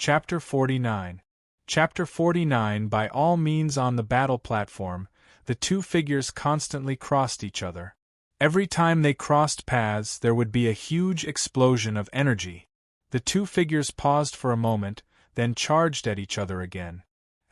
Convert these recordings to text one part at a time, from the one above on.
Chapter 49. Chapter 49. By all means, on the battle platform, the two figures constantly crossed each other. Every time they crossed paths, there would be a huge explosion of energy. The two figures paused for a moment, then charged at each other again.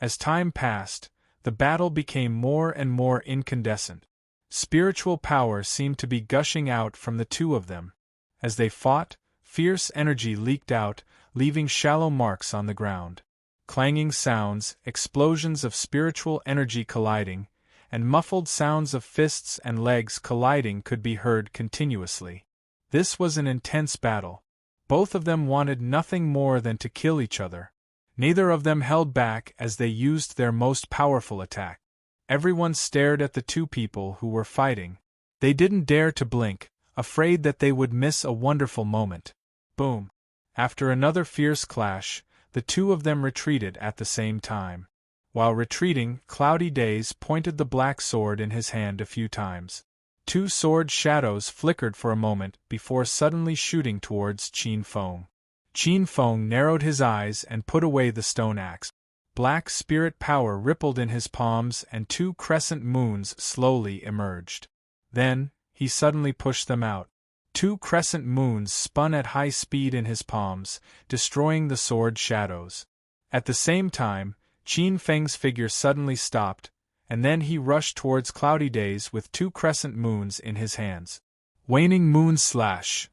As time passed, the battle became more and more incandescent. Spiritual power seemed to be gushing out from the two of them. As they fought, fierce energy leaked out, leaving shallow marks on the ground. Clanging sounds, explosions of spiritual energy colliding, and muffled sounds of fists and legs colliding could be heard continuously. This was an intense battle. Both of them wanted nothing more than to kill each other. Neither of them held back as they used their most powerful attack. Everyone stared at the two people who were fighting. They didn't dare to blink, afraid that they would miss a wonderful moment. Boom! After another fierce clash, the two of them retreated at the same time. While retreating, Cloudy Days pointed the black sword in his hand a few times. Two sword shadows flickered for a moment before suddenly shooting towards Qin Feng. Qin Feng narrowed his eyes and put away the stone axe. Black spirit power rippled in his palms and two crescent moons slowly emerged. Then, he suddenly pushed them out. Two crescent moons spun at high speed in his palms, destroying the sword shadows. At the same time, Qin Feng's figure suddenly stopped, and then he rushed towards Cloudy Days with two crescent moons in his hands. Waning moon slash!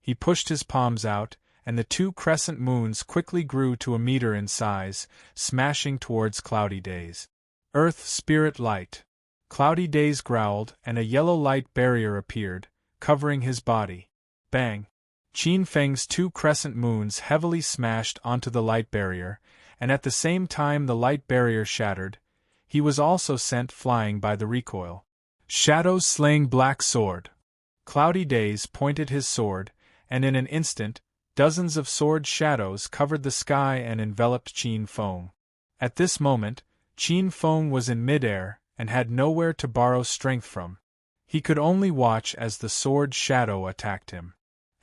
He pushed his palms out, and the two crescent moons quickly grew to a meter in size, smashing towards Cloudy Days. Earth Spirit Light! Cloudy Days growled, and a yellow light barrier appeared, covering his body. Bang! Qin Feng's two crescent moons heavily smashed onto the light barrier, and at the same time the light barrier shattered. He was also sent flying by the recoil. Shadows slaying black sword! Cloudy Days pointed his sword, and in an instant, dozens of sword shadows covered the sky and enveloped Qin Feng. At this moment, Qin Feng was in midair and had nowhere to borrow strength from. He could only watch as the sword shadow attacked him.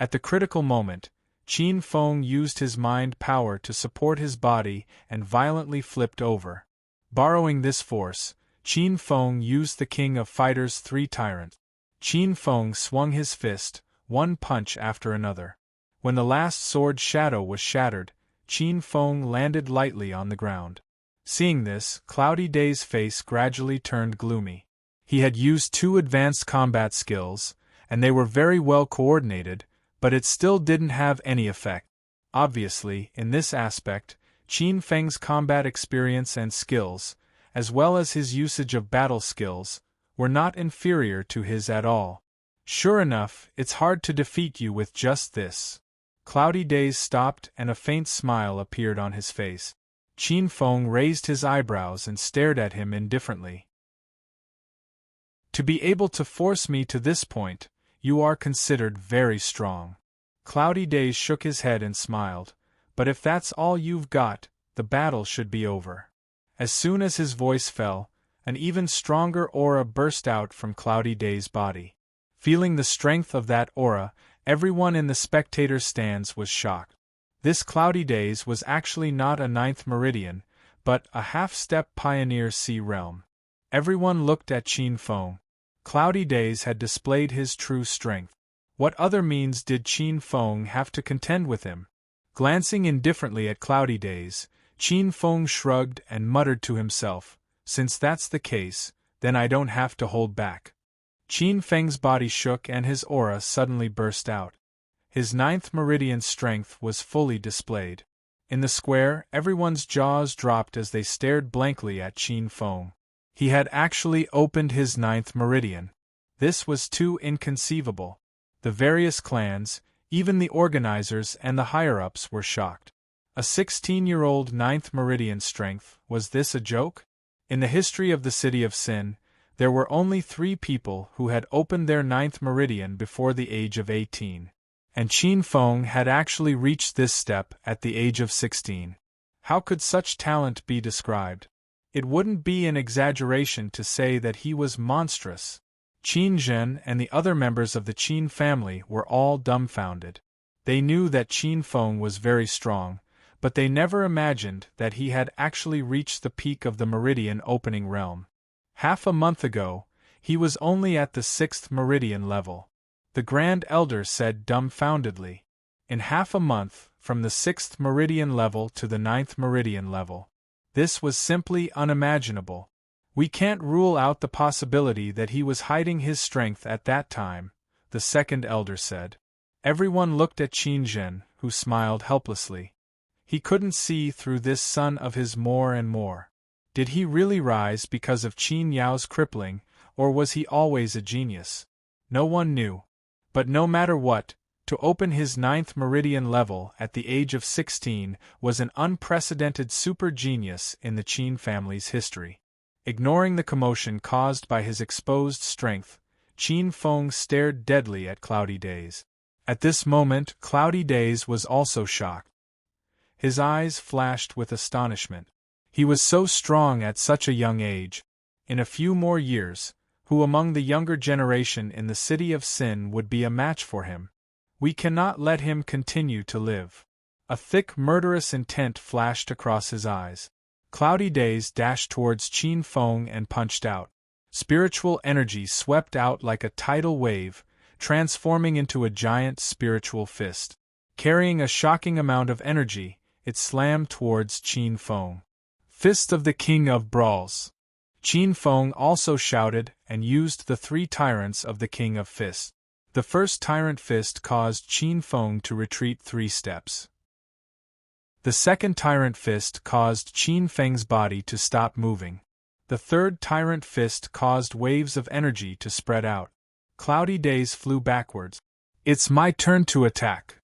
At the critical moment, Qin Feng used his mind power to support his body and violently flipped over. Borrowing this force, Qin Feng used the King of Fighters' three tyrants. Qin Feng swung his fist, one punch after another. When the last sword shadow was shattered, Qin Feng landed lightly on the ground. Seeing this, Cloudy Days' face gradually turned gloomy. He had used two advanced combat skills, and they were very well coordinated, but it still didn't have any effect. Obviously, in this aspect, Qin Feng's combat experience and skills, as well as his usage of battle skills, were not inferior to his at all. Sure enough, it's hard to defeat you with just this. Cloudy Days stopped and a faint smile appeared on his face. Qin Feng raised his eyebrows and stared at him indifferently. To be able to force me to this point, you are considered very strong. Cloudy Days shook his head and smiled, but if that's all you've got, the battle should be over. As soon as his voice fell, an even stronger aura burst out from Cloudy Days' body. Feeling the strength of that aura, everyone in the spectator stands was shocked. This Cloudy Days was actually not a ninth meridian, but a half-step pioneer sea realm. Everyone looked at Qin Feng. Cloudy Days had displayed his true strength. What other means did Qin Feng have to contend with him? Glancing indifferently at Cloudy Days, Qin Feng shrugged and muttered to himself, "Since that's the case, then I don't have to hold back." Qin Feng's body shook and his aura suddenly burst out. His ninth meridian strength was fully displayed. In the square, everyone's jaws dropped as they stared blankly at Qin Feng. He had actually opened his ninth meridian. This was too inconceivable. The various clans, even the organizers and the higher-ups were shocked. A 16-year-old ninth meridian strength, was this a joke? In the history of the City of Sin, there were only 3 people who had opened their ninth meridian before the age of 18. And Qin Feng had actually reached this step at the age of 16. How could such talent be described? It wouldn't be an exaggeration to say that he was monstrous. Qin Zhen and the other members of the Qin family were all dumbfounded. They knew that Qin Feng was very strong, but they never imagined that he had actually reached the peak of the meridian opening realm. Half a month ago, he was only at the 6th meridian level. The Grand Elder said dumbfoundedly. In half a month, from the 6th meridian level to the 9th meridian level. This was simply unimaginable. We can't rule out the possibility that he was hiding his strength at that time, the second elder said. Everyone looked at Qin Zhen, who smiled helplessly. He couldn't see through this son of his more and more. Did he really rise because of Qin Yao's crippling, or was he always a genius? No one knew. But no matter what, to open his 9th meridian level at the age of 16 was an unprecedented super genius in the Qin family's history. Ignoring the commotion caused by his exposed strength, Qin Feng stared deadly at Cloudy Days. At this moment, Cloudy Days was also shocked. His eyes flashed with astonishment. He was so strong at such a young age. In a few more years, who among the younger generation in the city of Sin would be a match for him? We cannot let him continue to live. A thick murderous intent flashed across his eyes. Cloudy Days dashed towards Qin Feng and punched out. Spiritual energy swept out like a tidal wave, transforming into a giant spiritual fist. Carrying a shocking amount of energy, it slammed towards Qin Feng. Fist of the King of Brawls. Qin Feng also shouted and used the 3 tyrants of the King of Fists. The first tyrant fist caused Qin Feng to retreat 3 steps. The second tyrant fist caused Qin Feng's body to stop moving. The third tyrant fist caused waves of energy to spread out. Cloudy Days flew backwards. It's my turn to attack.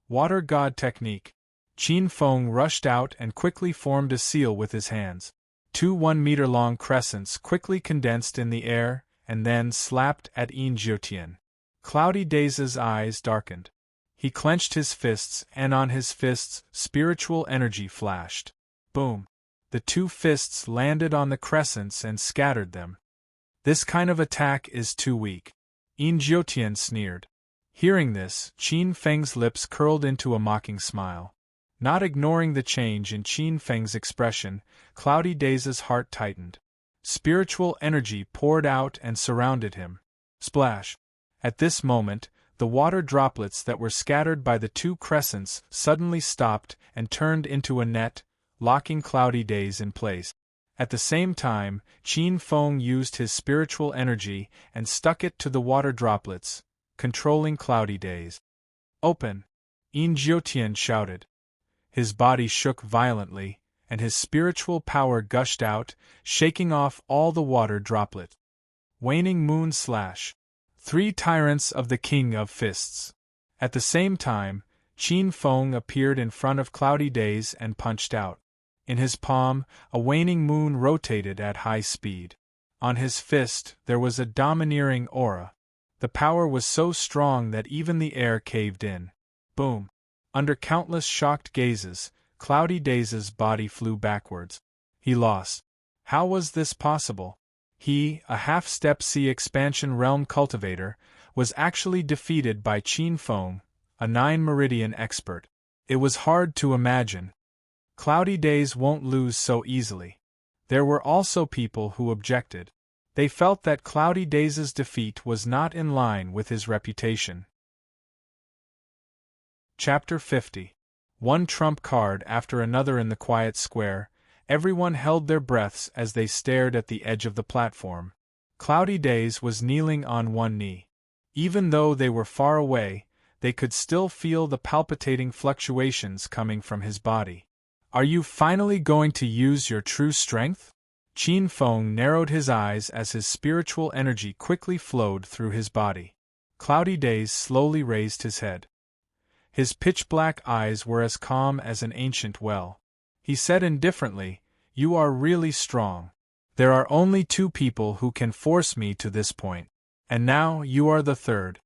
Water God technique. Qin Feng rushed out and quickly formed a seal with his hands. 2 1-meter-long crescents quickly condensed in the air and then slapped at Yin Jiutian. Cloudy Days' eyes darkened. He clenched his fists, and on his fists, spiritual energy flashed. Boom! The 2 fists landed on the crescents and scattered them. This kind of attack is too weak. Yin Jiutian sneered. Hearing this, Qin Feng's lips curled into a mocking smile. Not ignoring the change in Qin Feng's expression, Cloudy Days' heart tightened. Spiritual energy poured out and surrounded him. Splash! At this moment, the water droplets that were scattered by the 2 crescents suddenly stopped and turned into a net, locking Cloudy Days in place. At the same time, Qin Feng used his spiritual energy and stuck it to the water droplets, controlling Cloudy Days. Open! Yin Jiutian shouted. His body shook violently, and his spiritual power gushed out, shaking off all the water droplets. Waning Moon Slash. 3 tyrants of the King of Fists. At the same time, Qin Feng appeared in front of Cloudy Days and punched out. In his palm, a waning moon rotated at high speed. On his fist, there was a domineering aura. The power was so strong that even the air caved in. Boom! Under countless shocked gazes, Cloudy Days' body flew backwards. He lost. How was this possible? He, a half-step C expansion realm cultivator, was actually defeated by Qin Feng, a 9-meridian expert. It was hard to imagine. Cloudy Days won't lose so easily. There were also people who objected. They felt that Cloudy Days' defeat was not in line with his reputation. Chapter 50. One trump card after another in the quiet square. Everyone held their breaths as they stared at the edge of the platform. Cloudy Days was kneeling on one knee. Even though they were far away, they could still feel the palpitating fluctuations coming from his body. Are you finally going to use your true strength? Qin Feng narrowed his eyes as his spiritual energy quickly flowed through his body. Cloudy Days slowly raised his head. His pitch-black eyes were as calm as an ancient well. He said indifferently, "You are really strong. There are only 2 people who can force me to this point. And now you are the 3rd.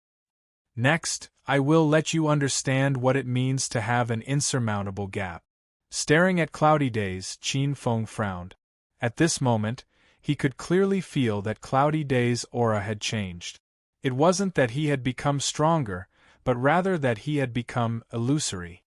Next, I will let you understand what it means to have an insurmountable gap." Staring at Cloudy Days, Qin Feng frowned. At this moment, he could clearly feel that Cloudy Days' aura had changed. It wasn't that he had become stronger, but rather that he had become illusory.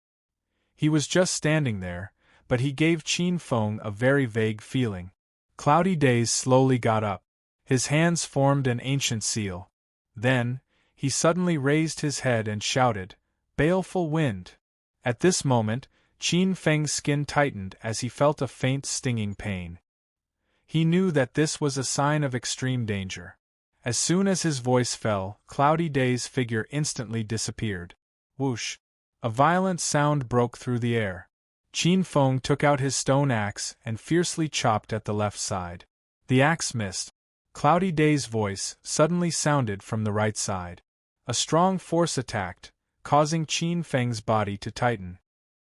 He was just standing there, but he gave Qin Feng a very vague feeling. Cloudy Days slowly got up. His hands formed an ancient seal. Then, he suddenly raised his head and shouted, "Baleful wind!" At this moment, Qin Feng's skin tightened as he felt a faint stinging pain. He knew that this was a sign of extreme danger. As soon as his voice fell, Cloudy Day's figure instantly disappeared. Whoosh! A violent sound broke through the air. Qin Feng took out his stone axe and fiercely chopped at the left side. The axe missed. Cloudy Day's voice suddenly sounded from the right side. A strong force attacked, causing Qin Feng's body to tighten.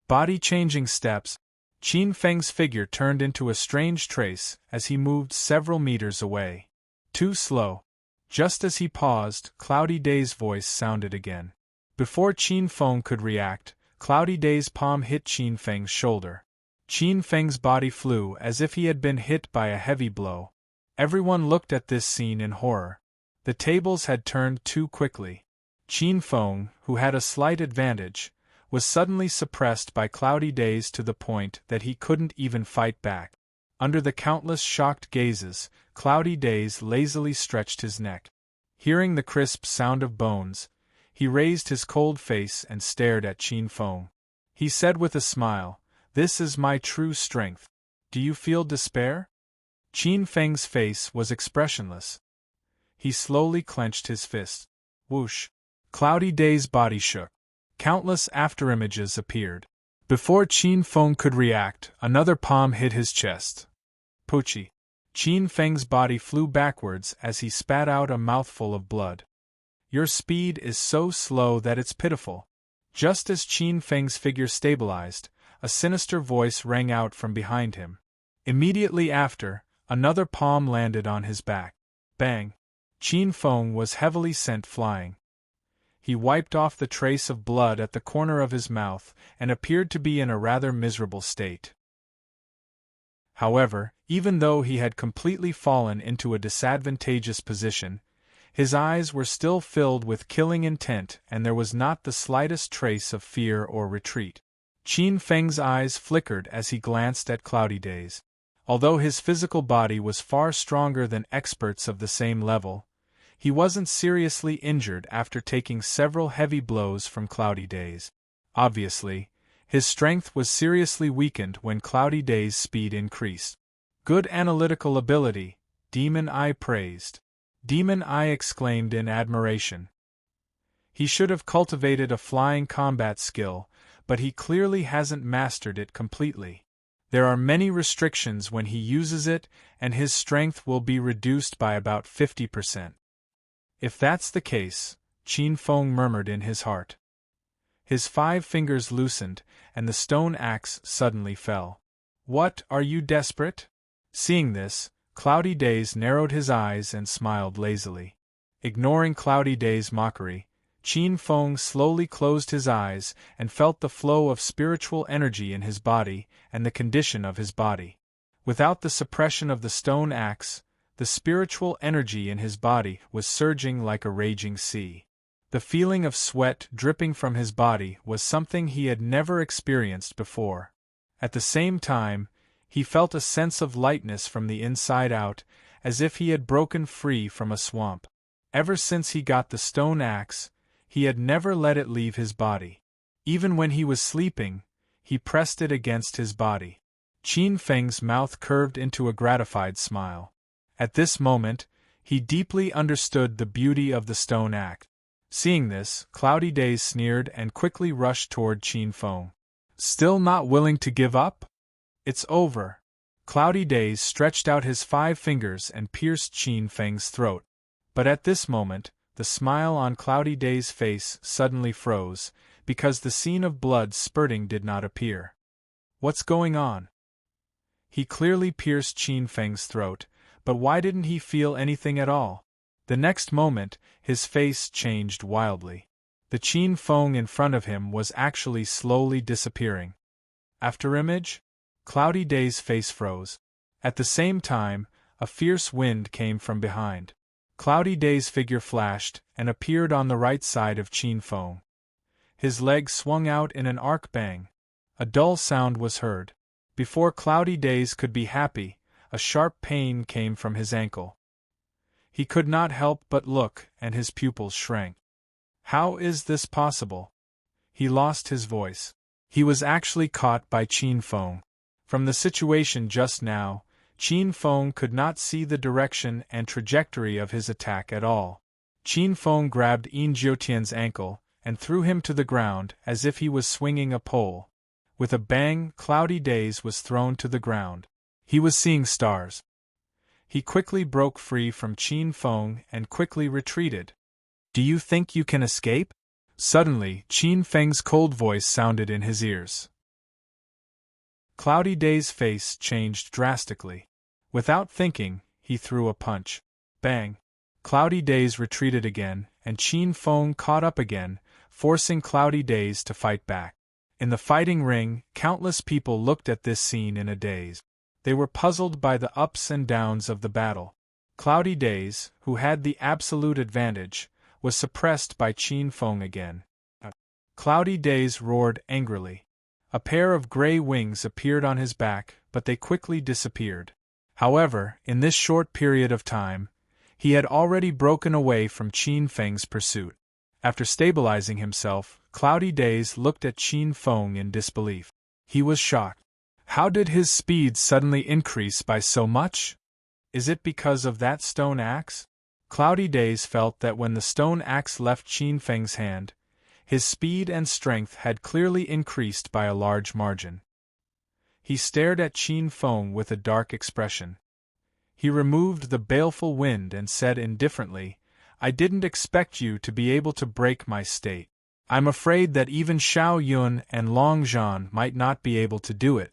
Body-changing steps. Qin Feng's figure turned into a strange trace as he moved several meters away. Too slow. Just as he paused, Cloudy Day's voice sounded again. Before Qin Feng could react, Cloudy Day's palm hit Qin Feng's shoulder. Qin Feng's body flew as if he had been hit by a heavy blow. Everyone looked at this scene in horror. The tables had turned too quickly. Qin Feng, who had a slight advantage, was suddenly suppressed by Cloudy Days to the point that he couldn't even fight back. Under the countless shocked gazes, Cloudy Days lazily stretched his neck. Hearing the crisp sound of bones, he raised his cold face and stared at Qin Feng. He said with a smile, "This is my true strength. Do you feel despair?" Qin Feng's face was expressionless. He slowly clenched his fist. Whoosh! Cloudy Day's body shook. Countless afterimages appeared. Before Qin Feng could react, another palm hit his chest. Poochie! Qin Feng's body flew backwards as he spat out a mouthful of blood. "Your speed is so slow that it's pitiful." Just as Qin Feng's figure stabilized, a sinister voice rang out from behind him. Immediately after, another palm landed on his back. Bang! Qin Feng was heavily sent flying. He wiped off the trace of blood at the corner of his mouth and appeared to be in a rather miserable state. However, even though he had completely fallen into a disadvantageous position, his eyes were still filled with killing intent and there was not the slightest trace of fear or retreat. Qin Feng's eyes flickered as he glanced at Cloudy Days. Although his physical body was far stronger than experts of the same level, he wasn't seriously injured after taking several heavy blows from Cloudy Days. Obviously, his strength was seriously weakened when Cloudy Days' speed increased. Good analytical ability, Demon Eye praised. Demon Eye exclaimed in admiration. He should have cultivated a flying combat skill, but he clearly hasn't mastered it completely. There are many restrictions when he uses it, and his strength will be reduced by about 50%. If that's the case, Qin Feng murmured in his heart. His 5 fingers loosened, and the stone axe suddenly fell. "What, are you desperate?" Seeing this, Cloudy Days narrowed his eyes and smiled lazily. Ignoring Cloudy Days' mockery, Qin Feng slowly closed his eyes and felt the flow of spiritual energy in his body and the condition of his body. Without the suppression of the stone axe, the spiritual energy in his body was surging like a raging sea. The feeling of sweat dripping from his body was something he had never experienced before. At the same time, he felt a sense of lightness from the inside out, as if he had broken free from a swamp. Ever since he got the stone axe, he had never let it leave his body. Even when he was sleeping, he pressed it against his body. Qin Feng's mouth curved into a gratified smile. At this moment, he deeply understood the beauty of the stone axe. Seeing this, Cloudy Days sneered and quickly rushed toward Qin Feng. "Still not willing to give up? It's over." Cloudy Days stretched out his 5 fingers and pierced Qin Feng's throat. But at this moment, the smile on Cloudy Days' face suddenly froze, because the scene of blood spurting did not appear. What's going on? He clearly pierced Qin Feng's throat, but why didn't he feel anything at all? The next moment, his face changed wildly. The Qin Feng in front of him was actually slowly disappearing. Afterimage? Cloudy Days' face froze. At the same time, a fierce wind came from behind. Cloudy Days' figure flashed and appeared on the right side of Qin Feng. His leg swung out in an arc bang. A dull sound was heard. Before Cloudy Days could be happy, a sharp pain came from his ankle. He could not help but look, and his pupils shrank. How is this possible? He lost his voice. He was actually caught by Qin Feng. From the situation just now, Qin Feng could not see the direction and trajectory of his attack at all. Qin Feng grabbed Yin Jiutian's ankle and threw him to the ground as if he was swinging a pole. With a bang, Cloudy Days was thrown to the ground. He was seeing stars. He quickly broke free from Qin Feng and quickly retreated. Do you think you can escape? Suddenly, Qin Feng's cold voice sounded in his ears. Cloudy Days' face changed drastically. Without thinking, he threw a punch. Bang! Cloudy Days retreated again, and Qin Feng caught up again, forcing Cloudy Days to fight back. In the fighting ring, countless people looked at this scene in a daze. They were puzzled by the ups and downs of the battle. Cloudy Days, who had the absolute advantage, was suppressed by Qin Feng again. Cloudy Days roared angrily. A pair of gray wings appeared on his back, but they quickly disappeared. However, in this short period of time, he had already broken away from Qin Feng's pursuit. After stabilizing himself, Cloudy Days looked at Qin Feng in disbelief. He was shocked. How did his speed suddenly increase by so much? Is it because of that stone axe? Cloudy Days felt that when the stone axe left Qin Feng's hand, his speed and strength had clearly increased by a large margin. He stared at Qin Feng with a dark expression. He removed the baleful wind and said indifferently, I didn't expect you to be able to break my state. I'm afraid that even Xiao Yun and Long Zhan might not be able to do it.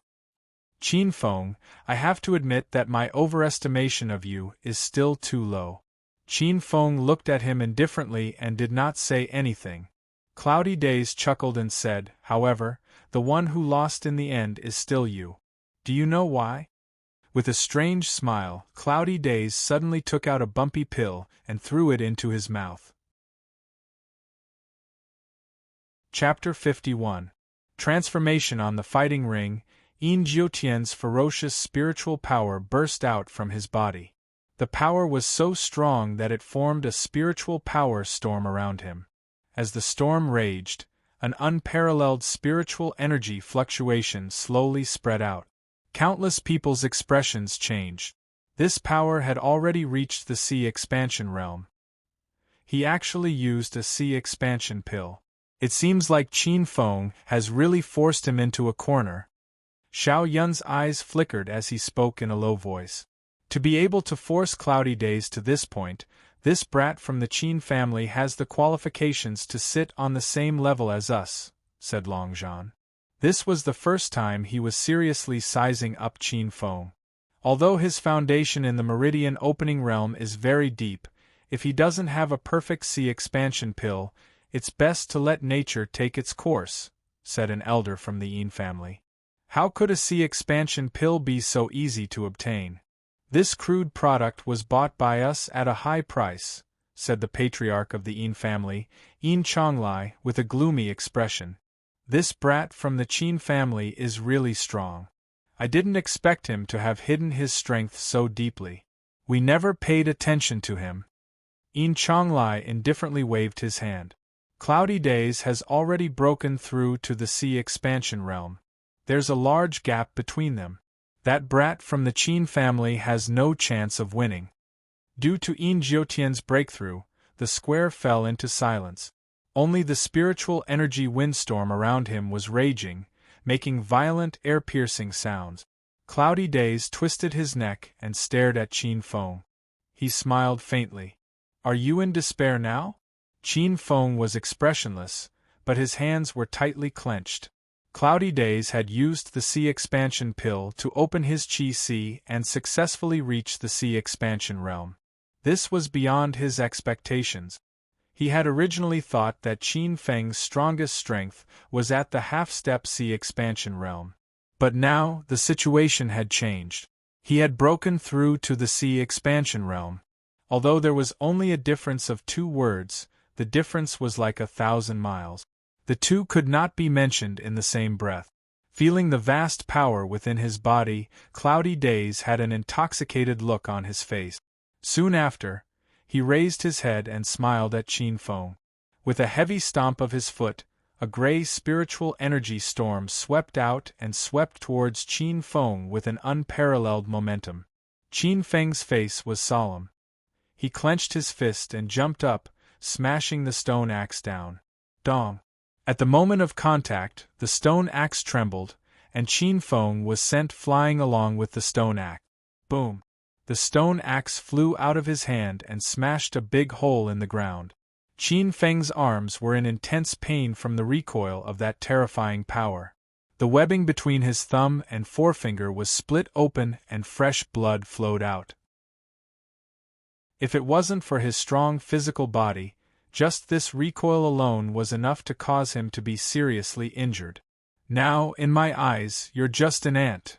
Qin Feng, I have to admit that my overestimation of you is still too low. Qin Feng looked at him indifferently and did not say anything. Cloudy Days chuckled and said, however, the one who lost in the end is still you. Do you know why? With a strange smile, Cloudy Days suddenly took out a bumpy pill and threw it into his mouth. Chapter 51. Transformation on the fighting ring. Yin Jiutian's ferocious spiritual power burst out from his body. The power was so strong that it formed a spiritual power storm around him. As the storm raged, an unparalleled spiritual energy fluctuation slowly spread out. Countless people's expressions changed. This power had already reached the sea expansion realm. He actually used a sea expansion pill. It seems like Qin Feng has really forced him into a corner. Xiao Yun's eyes flickered as he spoke in a low voice. To be able to force Cloudy Days to this point, this brat from the Qin family has the qualifications to sit on the same level as us, said Long Zhan. This was the first time he was seriously sizing up Qin Feng. Although his foundation in the Meridian opening realm is very deep, if he doesn't have a perfect sea expansion pill, it's best to let nature take its course, said an elder from the Yin family. How could a sea expansion pill be so easy to obtain? This crude product was bought by us at a high price, said the patriarch of the Yin family, Yin Chonglai, with a gloomy expression. This brat from the Qin family is really strong. I didn't expect him to have hidden his strength so deeply. We never paid attention to him. Yin Chonglai indifferently waved his hand. Cloudy Days has already broken through to the sea expansion realm. There's a large gap between them. That brat from the Qin family has no chance of winning. Due to Yin Jiutian's breakthrough, the square fell into silence. Only the spiritual energy windstorm around him was raging, making violent air-piercing sounds. Cloudy Days twisted his neck and stared at Qin Feng. He smiled faintly. Are you in despair now? Qin Feng was expressionless, but his hands were tightly clenched. Cloudy Days had used the sea expansion pill to open his Qi Sea and successfully reach the sea expansion realm. This was beyond his expectations. He had originally thought that Qin Feng's strongest strength was at the half-step sea expansion realm. But now, the situation had changed. He had broken through to the sea expansion realm. Although there was only a difference of 2 words, the difference was like 1,000 miles. The two could not be mentioned in the same breath. Feeling the vast power within his body, Cloudy Days had an intoxicated look on his face. Soon after, he raised his head and smiled at Qin Feng. With a heavy stomp of his foot, a gray spiritual energy storm swept out and swept towards Qin Feng with an unparalleled momentum. Qin Feng's face was solemn. He clenched his fist and jumped up, smashing the stone axe down. Dong! At the moment of contact, the stone axe trembled, and Qin Feng was sent flying along with the stone axe. Boom! The stone axe flew out of his hand and smashed a big hole in the ground. Qin Feng's arms were in intense pain from the recoil of that terrifying power. The webbing between his thumb and forefinger was split open and fresh blood flowed out. If it wasn't for his strong physical body, just this recoil alone was enough to cause him to be seriously injured. "Now, in my eyes, you're just an ant,"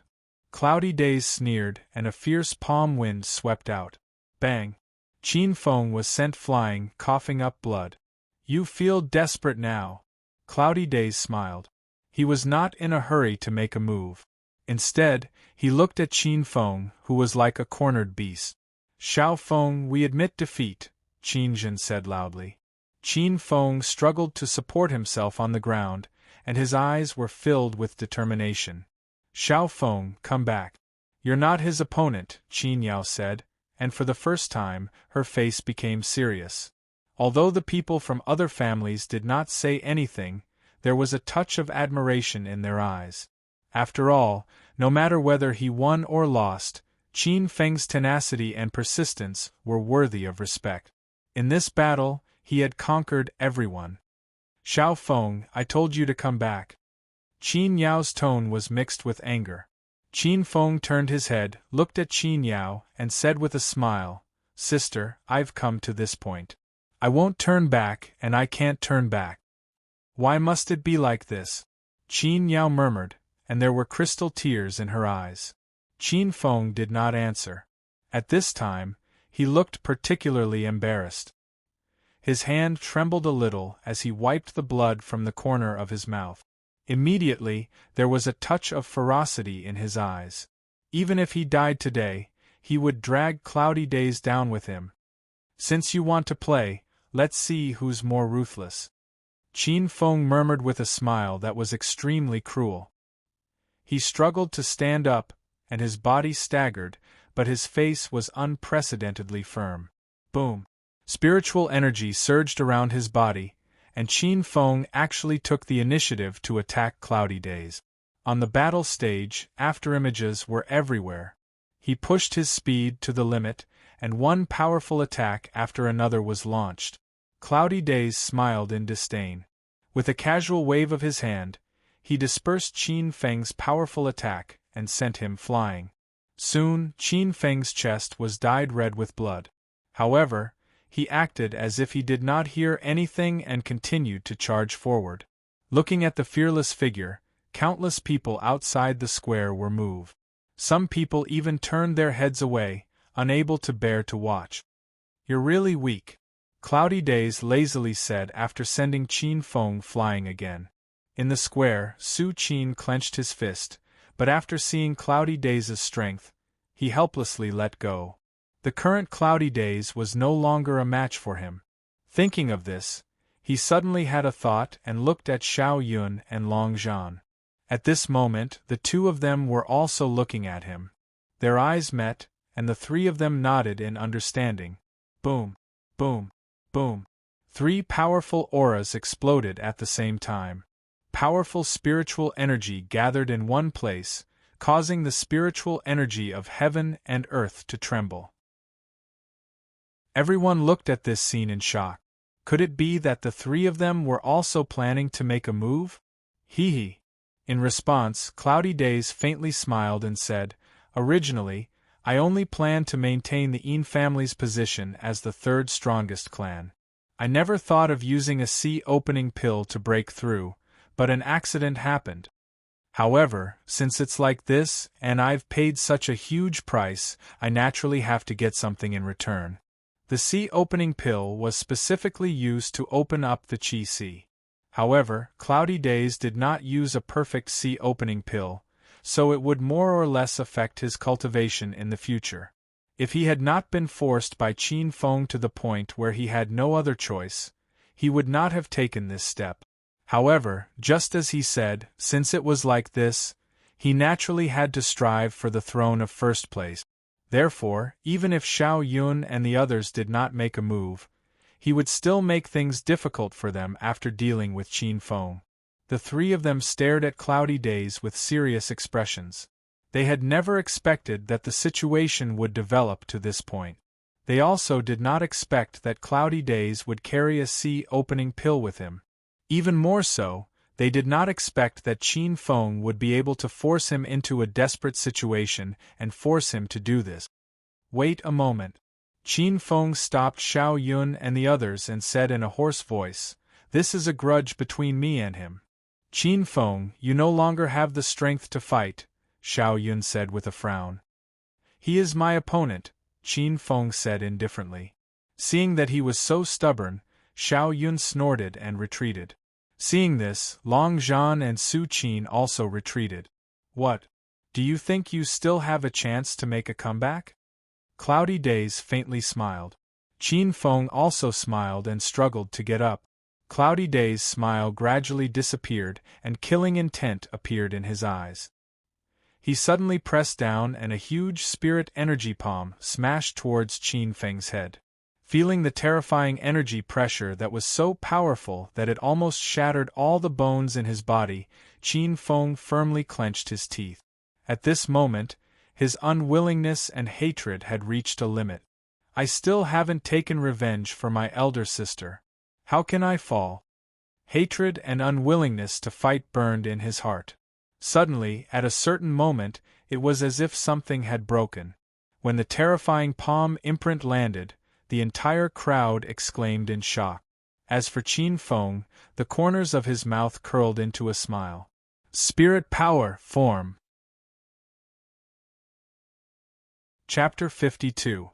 Cloudy Days sneered, and a fierce palm wind swept out. Bang! Qin Feng was sent flying, coughing up blood. "You feel desperate now." Cloudy Days smiled. He was not in a hurry to make a move. Instead, he looked at Qin Feng, who was like a cornered beast. "Xiao Feng, we admit defeat," Qin Jin said loudly. Qin Feng struggled to support himself on the ground, and his eyes were filled with determination. "Xiao Feng, come back." "You're not his opponent," Qin Yao said, and for the first time, her face became serious. Although the people from other families did not say anything, there was a touch of admiration in their eyes. After all, no matter whether he won or lost, Qin Feng's tenacity and persistence were worthy of respect. In this battle, he had conquered everyone. "Xiao Feng, I told you to come back." Qin Yao's tone was mixed with anger. Qin Feng turned his head, looked at Qin Yao, and said with a smile, "Sister, I've come to this point. I won't turn back, and I can't turn back." "Why must it be like this?" Qin Yao murmured, and there were crystal tears in her eyes. Qin Feng did not answer. At this time, he looked particularly embarrassed. His hand trembled a little as he wiped the blood from the corner of his mouth. Immediately, there was a touch of ferocity in his eyes. Even if he died today, he would drag Cloudy Days down with him. "Since you want to play, let's see who's more ruthless." Qin Feng murmured with a smile that was extremely cruel. He struggled to stand up, and his body staggered, but his face was unprecedentedly firm. Boom! Spiritual energy surged around his body, and Qin Feng actually took the initiative to attack Cloudy Days. On the battle stage, afterimages were everywhere. He pushed his speed to the limit, and one powerful attack after another was launched. Cloudy Days smiled in disdain. With a casual wave of his hand, he dispersed Qin Feng's powerful attack and sent him flying. Soon, Qin Feng's chest was dyed red with blood. However, he acted as if he did not hear anything and continued to charge forward. Looking at the fearless figure, countless people outside the square were moved. Some people even turned their heads away, unable to bear to watch. "You're really weak," Cloudy Days lazily said after sending Qin Feng flying again. In the square, Su Qin clenched his fist, but after seeing Cloudy Days' strength, he helplessly let go. The current Cloudy Days was no longer a match for him. Thinking of this, he suddenly had a thought and looked at Xiao Yun and Long Zhan. At this moment, the two of them were also looking at him. Their eyes met, and the three of them nodded in understanding. Boom! Boom! Boom! 3 powerful auras exploded at the same time. Powerful spiritual energy gathered in one place, causing the spiritual energy of heaven and earth to tremble. Everyone looked at this scene in shock. Could it be that the three of them were also planning to make a move? Hee hee. In response, Cloudy Days faintly smiled and said, "Originally, I only planned to maintain the Yin family's position as the third strongest clan. I never thought of using a sea-opening pill to break through, but an accident happened. However, since it's like this, and I've paid such a huge price, I naturally have to get something in return." The sea-opening pill was specifically used to open up the Qi Sea. However, Cloudy Days did not use a perfect sea-opening pill, so it would more or less affect his cultivation in the future. If he had not been forced by Qin Feng to the point where he had no other choice, he would not have taken this step. However, just as he said, since it was like this, he naturally had to strive for the throne of first place. Therefore, even if Xiao Yun and the others did not make a move, he would still make things difficult for them after dealing with Qin Feng. The three of them stared at Cloudy Days with serious expressions. They had never expected that the situation would develop to this point. They also did not expect that Cloudy Days would carry a sea-opening pill with him. Even more so, they did not expect that Qin Feng would be able to force him into a desperate situation and force him to do this. Wait a moment. Qin Feng stopped Xiao Yun and the others and said in a hoarse voice, "This is a grudge between me and him." "Qin Feng, you no longer have the strength to fight," Xiao Yun said with a frown. "He is my opponent," Qin Feng said indifferently. Seeing that he was so stubborn, Xiao Yun snorted and retreated. Seeing this, Long Zhan and Su Qin also retreated. "What? Do you think you still have a chance to make a comeback?" Cloudy Days faintly smiled. Qin Feng also smiled and struggled to get up. Cloudy Days' smile gradually disappeared and killing intent appeared in his eyes. He suddenly pressed down and a huge spirit energy palm smashed towards Qin Feng's head. Feeling the terrifying energy pressure that was so powerful that it almost shattered all the bones in his body, Qin Feng firmly clenched his teeth. At this moment, his unwillingness and hatred had reached a limit. "I still haven't taken revenge for my elder sister. How can I fall?" Hatred and unwillingness to fight burned in his heart. Suddenly, at a certain moment, it was as if something had broken. When the terrifying palm imprint landed, the entire crowd exclaimed in shock. As for Qin Feng, the corners of his mouth curled into a smile. Spirit power, form. Chapter 52.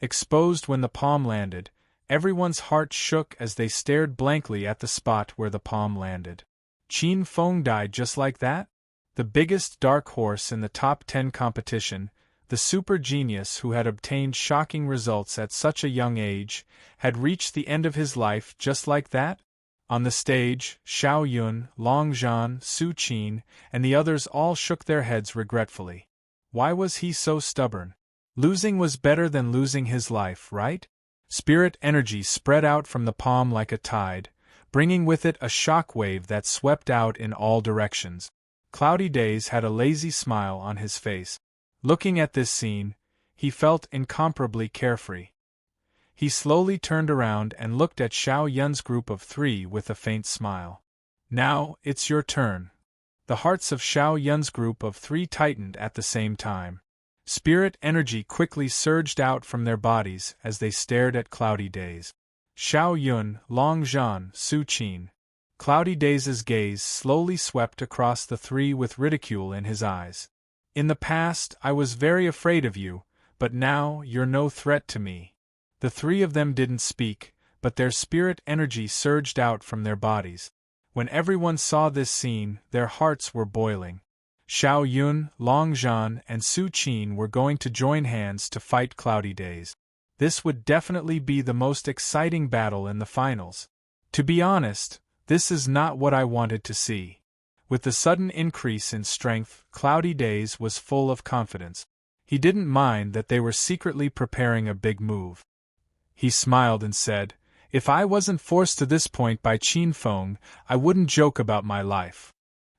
Exposed when the palm landed, everyone's heart shook as they stared blankly at the spot where the palm landed. Qin Feng died just like that? The biggest dark horse in the top 10 competition, the super genius who had obtained shocking results at such a young age, had reached the end of his life just like that? On the stage, Xiao Yun, Long Zhan, Su Qin, and the others all shook their heads regretfully. Why was he so stubborn? Losing was better than losing his life, right? Spirit energy spread out from the palm like a tide, bringing with it a shock wave that swept out in all directions. Cloudy Days had a lazy smile on his face. Looking at this scene, he felt incomparably carefree. He slowly turned around and looked at Xiao Yun's group of three with a faint smile. "Now, it's your turn." The hearts of Xiao Yun's group of three tightened at the same time. Spirit energy quickly surged out from their bodies as they stared at Cloudy Days. Xiao Yun, Long Zhan, Su Qin. Cloudy Days' gaze slowly swept across the three with ridicule in his eyes. "In the past, I was very afraid of you, but now you're no threat to me." The three of them didn't speak, but their spirit energy surged out from their bodies. When everyone saw this scene, their hearts were boiling. Xiao Yun, Long Zhan, and Su Qin were going to join hands to fight Cloudy Days. This would definitely be the most exciting battle in the finals. To be honest, this is not what I wanted to see. With the sudden increase in strength, Cloudy Days was full of confidence. He didn't mind that they were secretly preparing a big move. He smiled and said, "If I wasn't forced to this point by Qin Feng, I wouldn't joke about my life."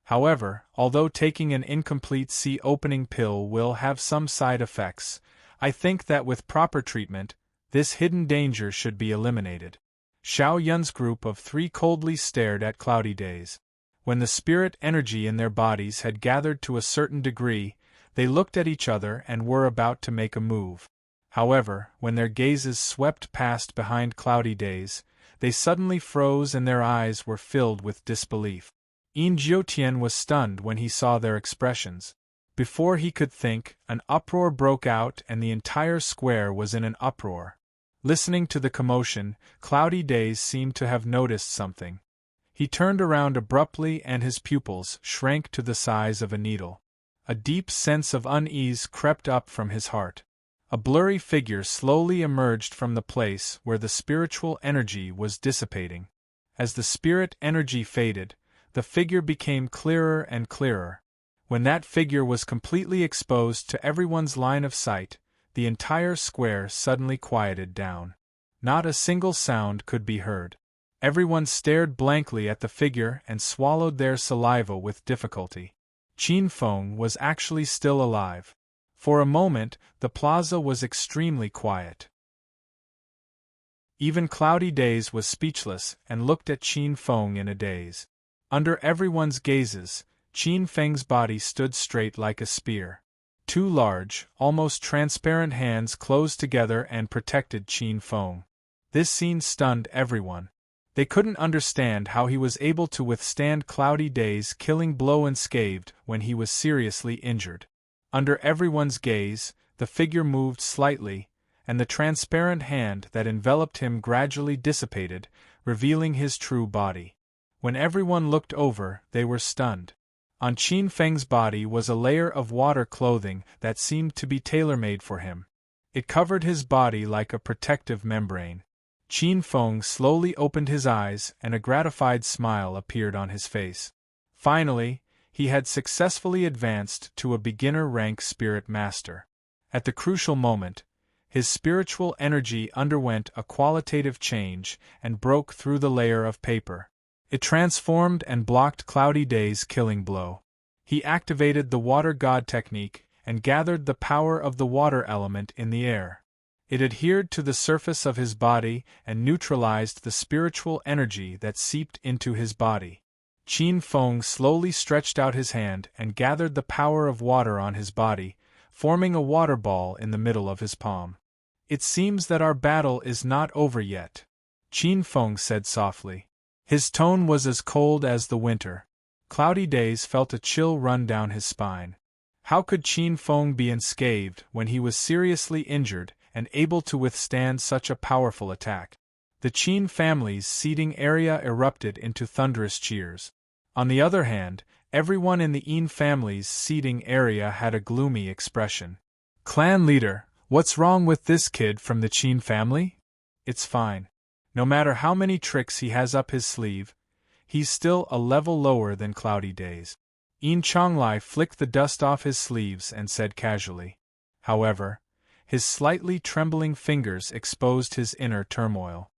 However, although taking an incomplete sea-opening pill will have some side effects, I think that with proper treatment, this hidden danger should be eliminated. Xiao Yun's group of three coldly stared at Cloudy Days. When the spirit energy in their bodies had gathered to a certain degree, they looked at each other and were about to make a move. However, when their gazes swept past behind Cloudy Days, they suddenly froze and their eyes were filled with disbelief. Yin Jiutian was stunned when he saw their expressions. Before he could think, an uproar broke out and the entire square was in an uproar. Listening to the commotion, Cloudy Days seemed to have noticed something. He turned around abruptly and his pupils shrank to the size of a needle. A deep sense of unease crept up from his heart. A blurry figure slowly emerged from the place where the spiritual energy was dissipating. As the spirit energy faded, the figure became clearer and clearer. When that figure was completely exposed to everyone's line of sight, the entire square suddenly quieted down. Not a single sound could be heard. Everyone stared blankly at the figure and swallowed their saliva with difficulty. Qin Feng was actually still alive. For a moment, the plaza was extremely quiet. Even Cloudy Days was speechless and looked at Qin Feng in a daze. Under everyone's gazes, Qin Feng's body stood straight like a spear. Two large, almost transparent hands closed together and protected Qin Feng. This scene stunned everyone. They couldn't understand how he was able to withstand Cloudy Days' killing blow unscathed when he was seriously injured. Under everyone's gaze, the figure moved slightly, and the transparent hand that enveloped him gradually dissipated, revealing his true body. When everyone looked over, they were stunned. On Qin Feng's body was a layer of water clothing that seemed to be tailor-made for him. It covered his body like a protective membrane. Qin Feng slowly opened his eyes and a gratified smile appeared on his face. Finally, he had successfully advanced to a beginner-rank spirit master. At the crucial moment, his spiritual energy underwent a qualitative change and broke through the layer of paper. It transformed and blocked Cloudy Days' killing blow. He activated the water god technique and gathered the power of the water element in the air. It adhered to the surface of his body and neutralized the spiritual energy that seeped into his body. Qin Feng slowly stretched out his hand and gathered the power of water on his body, forming a water ball in the middle of his palm. "It seems that our battle is not over yet," Qin Feng said softly. His tone was as cold as the winter. Cloudy Days felt a chill run down his spine. How could Qin Feng be unscathed when he was seriously injured and able to withstand such a powerful attack? The Qin family's seating area erupted into thunderous cheers. On the other hand, everyone in the Yin family's seating area had a gloomy expression. "Clan leader, what's wrong with this kid from the Qin family? It's fine. No matter how many tricks he has up his sleeve, he's still a level lower than Cloudy Days." Yin Chonglai flicked the dust off his sleeves and said casually. However, his slightly trembling fingers exposed his inner turmoil.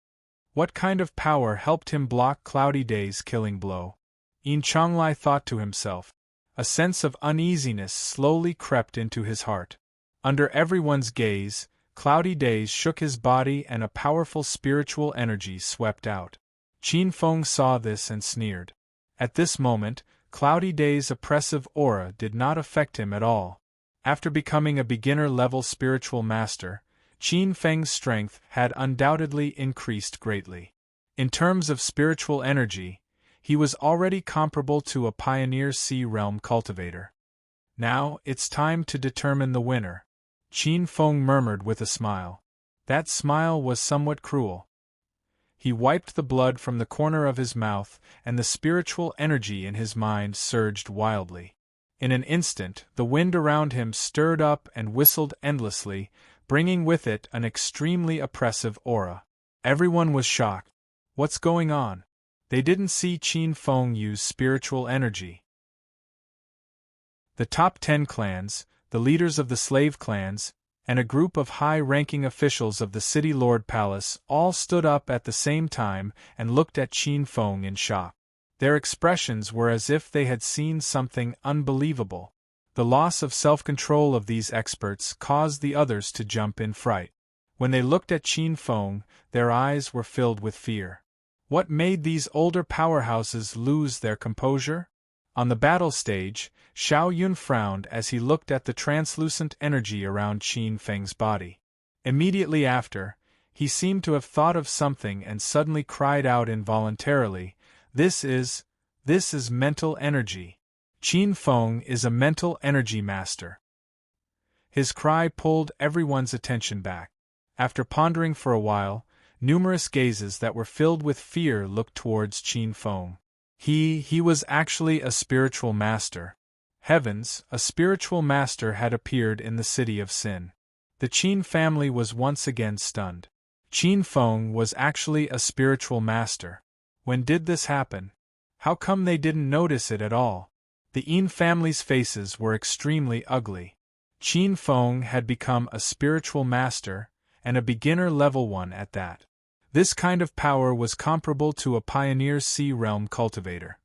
What kind of power helped him block Cloudy Days' killing blow? Yin Chonglai thought to himself. A sense of uneasiness slowly crept into his heart. Under everyone's gaze, Cloudy Days shook his body and a powerful spiritual energy swept out. Qin Feng saw this and sneered. At this moment, Cloudy Days' oppressive aura did not affect him at all. After becoming a beginner-level spiritual master, Qin Feng's strength had undoubtedly increased greatly. In terms of spiritual energy, he was already comparable to a pioneer Sea Realm cultivator. "Now, it's time to determine the winner," Qin Feng murmured with a smile. That smile was somewhat cruel. He wiped the blood from the corner of his mouth, and the spiritual energy in his mind surged wildly. In an instant, the wind around him stirred up and whistled endlessly, bringing with it an extremely oppressive aura. Everyone was shocked. What's going on? They didn't see Qin Feng use spiritual energy. The top 10 clans, the leaders of the slave clans, and a group of high-ranking officials of the City Lord Palace all stood up at the same time and looked at Qin Feng in shock. Their expressions were as if they had seen something unbelievable. The loss of self-control of these experts caused the others to jump in fright. When they looked at Qin Feng, their eyes were filled with fear. What made these older powerhouses lose their composure? On the battle stage, Xiao Yun frowned as he looked at the translucent energy around Qin Feng's body. Immediately after, he seemed to have thought of something and suddenly cried out involuntarily, This is mental energy. Qin Feng is a mental energy master." His cry pulled everyone's attention back. After pondering for a while, numerous gazes that were filled with fear looked towards Qin Feng. He was actually a spiritual master. Heavens, a spiritual master had appeared in the city of Sin. The Qin family was once again stunned. Qin Feng was actually a spiritual master. When did this happen? How come they didn't notice it at all? The Yin family's faces were extremely ugly. Qin Feng had become a spiritual master, and a beginner-level one at that. This kind of power was comparable to a pioneer sea realm cultivator.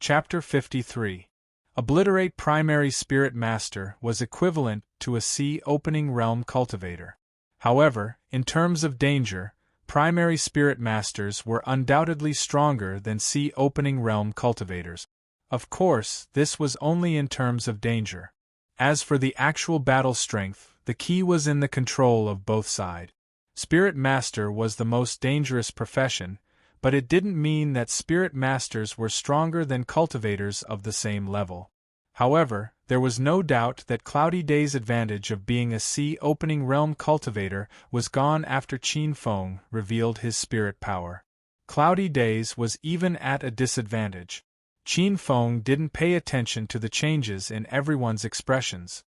Chapter 53. Obliterate Primary Spirit Master was equivalent to a sea opening realm cultivator. However, in terms of danger, Primary Spirit Masters were undoubtedly stronger than sea opening realm cultivators. Of course, this was only in terms of danger. As for the actual battle strength, the key was in the control of both sides. Spirit Master was the most dangerous profession, but it didn't mean that Spirit Masters were stronger than cultivators of the same level. However, there was no doubt that Cloudy Day's advantage of being a sea-opening realm cultivator was gone after Qin Feng revealed his spirit power. Cloudy Days was even at a disadvantage. Qin Feng didn't pay attention to the changes in everyone's expressions.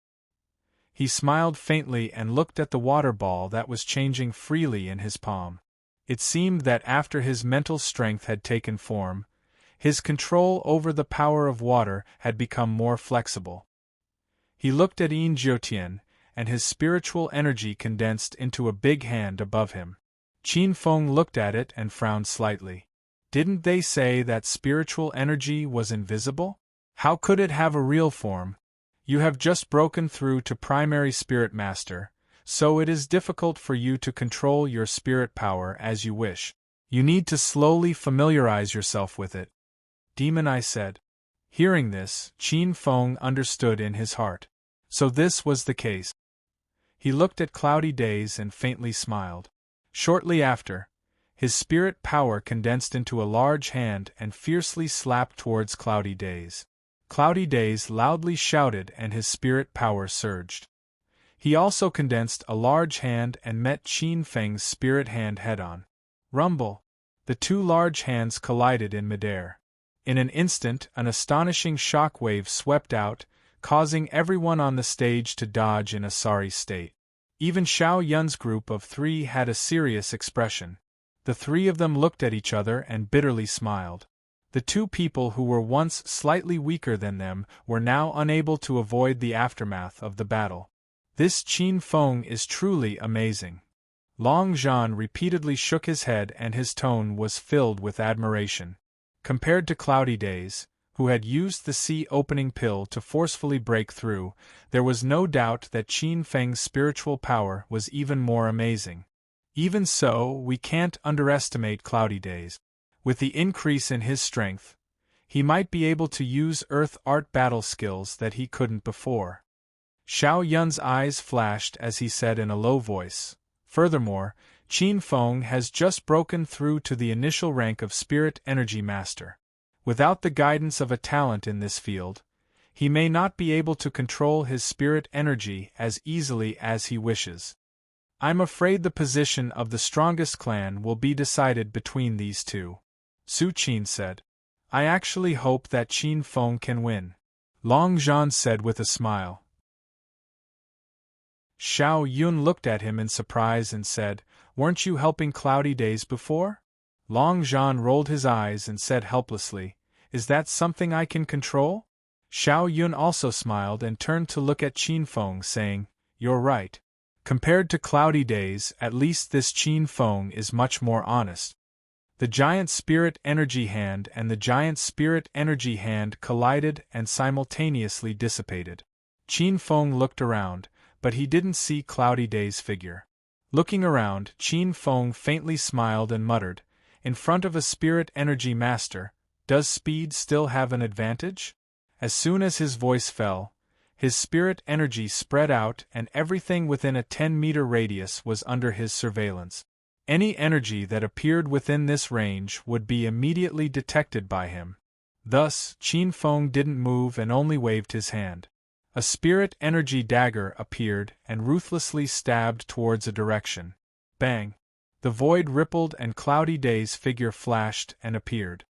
He smiled faintly and looked at the water ball that was changing freely in his palm. It seemed that after his mental strength had taken form, his control over the power of water had become more flexible. He looked at Yin Jiutian, and his spiritual energy condensed into a big hand above him. Qin Feng looked at it and frowned slightly. Didn't they say that spiritual energy was invisible? How could it have a real form? You have just broken through to Primary Spirit Master, so it is difficult for you to control your spirit power as you wish. You need to slowly familiarize yourself with it. Demon Eye said. Hearing this, Qin Feng understood in his heart. So this was the case. He looked at Cloudy Days and faintly smiled. Shortly after, his spirit power condensed into a large hand and fiercely slapped towards Cloudy Days. Cloudy Days loudly shouted and his spirit power surged. He also condensed a large hand and met Qin Feng's spirit hand head-on. Rumble! The two large hands collided in midair. In an instant, an astonishing shock wave swept out, causing everyone on the stage to dodge in a sorry state. Even Xiao Yun's group of three had a serious expression. The three of them looked at each other and bitterly smiled. The two people who were once slightly weaker than them were now unable to avoid the aftermath of the battle. This Qin Feng is truly amazing. Long Zhan repeatedly shook his head and his tone was filled with admiration. Compared to Cloudy Days, who had used the sea opening pill to forcefully break through, there was no doubt that Qin Feng's spiritual power was even more amazing. Even so, we can't underestimate Cloudy Days. With the increase in his strength, he might be able to use earth art battle skills that he couldn't before. Xiao Yun's eyes flashed as he said in a low voice, furthermore, Qin Feng has just broken through to the initial rank of Spirit Energy Master. Without the guidance of a talent in this field, he may not be able to control his spirit energy as easily as he wishes. I'm afraid the position of the strongest clan will be decided between these two. Su Qin said. I actually hope that Qin Feng can win. Long Zhan said with a smile. Xiao Yun looked at him in surprise and said, Weren't you helping Cloudy Days before? Long Zhan rolled his eyes and said helplessly, Is that something I can control? Xiao Yun also smiled and turned to look at Qin Feng saying, You're right. Compared to Cloudy Days, at least this Qin Feng is much more honest. The giant spirit energy hand and the giant spirit energy hand collided and simultaneously dissipated. Qin Feng looked around, but he didn't see Cloudy Days' figure. Looking around, Qin Feng faintly smiled and muttered, In front of a spirit energy master, does speed still have an advantage? As soon as his voice fell, his spirit energy spread out and everything within a 10-meter radius was under his surveillance. Any energy that appeared within this range would be immediately detected by him. Thus, Qin Feng didn't move and only waved his hand. A spirit energy dagger appeared and ruthlessly stabbed towards a direction. Bang! The void rippled and Cloudy Day's figure flashed and appeared.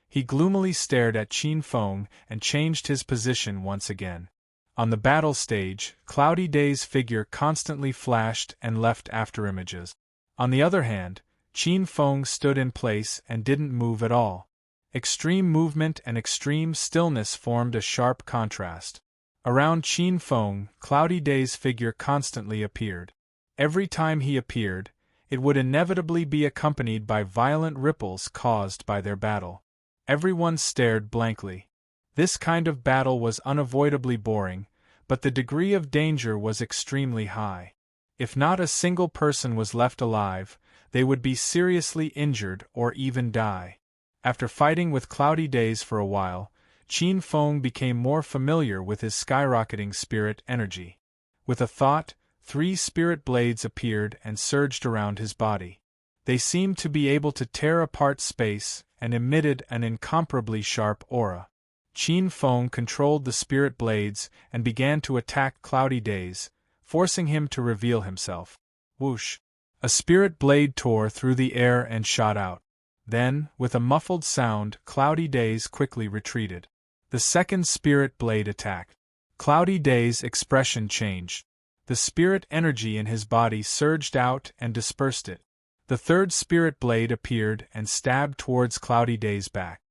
He gloomily stared at Qin Feng and changed his position once again. On the battle stage, Cloudy Day's figure constantly flashed and left afterimages. On the other hand, Qin Feng stood in place and didn't move at all. Extreme movement and extreme stillness formed a sharp contrast. Around Qin Feng, Cloudy Day's figure constantly appeared. Every time he appeared, it would inevitably be accompanied by violent ripples caused by their battle. Everyone stared blankly. This kind of battle was unavoidably boring, but the degree of danger was extremely high. If not a single person was left alive, they would be seriously injured or even die. After fighting with Cloudy Days for a while, Qin Feng became more familiar with his skyrocketing spirit energy. With a thought, 3 spirit blades appeared and surged around his body. They seemed to be able to tear apart space and emitted an incomparably sharp aura. Qin Feng controlled the spirit blades and began to attack Cloudy Days, forcing him to reveal himself. Whoosh! A spirit blade tore through the air and shot out. Then, with a muffled sound, Cloudy Days quickly retreated. The second spirit blade attacked. Cloudy Days' expression changed. The spirit energy in his body surged out and dispersed it. The third spirit blade appeared and stabbed towards Cloudy Days' back.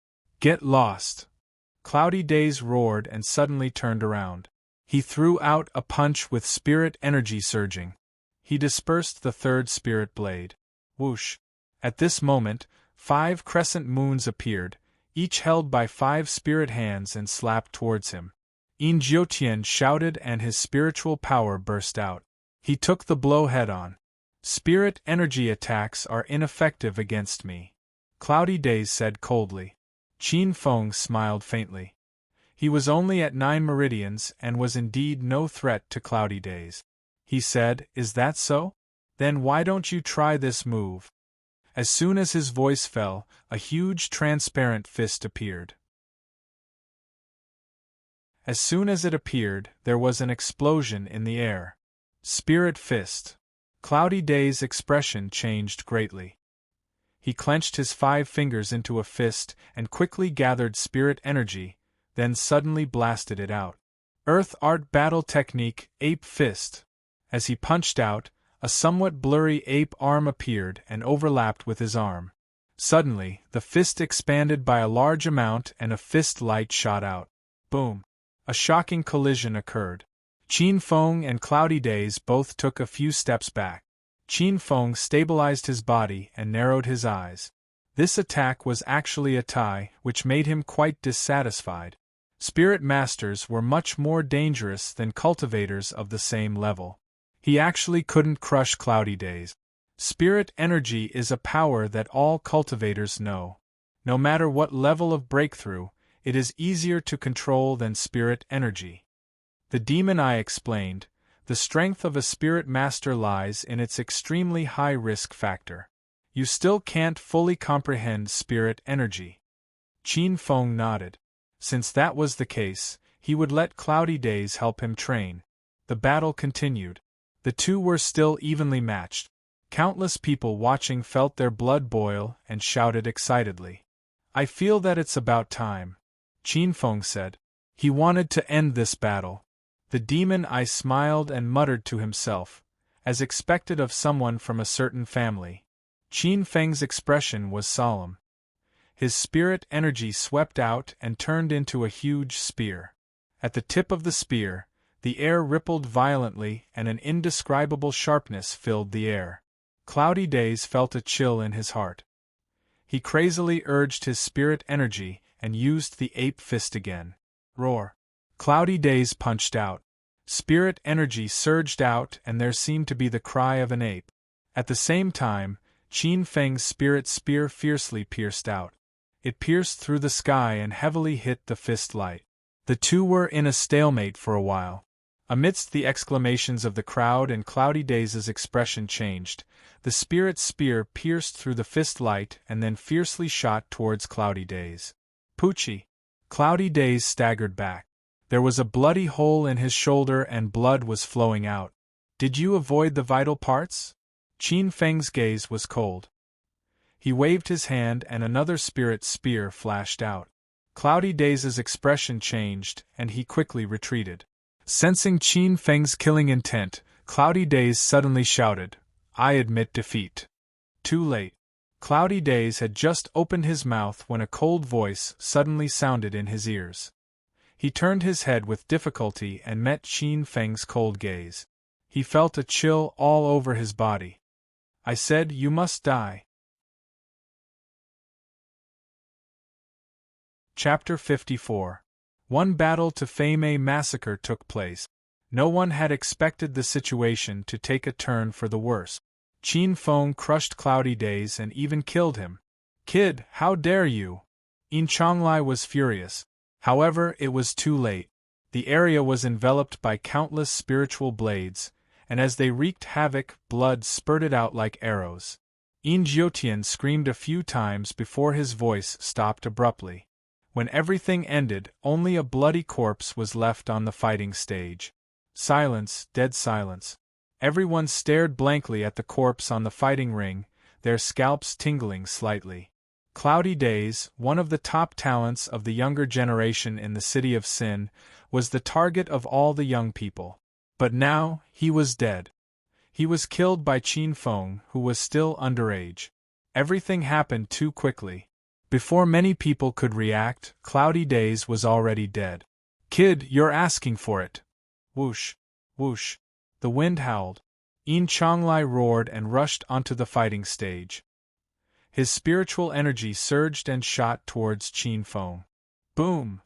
"Get lost!" Cloudy Days roared and suddenly turned around. He threw out a punch with spirit energy surging. He dispersed the third spirit blade. Whoosh! At this moment, 5 crescent moons appeared, each held by 5 spirit hands and slapped towards him. Yin Jiutian shouted and his spiritual power burst out. He took the blow head-on. "Spirit energy attacks are ineffective against me," Cloudy Days said coldly. Qin Feng smiled faintly. He was only at 9 meridians and was indeed no threat to Cloudy Days. He said, "Is that so? Then why don't you try this move?" As soon as his voice fell, a huge transparent fist appeared. As soon as it appeared, there was an explosion in the air. Spirit fist. Cloudy Days' expression changed greatly. He clenched his 5 fingers into a fist and quickly gathered spirit energy, then suddenly blasted it out. Earth Art Battle Technique, Ape Fist. As he punched out, a somewhat blurry ape arm appeared and overlapped with his arm. Suddenly, the fist expanded by a large amount and a fist light shot out. Boom! A shocking collision occurred. Qin Feng and Cloudy Days both took a few steps back. Qin Feng stabilized his body and narrowed his eyes. This attack was actually a tie, which made him quite dissatisfied. Spirit masters were much more dangerous than cultivators of the same level. He actually couldn't crush Cloudy Days. Spirit energy is a power that all cultivators know. No matter what level of breakthrough, it is easier to control than spirit energy. The demon eye explained, the strength of a spirit master lies in its extremely high risk factor. You still can't fully comprehend spirit energy. Qin Feng nodded. Since that was the case, he would let Cloudy Days help him train. The battle continued. The two were still evenly matched. Countless people watching felt their blood boil and shouted excitedly. "I feel that it's about time," Qin Feng said. He wanted to end this battle. The demon eye smiled and muttered to himself, as expected of someone from a certain family. Qin Feng's expression was solemn. His spirit energy swept out and turned into a huge spear. At the tip of the spear, the air rippled violently and an indescribable sharpness filled the air. Cloudy Days felt a chill in his heart. He crazily urged his spirit energy and used the ape fist again. Roar! Cloudy Days punched out. Spirit energy surged out and there seemed to be the cry of an ape. At the same time, Qin Feng's spirit spear fiercely pierced out. It pierced through the sky and heavily hit the fist light. The two were in a stalemate for a while. Amidst the exclamations of the crowd and Cloudy Days' expression changed, the spirit spear pierced through the fist light and then fiercely shot towards Cloudy Days. Poochie! Cloudy Days staggered back. There was a bloody hole in his shoulder and blood was flowing out. "Did you avoid the vital parts?" Qin Feng's gaze was cold. He waved his hand and another spirit spear flashed out. Cloudy Days' expression changed, and he quickly retreated. Sensing Qin Feng's killing intent, Cloudy Days suddenly shouted, "I admit defeat." Too late. Cloudy Days had just opened his mouth when a cold voice suddenly sounded in his ears. He turned his head with difficulty and met Qin Feng's cold gaze. He felt a chill all over his body. "I said you must die." Chapter 54. One battle to fame. A massacre took place. No one had expected the situation to take a turn for the worse. Qin Feng crushed Cloudy Days and even killed him. "Kid, how dare you!" Yin Chonglai was furious. However, it was too late. The area was enveloped by countless spiritual blades, and as they wreaked havoc, blood spurted out like arrows. Yin Jiotian screamed a few times before his voice stopped abruptly. When everything ended, only a bloody corpse was left on the fighting stage. Silence, dead silence. Everyone stared blankly at the corpse on the fighting ring, their scalps tingling slightly. Cloudy Days, one of the top talents of the younger generation in the city of Sin, was the target of all the young people. But now, he was dead. He was killed by Qin Feng, who was still underage. Everything happened too quickly. Before many people could react, Cloudy Days was already dead. "Kid, you're asking for it." Whoosh, whoosh. The wind howled. Yin Chonglai roared and rushed onto the fighting stage. His spiritual energy surged and shot towards Qin Feng. Boom!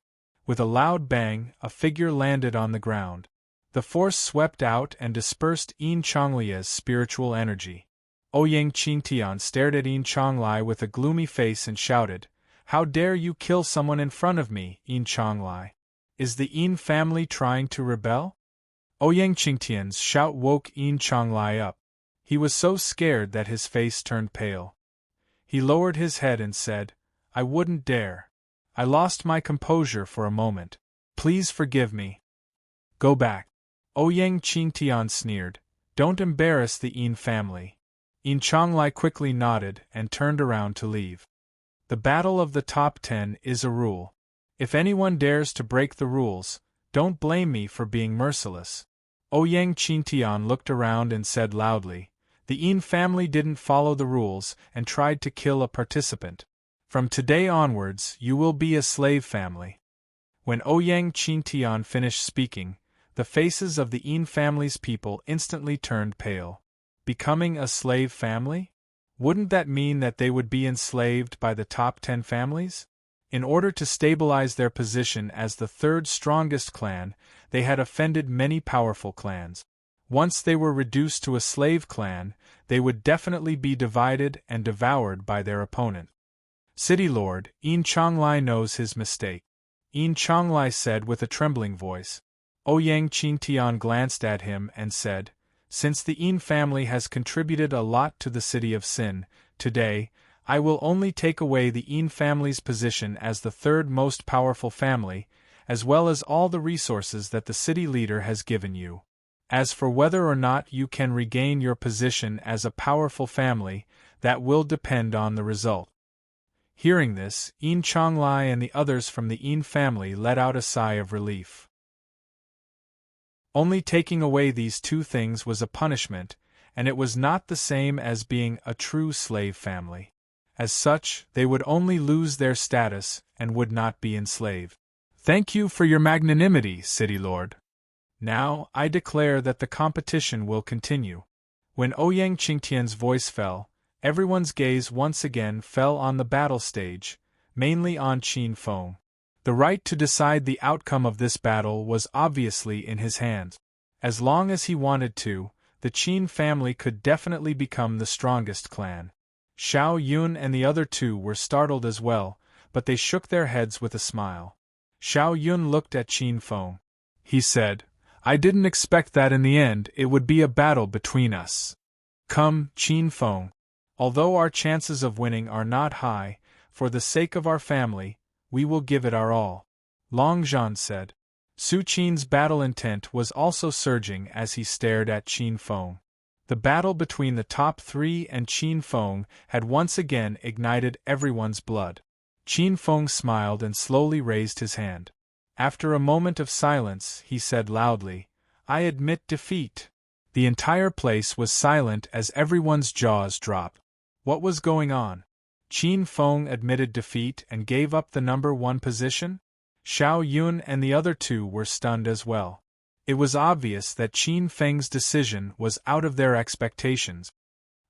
With a loud bang, a figure landed on the ground. The force swept out and dispersed Yin Chonglia's spiritual energy. Ouyang Qingtian stared at Yin Chonglai with a gloomy face and shouted, "How dare you kill someone in front of me, Yin Chonglai? Is the Yin family trying to rebel?" Ouyang Qingtian's shout woke Yin Chonglai up. He was so scared that his face turned pale. He lowered his head and said, "I wouldn't dare. I lost my composure for a moment. Please forgive me." "Go back." Ouyang Qingtian sneered. "Don't embarrass the Yin family." Yin Chonglai quickly nodded and turned around to leave. The battle of the top 10 is a rule. If anyone dares to break the rules, don't blame me for being merciless. Ouyang Qingtian looked around and said loudly, "The Yin family didn't follow the rules and tried to kill a participant. From today onwards, you will be a slave family." When Ouyang Qingtian finished speaking, the faces of the Yin family's people instantly turned pale. Becoming a slave family? Wouldn't that mean that they would be enslaved by the top 10 families? In order to stabilize their position as the third strongest clan, they had offended many powerful clans. Once they were reduced to a slave clan, they would definitely be divided and devoured by their opponent. "City Lord, Yin Chonglai knows his mistake," Yin Chonglai said with a trembling voice. Ouyang Qingtian glanced at him and said, "Since the Yin family has contributed a lot to the city of Sin, today, I will only take away the Yin family's position as the third most powerful family, as well as all the resources that the city leader has given you. As for whether or not you can regain your position as a powerful family, that will depend on the result." Hearing this, Yin Chonglai and the others from the Yin family let out a sigh of relief. Only taking away these two things was a punishment, and it was not the same as being a true slave family. As such, they would only lose their status and would not be enslaved. "Thank you for your magnanimity, City Lord. Now, I declare that the competition will continue." When Ouyang Qingtian's voice fell, everyone's gaze once again fell on the battle stage, mainly on Qin Feng. The right to decide the outcome of this battle was obviously in his hands. As long as he wanted to, the Qin family could definitely become the strongest clan. Xiao Yun and the other two were startled as well, but they shook their heads with a smile. Xiao Yun looked at Qin Feng. He said, "I didn't expect that in the end it would be a battle between us. Come, Qin Feng. Although our chances of winning are not high, for the sake of our family, we will give it our all," Long Zhan said. Su Qin's battle intent was also surging as he stared at Qin Feng. The battle between the top three and Qin Feng had once again ignited everyone's blood. Qin Feng smiled and slowly raised his hand. After a moment of silence, he said loudly, "I admit defeat." The entire place was silent as everyone's jaws dropped. What was going on? Qin Feng admitted defeat and gave up the number one position? Xiao Yun and the other two were stunned as well. It was obvious that Qin Feng's decision was out of their expectations.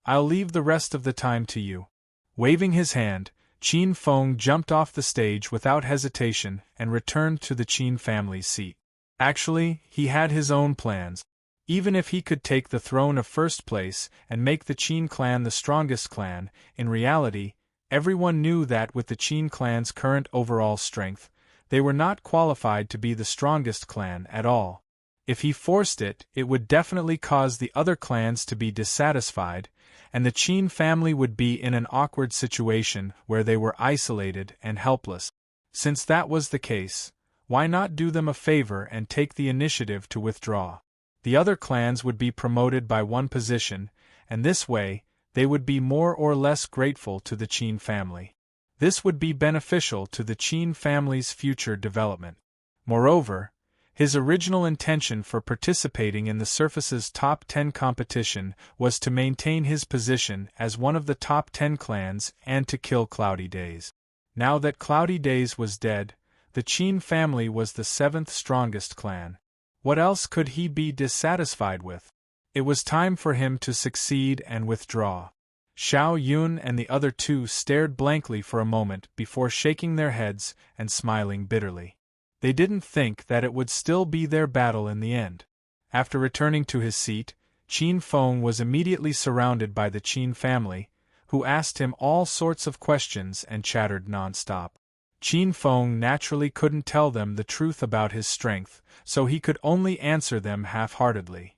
"I'll leave the rest of the time to you." Waving his hand, Qin Feng jumped off the stage without hesitation and returned to the Qin family's seat. Actually, he had his own plans. Even if he could take the throne of first place and make the Qin clan the strongest clan, in reality, everyone knew that with the Qin clan's current overall strength, they were not qualified to be the strongest clan at all. If he forced it, it would definitely cause the other clans to be dissatisfied, and the Qin family would be in an awkward situation where they were isolated and helpless. Since that was the case, why not do them a favor and take the initiative to withdraw? The other clans would be promoted by one position, and this way, they would be more or less grateful to the Qin family. This would be beneficial to the Qin family's future development. Moreover, his original intention for participating in the Surface's top 10 competition was to maintain his position as one of the top 10 clans and to kill Cloudy Days. Now that Cloudy Days was dead, the Qin family was the 7th strongest clan. What else could he be dissatisfied with? It was time for him to succeed and withdraw. Xiao Yun and the other two stared blankly for a moment before shaking their heads and smiling bitterly. They didn't think that it would still be their battle in the end. After returning to his seat, Qin Feng was immediately surrounded by the Qin family, who asked him all sorts of questions and chattered non-stop. Qin Feng naturally couldn't tell them the truth about his strength, so he could only answer them half-heartedly.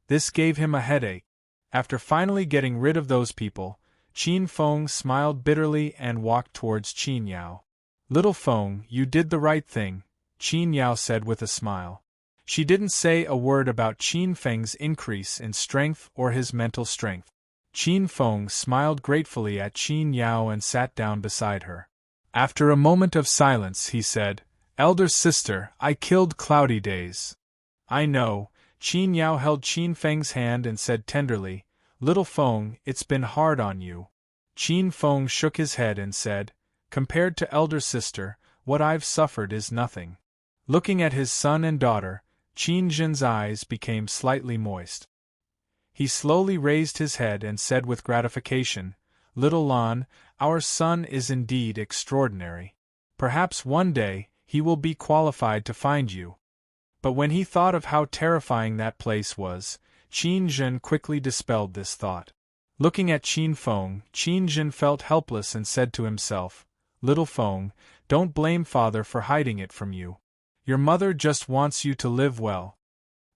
This gave him a headache. After finally getting rid of those people, Qin Feng smiled bitterly and walked towards Qin Yao. "Little Feng, you did the right thing," Qin Yao said with a smile. She didn't say a word about Qin Feng's increase in strength or his mental strength. Qin Feng smiled gratefully at Qin Yao and sat down beside her. After a moment of silence, he said, "Elder sister, I killed Cloudy Days." "I know." Qin Yao held Qin Feng's hand and said tenderly, "Little Feng, it's been hard on you." Qin Feng shook his head and said, "Compared to elder sister, what I've suffered is nothing." Looking at his son and daughter, Qin Jin's eyes became slightly moist. He slowly raised his head and said with gratification, "Little Lan, our son is indeed extraordinary. Perhaps one day, he will be qualified to find you." But when he thought of how terrifying that place was, Qin Jin quickly dispelled this thought. Looking at Qin Feng, Qin Jin felt helpless and said to himself, "Little Feng, don't blame father for hiding it from you. Your mother just wants you to live well."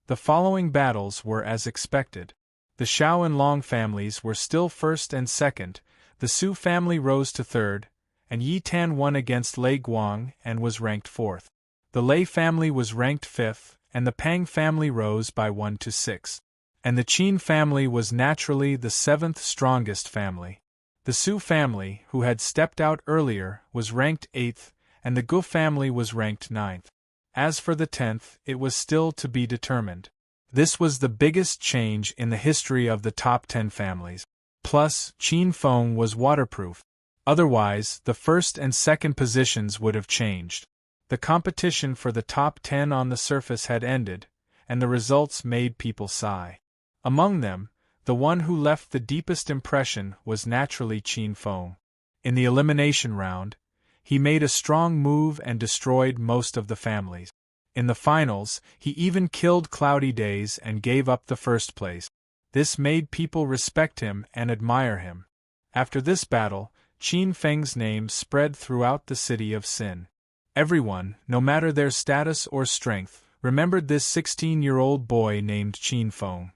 The following battles were as expected. The Xiao and Long families were still first and second, the Su family rose to third, and Yi Tan won against Lei Guang and was ranked fourth. The Lei family was ranked fifth, and the Pang family rose by 1 to 6. And the Qin family was naturally the 7th strongest family. The Su family, who had stepped out earlier, was ranked 8th, and the Gu family was ranked 9th. As for the 10th, it was still to be determined. This was the biggest change in the history of the top 10 families. Plus, Qin Feng was waterproof. Otherwise, the first and second positions would have changed. The competition for the top 10 on the surface had ended, and the results made people sigh. Among them, the one who left the deepest impression was naturally Qin Feng. In the elimination round, he made a strong move and destroyed most of the families. In the finals, he even killed Cloudy Days and gave up the first place. This made people respect him and admire him. After this battle, Qin Feng's name spread throughout the city of Sin. Everyone, no matter their status or strength, remembered this 16-year-old boy named Qin Feng.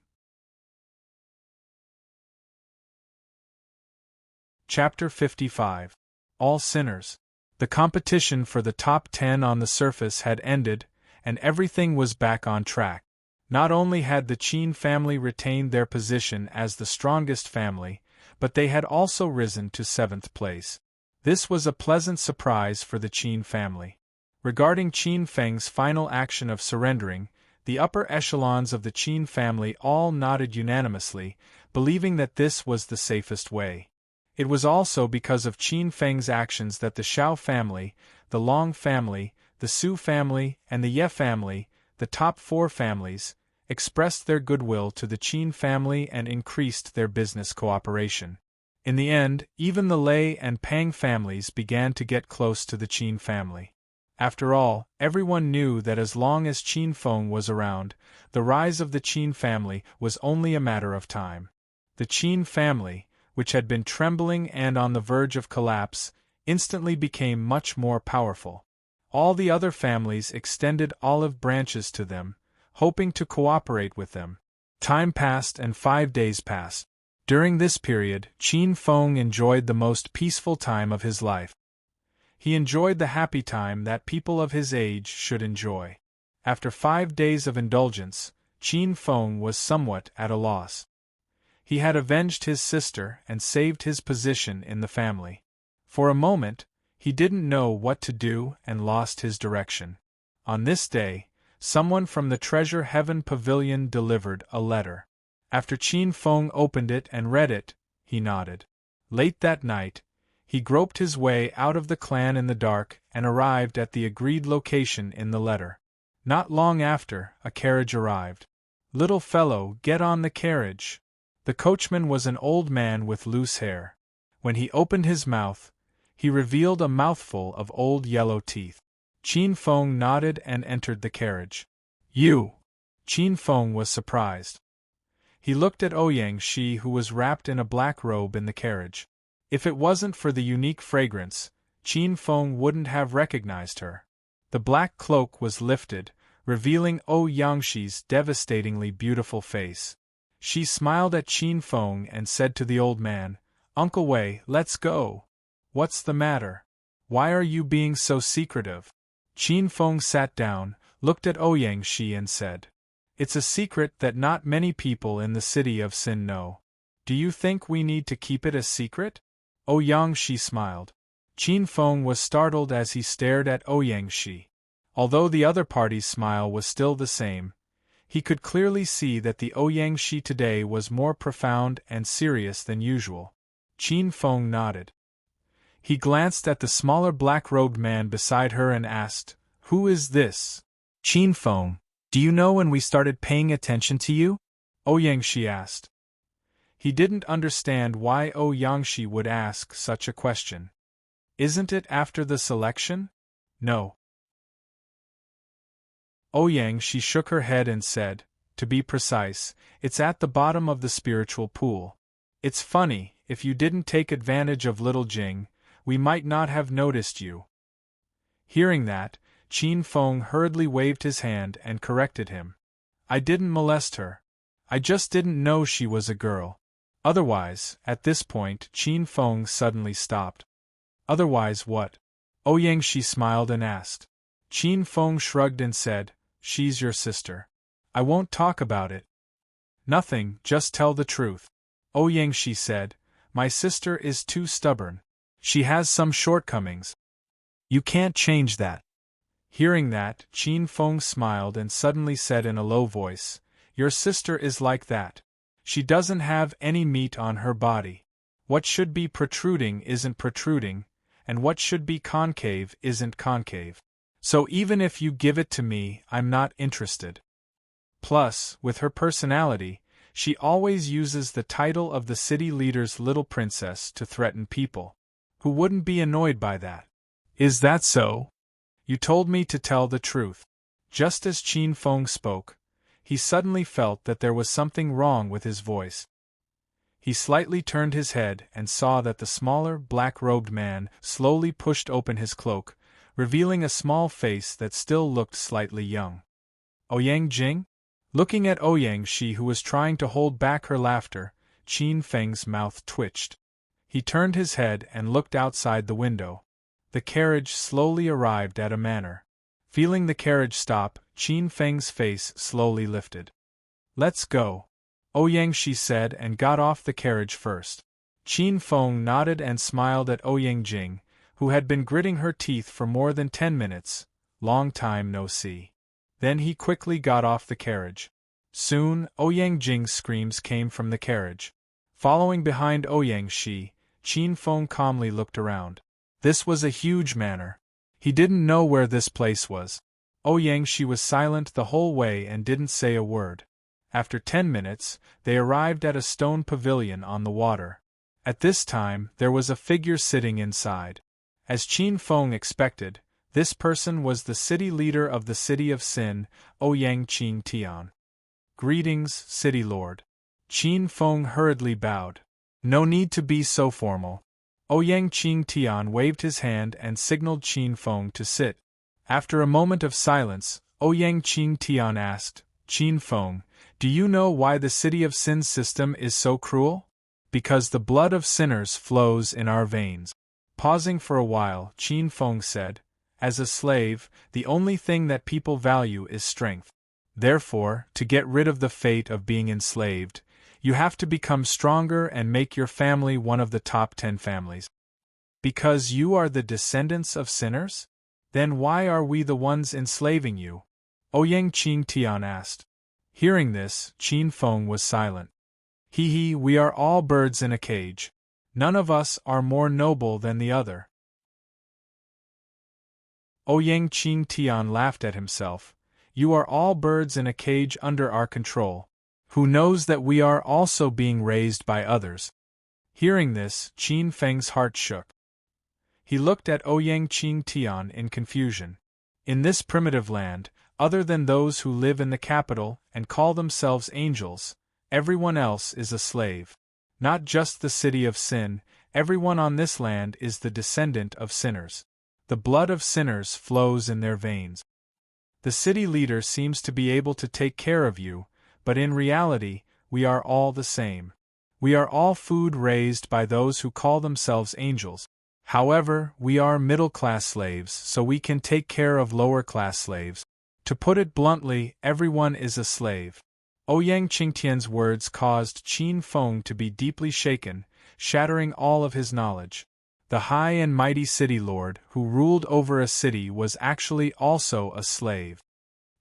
Chapter 55. All Sinners. The competition for the top 10 on the surface had ended, and everything was back on track. Not only had the Qin family retained their position as the strongest family, but they had also risen to 7th place. This was a pleasant surprise for the Qin family. Regarding Qin Feng's final action of surrendering, the upper echelons of the Qin family all nodded unanimously, believing that this was the safest way. It was also because of Qin Feng's actions that the Xiao family, the Long family, the Su family, and the Ye family, the top 4 families, expressed their goodwill to the Qin family and increased their business cooperation. In the end, even the Lei and Pang families began to get close to the Qin family. After all, everyone knew that as long as Qin Feng was around, the rise of the Qin family was only a matter of time. The Qin family, which had been trembling and on the verge of collapse, instantly became much more powerful. All the other families extended olive branches to them, hoping to cooperate with them. Time passed and 5 days passed. During this period, Qin Feng enjoyed the most peaceful time of his life. He enjoyed the happy time that people of his age should enjoy. After 5 days of indulgence, Qin Feng was somewhat at a loss. He had avenged his sister and saved his position in the family. For a moment, he didn't know what to do and lost his direction. On this day, someone from the Treasure Heaven Pavilion delivered a letter. After Qin Feng opened it and read it, he nodded. Late that night, he groped his way out of the clan in the dark and arrived at the agreed location in the letter. Not long after, a carriage arrived. "Little fellow, get on the carriage." The coachman was an old man with loose hair. When he opened his mouth, he revealed a mouthful of old yellow teeth. Qin Feng nodded and entered the carriage. "You!" Qin Feng was surprised. He looked at Ouyang Shi, who was wrapped in a black robe in the carriage. If it wasn't for the unique fragrance, Qin Feng wouldn't have recognized her. The black cloak was lifted, revealing Ouyang Shi's devastatingly beautiful face. She smiled at Qin Feng and said to the old man, "Uncle Wei, let's go." "What's the matter? Why are you being so secretive?" Qin Feng sat down, looked at Ouyang Shi and said, "It's a secret that not many people in the city of Sin know. Do you think we need to keep it a secret?" Ouyang Shi smiled. Qin Feng was startled as he stared at Ouyang Shi. Although the other party's smile was still the same, he could clearly see that the Ouyang Shi today was more profound and serious than usual. Qin Feng nodded. He glanced at the smaller black-robed man beside her and asked, "Who is this?" "Qin Feng, do you know when we started paying attention to you?" Ouyang Shi asked. He didn't understand why Ouyang Shi would ask such a question. "Isn't it after the selection?" "No." Ouyang Shi shook her head and said, "To be precise, it's at the bottom of the spiritual pool. It's funny, if you didn't take advantage of little Jing, we might not have noticed you." Hearing that, Qin Feng hurriedly waved his hand and corrected him. "I didn't molest her. I just didn't know she was a girl." Otherwise, at this point, Qin Feng suddenly stopped. "Otherwise what?" Ouyang Shi smiled and asked. Qin Feng shrugged and said, "She's your sister. I won't talk about it." "Nothing, just tell the truth." Ouyang Shi said, "My sister is too stubborn. She has some shortcomings. You can't change that." Hearing that, Qin Feng smiled and suddenly said in a low voice, "Your sister is like that. She doesn't have any meat on her body. What should be protruding isn't protruding, and what should be concave isn't concave. So even if you give it to me, I'm not interested." Plus, with her personality, she always uses the title of the city leader's little princess to threaten people. Who wouldn't be annoyed by that? "Is that so? You told me to tell the truth." Just as Qin Feng spoke, he suddenly felt that there was something wrong with his voice. He slightly turned his head and saw that the smaller, black-robed man slowly pushed open his cloak, revealing a small face that still looked slightly young. "Ouyang Jing?" Looking at Ouyang Shi, who was trying to hold back her laughter, Qin Feng's mouth twitched. He turned his head and looked outside the window. The carriage slowly arrived at a manor. Feeling the carriage stop, Qin Feng's face slowly lifted. Let's go. Ouyang Shi said and got off the carriage first. Qin Feng nodded and smiled at Ouyang Jing, who had been gritting her teeth for more than 10 minutes. Long time no see. Then he quickly got off the carriage. Soon, Ouyang Jing's screams came from the carriage. Following behind Ouyang Shi, Qin Feng calmly looked around. This was a huge manor. He didn't know where this place was. Ouyang Shi was silent the whole way and didn't say a word. After 10 minutes, they arrived at a stone pavilion on the water. At this time, there was a figure sitting inside. As Qin Feng expected, this person was the city leader of the city of Sin, Ouyang Qing Tian. Greetings, city lord. Qin Feng hurriedly bowed. No need to be so formal. Ouyang Qing Tian waved his hand and signaled Qin Feng to sit. After a moment of silence, Ouyang Qing Tian asked, Qin Feng, do you know why the city of Sin's system is so cruel? Because the blood of sinners flows in our veins. Pausing for a while, Qin Feng said, as a slave, the only thing that people value is strength. Therefore, to get rid of the fate of being enslaved, you have to become stronger and make your family one of the top 10 families. Because you are the descendants of sinners? Then why are we the ones enslaving you? Ouyang Qing Tian asked. Hearing this, Qin Feng was silent. We are all birds in a cage. None of us are more noble than the other. Ouyang Qing Tian laughed at himself. You are all birds in a cage under our control. Who knows that we are also being raised by others? Hearing this, Qin Feng's heart shook. He looked at Ouyang Qing Tian in confusion. In this primitive land, other than those who live in the capital and call themselves angels, everyone else is a slave. Not just the city of Sin, everyone on this land is the descendant of sinners. The blood of sinners flows in their veins. The city leader seems to be able to take care of you, but in reality, we are all the same. We are all food raised by those who call themselves angels. However, we are middle-class slaves, so we can take care of lower-class slaves. To put it bluntly, everyone is a slave. Ouyang Qingtian's words caused Qin Feng to be deeply shaken, shattering all of his knowledge. The high and mighty city lord who ruled over a city was actually also a slave.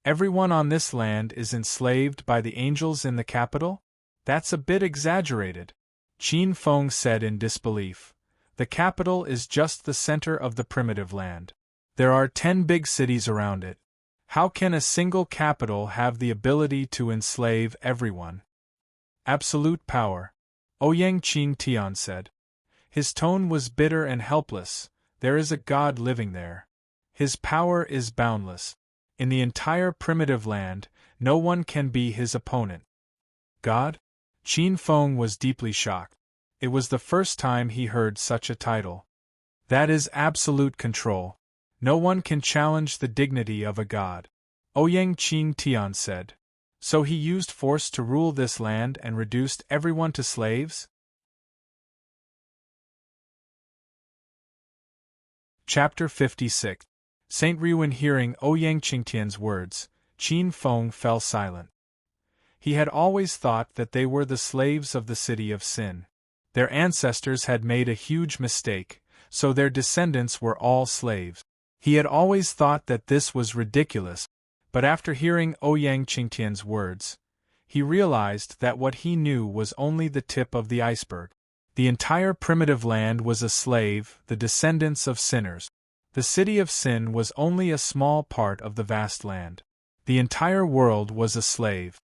Everyone on this land is enslaved by the angels in the capital? That's a bit exaggerated. Qin Feng said in disbelief. The capital is just the center of the primitive land. There are 10 big cities around it. How can a single capital have the ability to enslave everyone? Absolute power. Ouyang Qing Tian said. His tone was bitter and helpless. There is a god living there. His power is boundless. In the entire primitive land, no one can be his opponent. God? Qin Feng was deeply shocked. It was the first time he heard such a title. That is absolute control. No one can challenge the dignity of a god. Ouyang Qing Tian said. So he used force to rule this land and reduced everyone to slaves? Chapter 56. Saint Riwen hearing Ouyang Qingtian's words, Qin Feng fell silent. He had always thought that they were the slaves of the city of Sin. Their ancestors had made a huge mistake, so their descendants were all slaves. He had always thought that this was ridiculous, but after hearing Ouyang Qingtian's words, he realized that what he knew was only the tip of the iceberg. The entire primitive land was a slave, the descendants of sinners. The city of Sin was only a small part of the vast land. The entire world was a slave.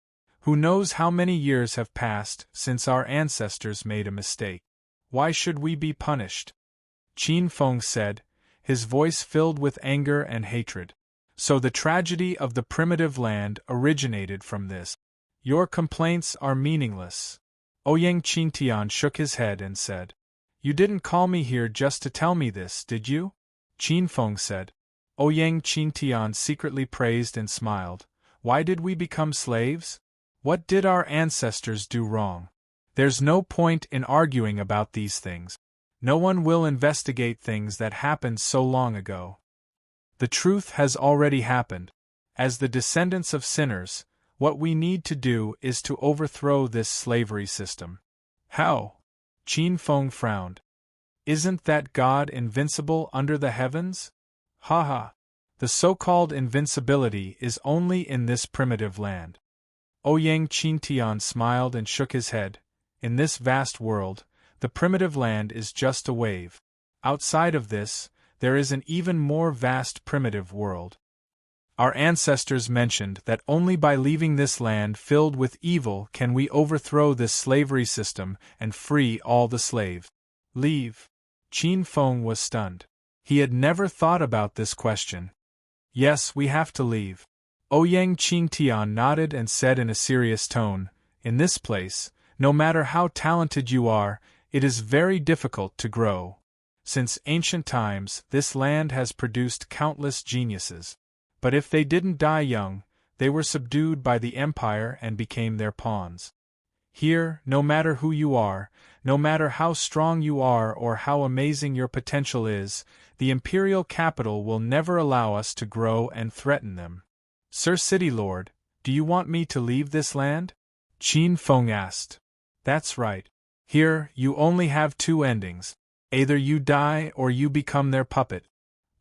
Who knows how many years have passed since our ancestors made a mistake? Why should we be punished? Qin Feng said, his voice filled with anger and hatred. So the tragedy of the primitive land originated from this. Your complaints are meaningless. Ouyang Qingtian shook his head and said, You didn't call me here just to tell me this, did you? Qin Feng said. Ouyang Qingtian secretly praised and smiled. Why did we become slaves? What did our ancestors do wrong? There's no point in arguing about these things. No one will investigate things that happened so long ago. The truth has already happened. As the descendants of sinners, What we need to do is to overthrow this slavery system. How? Qin Feng frowned. Isn't that God invincible under the heavens? Ha ha. The so-called invincibility is only in this primitive land. Ouyang Qintian smiled and shook his head. In this vast world, the primitive land is just a wave. Outside of this, there is an even more vast primitive world. Our ancestors mentioned that only by leaving this land filled with evil can we overthrow this slavery system and free all the slaves. Leave? Qin Feng was stunned. He had never thought about this question. Yes, we have to leave. Ouyang Qingtian nodded and said in a serious tone, in this place, no matter how talented you are, it is very difficult to grow. Since ancient times, this land has produced countless geniuses. But if they didn't die young, they were subdued by the empire and became their pawns. Here, no matter who you are, no matter how strong you are or how amazing your potential is, the imperial capital will never allow us to grow and threaten them. Sir City Lord, do you want me to leave this land? Qin Feng asked. That's right. Here, you only have two endings. Either you die or you become their puppet.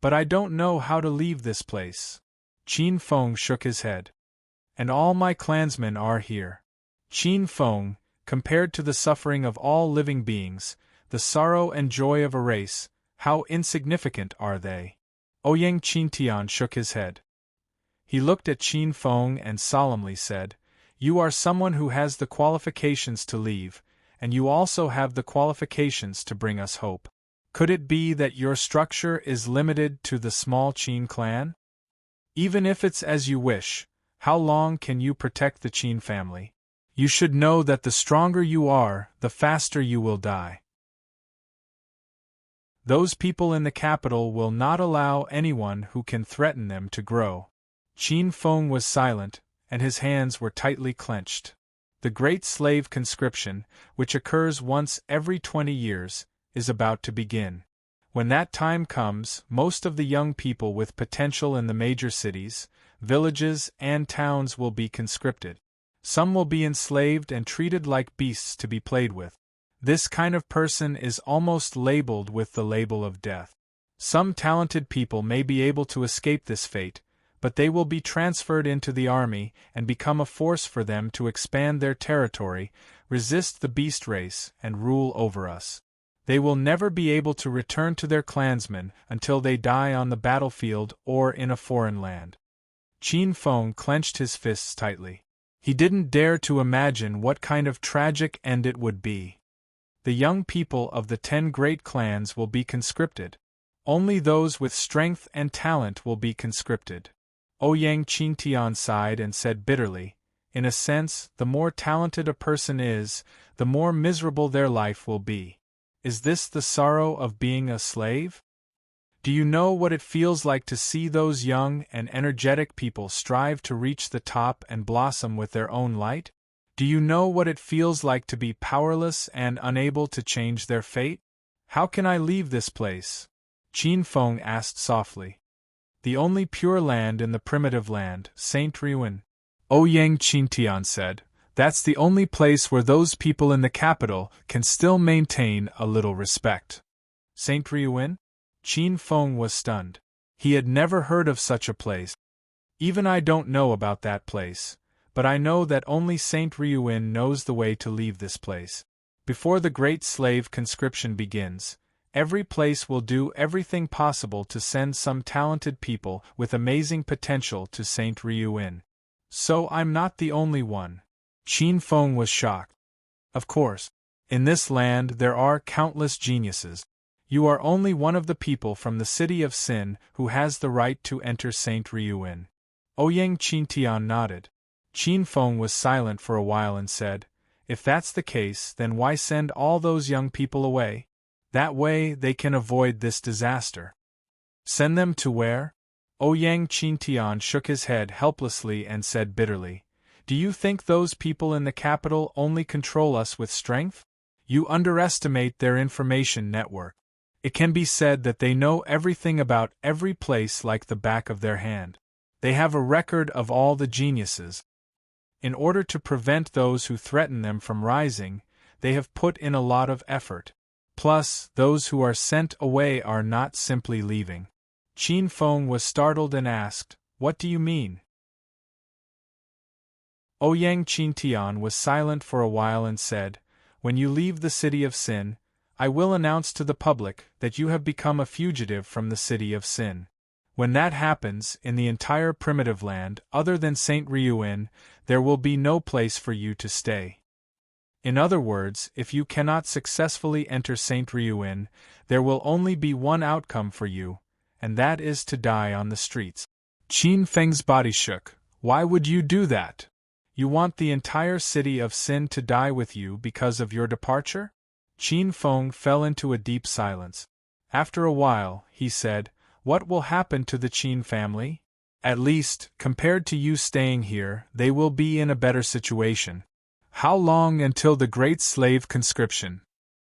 But I don't know how to leave this place. Qin Feng shook his head. And all my clansmen are here. Qin Feng, compared to the suffering of all living beings, the sorrow and joy of a race, how insignificant are they? Ouyang Qintian shook his head. He looked at Qin Feng and solemnly said, You are someone who has the qualifications to leave, and you also have the qualifications to bring us hope. Could it be that your structure is limited to the small Qin clan? Even if it's as you wish, how long can you protect the Qin family? You should know that the stronger you are, the faster you will die. Those people in the capital will not allow anyone who can threaten them to grow. Qin Feng was silent, and his hands were tightly clenched. The great slave conscription, which occurs once every 20 years, is about to begin. When that time comes, most of the young people with potential in the major cities, villages, and towns will be conscripted. Some will be enslaved and treated like beasts to be played with. This kind of person is almost labeled with the label of death. Some talented people may be able to escape this fate, but they will be transferred into the army and become a force for them to expand their territory, resist the beast race, and rule over us. They will never be able to return to their clansmen until they die on the battlefield or in a foreign land. Qin Feng clenched his fists tightly. He didn't dare to imagine what kind of tragic end it would be. The young people of the 10 great clans will be conscripted. Only those with strength and talent will be conscripted. Ouyang Qintian sighed and said bitterly, in a sense, the more talented a person is, the more miserable their life will be. Is this the sorrow of being a slave? Do you know what it feels like to see those young and energetic people strive to reach the top and blossom with their own light? Do you know what it feels like to be powerless and unable to change their fate? How can I leave this place? Qin Feng asked softly. The only pure land in the primitive land, Saint Ruin. Ouyang Qintian said, that's the only place where those people in the capital can still maintain a little respect. Saint Ruin? Qin Feng was stunned. He had never heard of such a place. Even I don't know about that place, but I know that only Saint Ruin knows the way to leave this place. Before the great slave conscription begins, every place will do everything possible to send some talented people with amazing potential to Saint Ruin. So I'm not the only one. Qin Feng was shocked. Of course. In this land there are countless geniuses. You are only one of the people from the city of Sin who has the right to enter Saint Ruin. Ouyang Qintian nodded. Qin Feng was silent for a while and said, if that's the case, then why send all those young people away? That way they can avoid this disaster. Send them to where? Ouyang Qintian shook his head helplessly and said bitterly, do you think those people in the capital only control us with strength? You underestimate their information network. It can be said that they know everything about every place like the back of their hand. They have a record of all the geniuses. In order to prevent those who threaten them from rising, they have put in a lot of effort. Plus, those who are sent away are not simply leaving. Qin Feng was startled and asked, "What do you mean?" Ouyang Qintian was silent for a while and said, "When you leave the city of Sin, I will announce to the public that you have become a fugitive from the city of Sin. When that happens, in the entire primitive land, other than St. Ryuin, there will be no place for you to stay. In other words, if you cannot successfully enter St. Ryuin, there will only be one outcome for you, and that is to die on the streets." Qin Feng's body shook. "Why would you do that? You want the entire city of Sin to die with you because of your departure?" Qin Feng fell into a deep silence. After a while, he said, "What will happen to the Qin family? At least, compared to you staying here, they will be in a better situation. How long until the Great Slave Conscription?"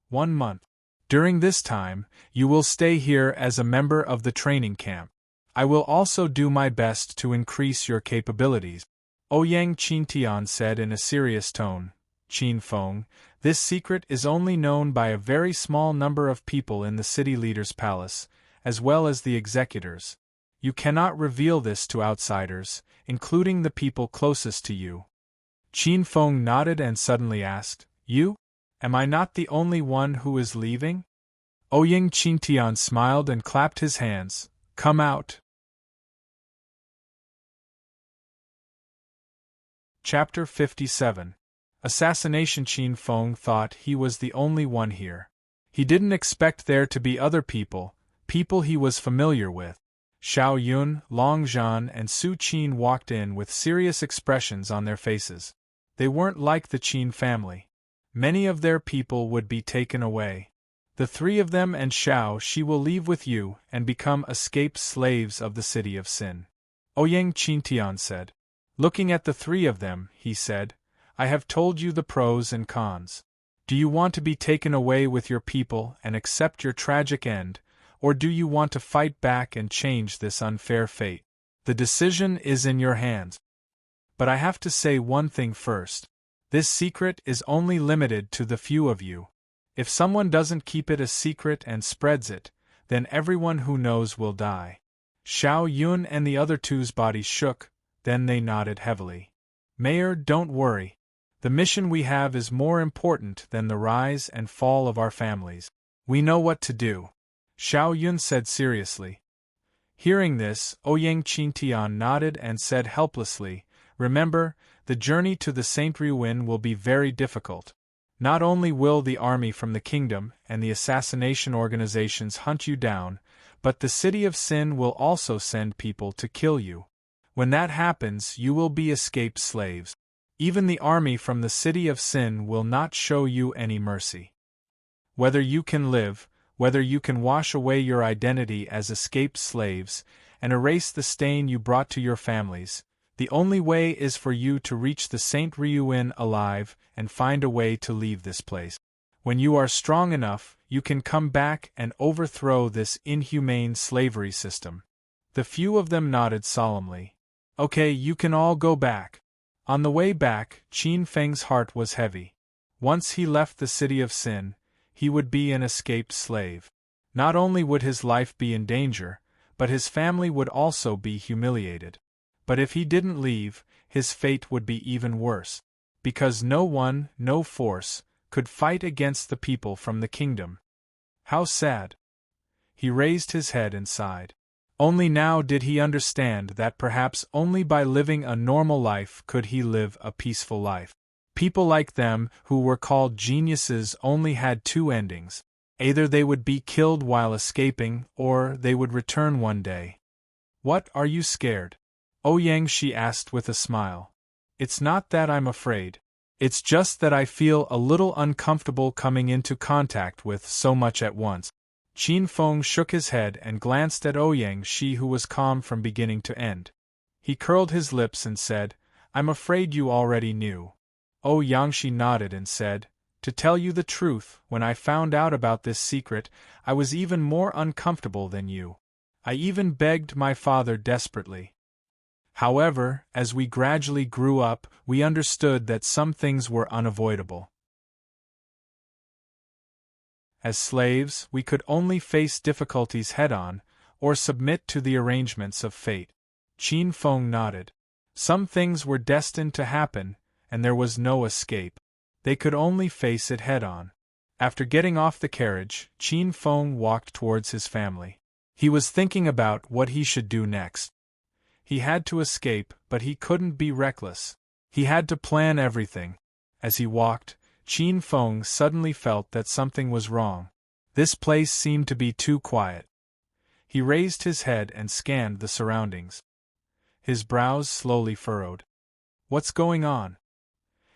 1 month. During this time, you will stay here as a member of the training camp. I will also do my best to increase your capabilities." Ouyang Qintian said in a serious tone, "Qin Feng, this secret is only known by a very small number of people in the city leader's palace, as well as the executors. You cannot reveal this to outsiders, including the people closest to you." Qin Feng nodded and suddenly asked, "You? Am I not the only one who is leaving?" Ouyang Qintian smiled and clapped his hands. "Come out." Chapter 57. Assassination. Qin Feng thought he was the only one here. He didn't expect there to be other people he was familiar with. Xiao Yun, Long Zhan and Su Qin walked in with serious expressions on their faces. They weren't like the Qin family. Many of their people would be taken away. The three of them and Xiao Shi will leave with you and become escaped slaves of the city of Sin. Ouyang Qintian said. Looking at the three of them, he said, "I have told you the pros and cons. Do you want to be taken away with your people and accept your tragic end, or do you want to fight back and change this unfair fate? The decision is in your hands. But I have to say one thing first. This secret is only limited to the few of you. If someone doesn't keep it a secret and spreads it, then everyone who knows will die." Xiao Yun and the other two's bodies shook, then they nodded heavily. "Mayor, don't worry. The mission we have is more important than the rise and fall of our families. We know what to do," Xiao Yun said seriously. Hearing this, Ouyang Qintian nodded and said helplessly, "Remember, the journey to the Saint Ruin will be very difficult. Not only will the army from the kingdom and the assassination organizations hunt you down, but the city of Sin will also send people to kill you. When that happens, you will be escaped slaves. Even the army from the city of Sin will not show you any mercy. Whether you can live, whether you can wash away your identity as escaped slaves, and erase the stain you brought to your families, the only way is for you to reach the Saint Ryuin alive and find a way to leave this place. When you are strong enough, you can come back and overthrow this inhumane slavery system." The few of them nodded solemnly. "Okay, you can all go back." On the way back, Qin Feng's heart was heavy. Once he left the city of Sin, he would be an escaped slave. Not only would his life be in danger, but his family would also be humiliated. But if he didn't leave, his fate would be even worse. Because no one, no force, could fight against the people from the kingdom. How sad. He raised his head and sighed. Only now did he understand that perhaps only by living a normal life could he live a peaceful life. People like them, who were called geniuses, only had two endings. Either they would be killed while escaping, or they would return one day. "What, are you scared?" Ouyang Shi asked with a smile. "It's not that I'm afraid. It's just that I feel a little uncomfortable coming into contact with so much at once." Qin Feng shook his head and glanced at Ouyang Shi, who was calm from beginning to end. He curled his lips and said, "I'm afraid you already knew." Ouyang Shi nodded and said, "To tell you the truth, when I found out about this secret, I was even more uncomfortable than you. I even begged my father desperately." However, as we gradually grew up, we understood that some things were unavoidable. As slaves, we could only face difficulties head-on, or submit to the arrangements of fate. Qin Feng nodded. Some things were destined to happen, and there was no escape. They could only face it head-on. After getting off the carriage, Qin Feng walked towards his family. He was thinking about what he should do next. He had to escape, but he couldn't be reckless. He had to plan everything. As he walked, Qin Feng suddenly felt that something was wrong. This place seemed to be too quiet. He raised his head and scanned the surroundings. His brows slowly furrowed. What's going on?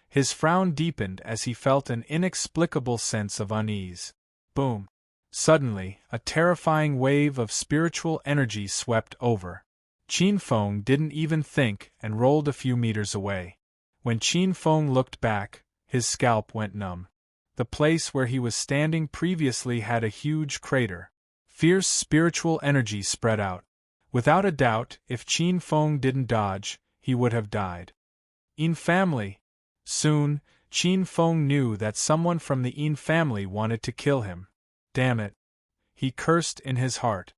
His frown deepened as he felt an inexplicable sense of unease. Boom! Suddenly, a terrifying wave of spiritual energy swept over. Qin Feng didn't even think and rolled a few meters away. When Qin Feng looked back, his scalp went numb. The place where he was standing previously had a huge crater. Fierce spiritual energy spread out. Without a doubt, if Qin Feng didn't dodge, he would have died. Yin family. Soon, Qin Feng knew that someone from the Yin family wanted to kill him. Damn it! He cursed in his heart.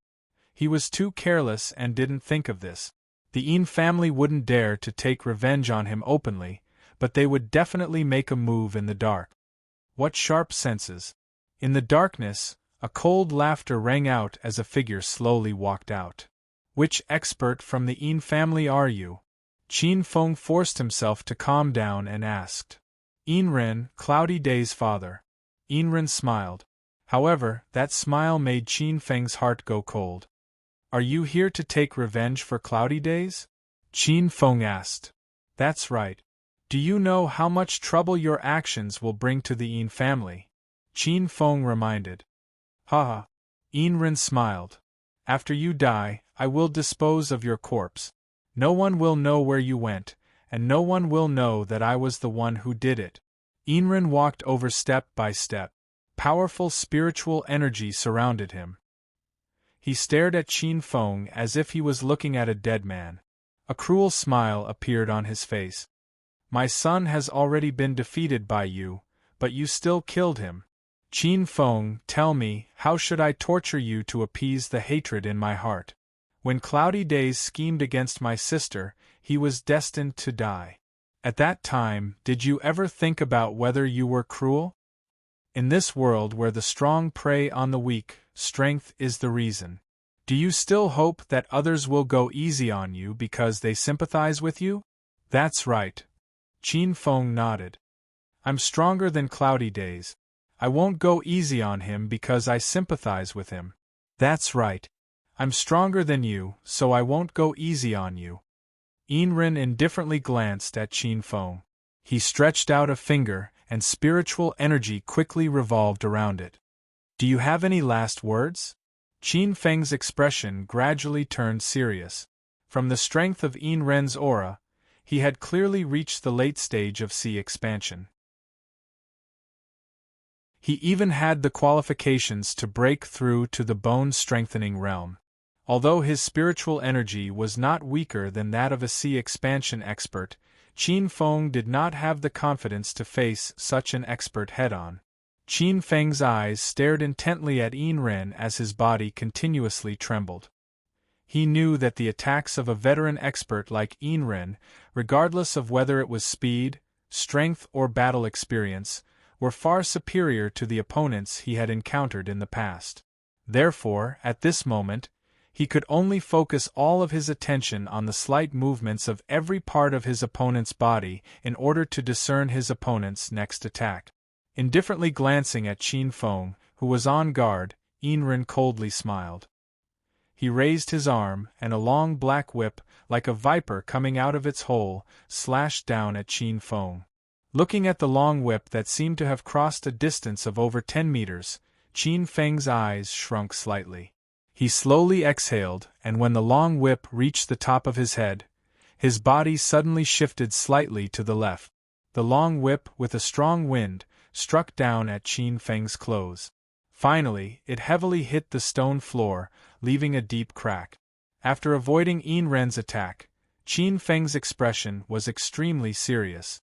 He was too careless and didn't think of this. The Yin family wouldn't dare to take revenge on him openly, but they would definitely make a move in the dark. What sharp senses! In the darkness, a cold laughter rang out as a figure slowly walked out. Which expert from the Yin family are you? Qin Feng forced himself to calm down and asked. Yinren, Cloudy Day's father. Yinren smiled. However, that smile made Qin Feng's heart go cold. Are you here to take revenge for Cloudy Days? Qin Feng asked. That's right. Do you know how much trouble your actions will bring to the Yin family? Qin Feng reminded. Haha. Yinren smiled. After you die, I will dispose of your corpse. No one will know where you went, and no one will know that I was the one who did it. Yinren walked over step by step. Powerful spiritual energy surrounded him. He stared at Qin Feng as if he was looking at a dead man. A cruel smile appeared on his face. My son has already been defeated by you, but you still killed him. Qin Feng, tell me, how should I torture you to appease the hatred in my heart? When Cloudy Days schemed against my sister, he was destined to die. At that time, did you ever think about whether you were cruel? In this world where the strong prey on the weak, strength is the reason. Do you still hope that others will go easy on you because they sympathize with you? That's right. Qin Feng nodded. I'm stronger than Cloudy Days. I won't go easy on him because I sympathize with him. That's right. I'm stronger than you, so I won't go easy on you. Yinren indifferently glanced at Qin Feng. He stretched out a finger, and spiritual energy quickly revolved around it. Do you have any last words? Qin Feng's expression gradually turned serious. From the strength of Yinren's aura, he had clearly reached the late stage of sea expansion. He even had the qualifications to break through to the bone-strengthening realm. Although his spiritual energy was not weaker than that of a sea expansion expert, Qin Feng did not have the confidence to face such an expert head-on. Qin Feng's eyes stared intently at Yinren as his body continuously trembled. He knew that the attacks of a veteran expert like Yinren, regardless of whether it was speed, strength, or battle experience, were far superior to the opponents he had encountered in the past. Therefore, at this moment, he could only focus all of his attention on the slight movements of every part of his opponent's body in order to discern his opponent's next attack. Indifferently glancing at Qin Feng, who was on guard, Yinren coldly smiled. He raised his arm, and a long black whip, like a viper coming out of its hole, slashed down at Qin Feng. Looking at the long whip that seemed to have crossed a distance of over 10 meters, Qin Feng's eyes shrunk slightly. He slowly exhaled, and when the long whip reached the top of his head, his body suddenly shifted slightly to the left. The long whip, with a strong wind, struck down at Qin Feng's clothes. Finally, it heavily hit the stone floor, leaving a deep crack. After avoiding Yinren's attack, Qin Feng's expression was extremely serious.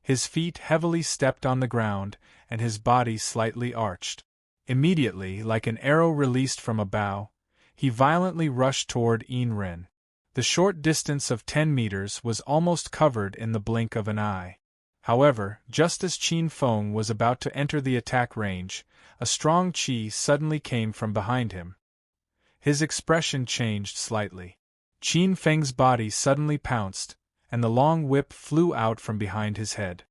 His feet heavily stepped on the ground, and his body slightly arched. Immediately, like an arrow released from a bow, he violently rushed toward Yin Ren. The short distance of 10 meters was almost covered in the blink of an eye. However, just as Qin Feng was about to enter the attack range, a strong qi suddenly came from behind him. His expression changed slightly. Qin Feng's body suddenly pounced, and the long whip flew out from behind his head.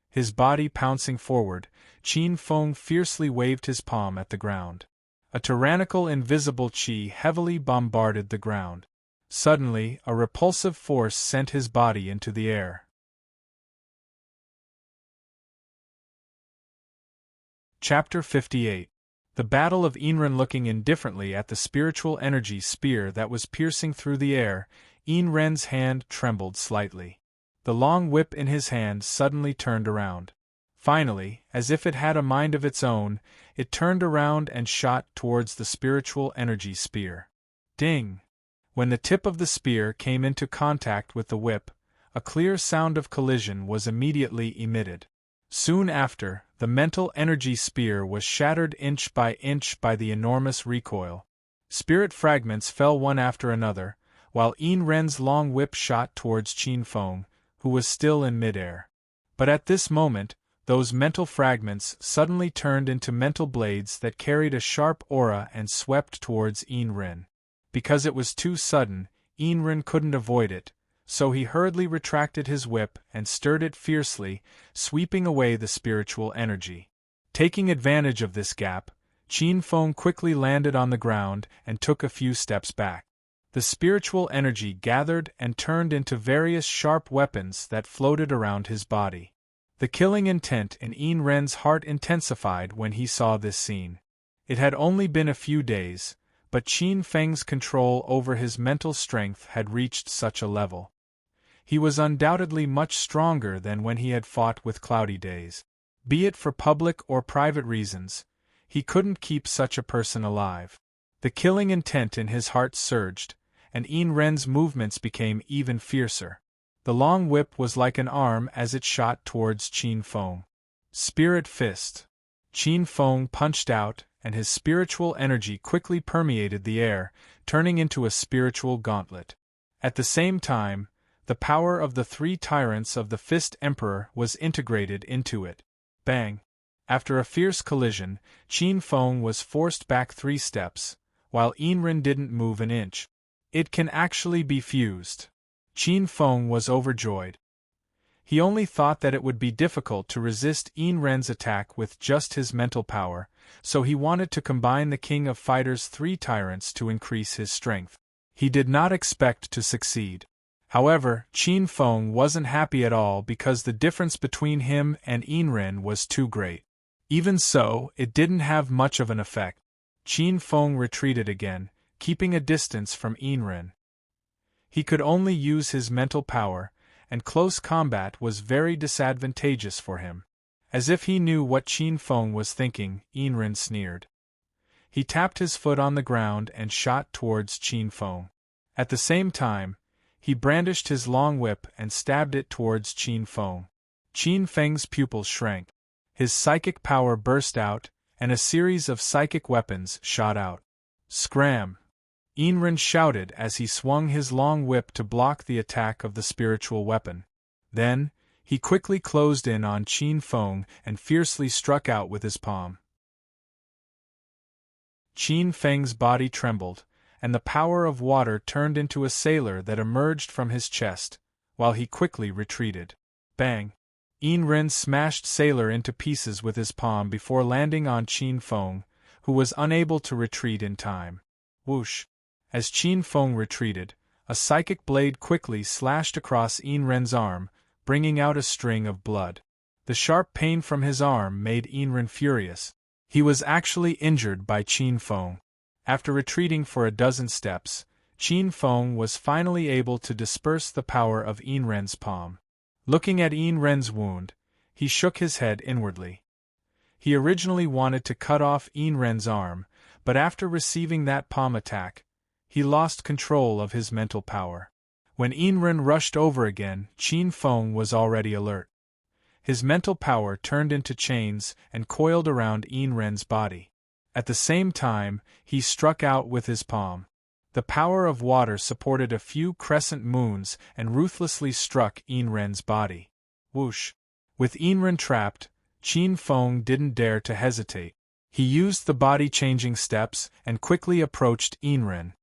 His body pouncing forward, Qin Feng fiercely waved his palm at the ground. A tyrannical invisible qi heavily bombarded the ground. Suddenly, a repulsive force sent his body into the air. Chapter 58. The Battle of Yinren. Looking indifferently at the spiritual energy spear that was piercing through the air, Yinren's hand trembled slightly. The long whip in his hand suddenly turned around. Finally, as if it had a mind of its own, it turned around and shot towards the spiritual energy spear. Ding! When the tip of the spear came into contact with the whip, a clear sound of collision was immediately emitted. Soon after, the mental energy spear was shattered inch by the enormous recoil. Spirit fragments fell one after another, while Yin Ren's long whip shot towards Qin Feng, who was still in midair. But at this moment, those mental fragments suddenly turned into mental blades that carried a sharp aura and swept towards Yin Ren. Because it was too sudden, Yin Ren couldn't avoid it, so he hurriedly retracted his whip and stirred it fiercely, sweeping away the spiritual energy. Taking advantage of this gap, Qin Feng quickly landed on the ground and took a few steps back. The spiritual energy gathered and turned into various sharp weapons that floated around his body. The killing intent in Yin Ren's heart intensified when he saw this scene. It had only been a few days, but Qin Feng's control over his mental strength had reached such a level. He was undoubtedly much stronger than when he had fought with Cloudy Days. Be it for public or private reasons, he couldn't keep such a person alive. The killing intent in his heart surged, and Yin Ren's movements became even fiercer. The long whip was like an arm as it shot towards Qin Feng. Spirit Fist. Qin Feng punched out, and his spiritual energy quickly permeated the air, turning into a spiritual gauntlet. At the same time, the power of the 3 tyrants of the Fist Emperor was integrated into it. Bang! After a fierce collision, Qin Feng was forced back 3 steps, while Yin Ren didn't move an inch. It can actually be fused. Qin Feng was overjoyed. He only thought that it would be difficult to resist Yin Ren's attack with just his mental power, so he wanted to combine the King of Fighters' 3 tyrants to increase his strength. He did not expect to succeed. However, Qin Feng wasn't happy at all because the difference between him and Yin Ren was too great. Even so, it didn't have much of an effect. Qin Feng retreated again, keeping a distance from Yin Ren. He could only use his mental power, and close combat was very disadvantageous for him. As if he knew what Qin Feng was thinking, Yin Ren sneered. He tapped his foot on the ground and shot towards Qin Feng. At the same time, he brandished his long whip and stabbed it towards Qin Feng. Qin Feng's pupils shrank. His psychic power burst out, and a series of psychic weapons shot out. Scram! Yin Ren shouted as he swung his long whip to block the attack of the spiritual weapon. Then, he quickly closed in on Qin Feng and fiercely struck out with his palm. Qin Feng's body trembled, and the power of water turned into a sailor that emerged from his chest, while he quickly retreated. Bang! Yin Ren smashed sailor into pieces with his palm before landing on Qin Feng, who was unable to retreat in time. Whoosh! As Qin Feng retreated, a psychic blade quickly slashed across Yin Ren's arm, bringing out a string of blood. The sharp pain from his arm made Yin Ren furious. He was actually injured by Qin Feng. After retreating for a dozen steps, Qin Feng was finally able to disperse the power of Yin Ren's palm. Looking at Yin Ren's wound, he shook his head inwardly. He originally wanted to cut off Yin Ren's arm, but after receiving that palm attack, he lost control of his mental power. When Inren rushed over again, Qin Feng was already alert. His mental power turned into chains and coiled around Inren's body. At the same time, he struck out with his palm. The power of water supported a few crescent moons and ruthlessly struck Inren's body. Whoosh! With Inren trapped, Qin Feng didn't dare to hesitate. He used the body-changing steps and quickly approached Inren.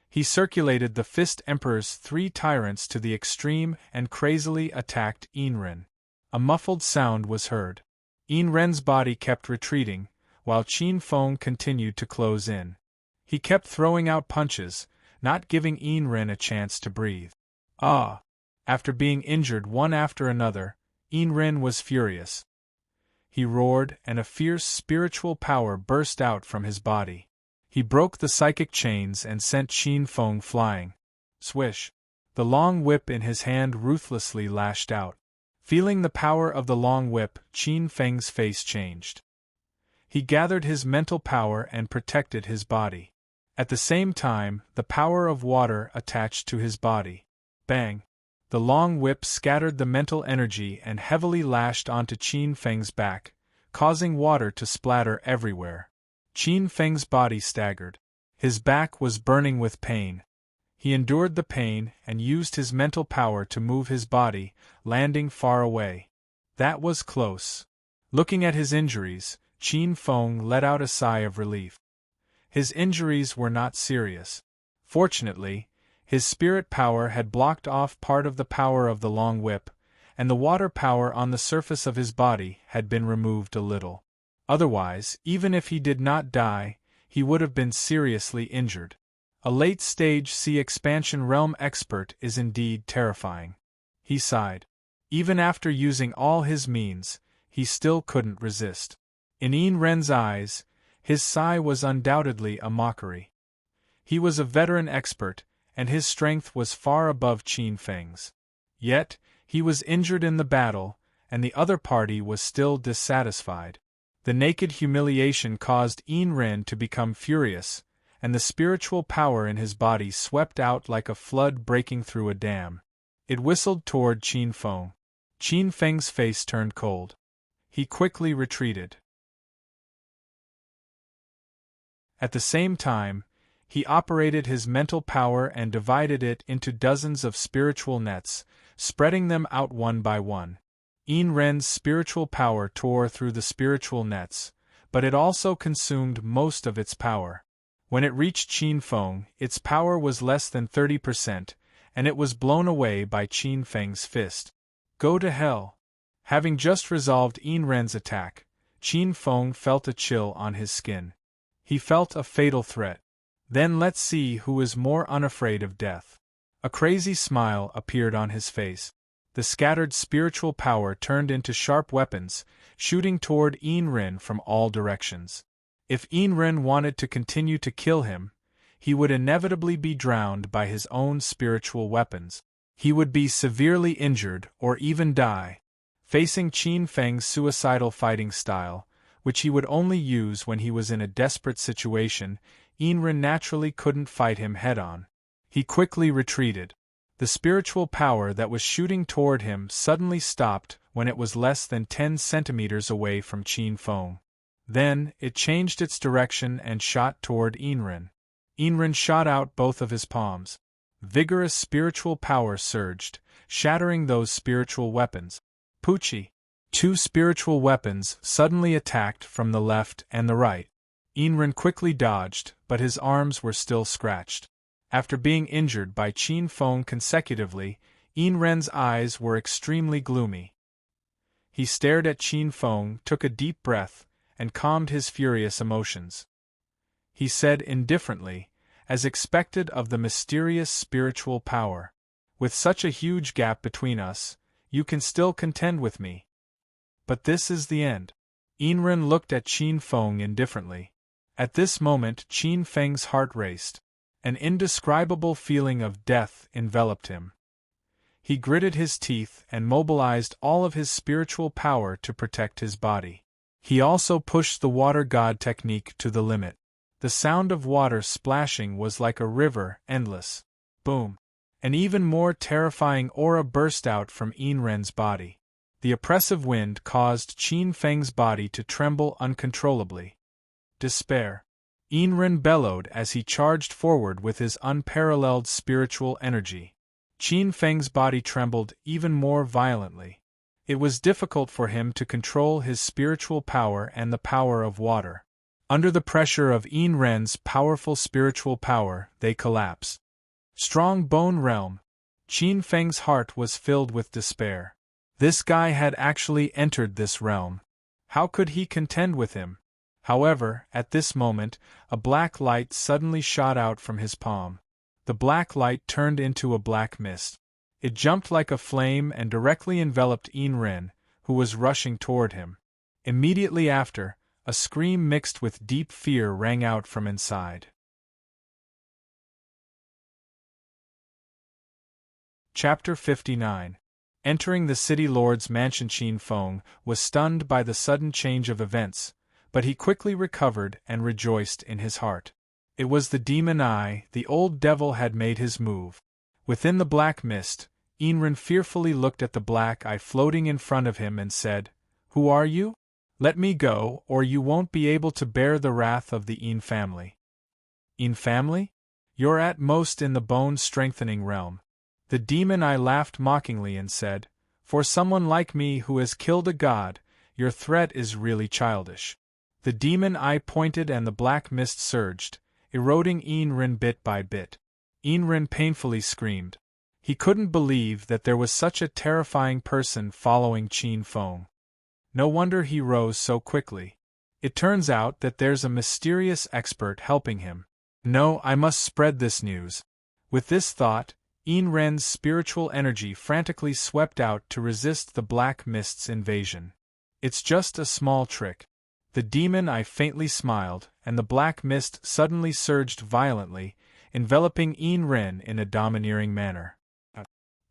He circulated the Fist Emperor's 3 tyrants to the extreme and crazily attacked Inren. A muffled sound was heard. Inren's body kept retreating, while Qin Feng continued to close in. He kept throwing out punches, not giving Inren a chance to breathe. Ah! After being injured one after another, Inren was furious. He roared, and a fierce spiritual power burst out from his body. He broke the psychic chains and sent Qin Feng flying. Swish! The long whip in his hand ruthlessly lashed out. Feeling the power of the long whip, Qin Feng's face changed. He gathered his mental power and protected his body. At the same time, the power of water attached to his body. Bang! The long whip scattered the mental energy and heavily lashed onto Qin Feng's back, causing water to splatter everywhere. Qin Feng's body staggered. His back was burning with pain. He endured the pain and used his mental power to move his body, landing far away. That was close. Looking at his injuries, Qin Feng let out a sigh of relief. His injuries were not serious. Fortunately, his spirit power had blocked off part of the power of the long whip, and the water power on the surface of his body had been removed a little. Otherwise, even if he did not die, he would have been seriously injured. A late-stage sea expansion realm expert is indeed terrifying. He sighed. Even after using all his means, he still couldn't resist. In Inren's eyes, his sigh was undoubtedly a mockery. He was a veteran expert, and his strength was far above Qin Feng's. Yet, he was injured in the battle, and the other party was still dissatisfied. The naked humiliation caused Inren to become furious, and the spiritual power in his body swept out like a flood breaking through a dam. It whistled toward Qin Feng. Qin Feng's face turned cold. He quickly retreated. At the same time, he operated his mental power and divided it into dozens of spiritual nets, spreading them out one by one. Inren's spiritual power tore through the spiritual nets, but it also consumed most of its power. When it reached Qin Feng, its power was less than 30%, and it was blown away by Qin Feng's fist. Go to hell! Having just resolved Inren's attack, Qin Feng felt a chill on his skin. He felt a fatal threat. Then let's see who is more unafraid of death. A crazy smile appeared on his face. The scattered spiritual power turned into sharp weapons, shooting toward Inren from all directions. If Inren wanted to continue to kill him, he would inevitably be drowned by his own spiritual weapons. He would be severely injured or even die. Facing Qin Feng's suicidal fighting style, which he would only use when he was in a desperate situation, Inren naturally couldn't fight him head-on. He quickly retreated. The spiritual power that was shooting toward him suddenly stopped when it was less than 10 centimeters away from Qin Feng. Then, it changed its direction and shot toward Inren. Inren shot out both of his palms. Vigorous spiritual power surged, shattering those spiritual weapons. Poochie! 2 spiritual weapons suddenly attacked from the left and the right. Inren quickly dodged, but his arms were still scratched. After being injured by Qin Feng consecutively, Inren's eyes were extremely gloomy. He stared at Qin Feng, took a deep breath, and calmed his furious emotions. He said indifferently, as expected of the mysterious spiritual power, "With such a huge gap between us, you can still contend with me. But this is the end." Inren looked at Qin Feng indifferently. At this moment Qin Feng's heart raced. An indescribable feeling of death enveloped him. He gritted his teeth and mobilized all of his spiritual power to protect his body. He also pushed the water god technique to the limit. The sound of water splashing was like a river, endless. Boom! An even more terrifying aura burst out from Enren's body. The oppressive wind caused Qin Feng's body to tremble uncontrollably. Despair. Enren bellowed as he charged forward with his unparalleled spiritual energy. Qin Feng's body trembled even more violently. It was difficult for him to control his spiritual power and the power of water. Under the pressure of Enren's powerful spiritual power, they collapsed. Strong Bone Realm. Qin Feng's heart was filled with despair. This guy had actually entered this realm. How could he contend with him? However, at this moment, a black light suddenly shot out from his palm. The black light turned into a black mist. It jumped like a flame and directly enveloped Enren, who was rushing toward him. Immediately after, a scream mixed with deep fear rang out from inside. Chapter 59. Entering the city lord's mansion, Qin Feng was stunned by the sudden change of events, but he quickly recovered and rejoiced in his heart. It was the demon eye, the old devil had made his move. Within the black mist, Enren fearfully looked at the black eye floating in front of him and said, "Who are you? Let me go, or you won't be able to bear the wrath of the En family." En family? You're at most in the bone-strengthening realm. The demon eye laughed mockingly and said, "For someone like me who has killed a god, your threat is really childish." The demon eye pointed and the black mist surged, eroding Enren bit by bit. Enren painfully screamed. He couldn't believe that there was such a terrifying person following Qin Feng. No wonder he rose so quickly. It turns out that there's a mysterious expert helping him. No, I must spread this news. With this thought, Enren's spiritual energy frantically swept out to resist the black mist's invasion. It's just a small trick. The demon eye faintly smiled, and the black mist suddenly surged violently, enveloping Enren in a domineering manner.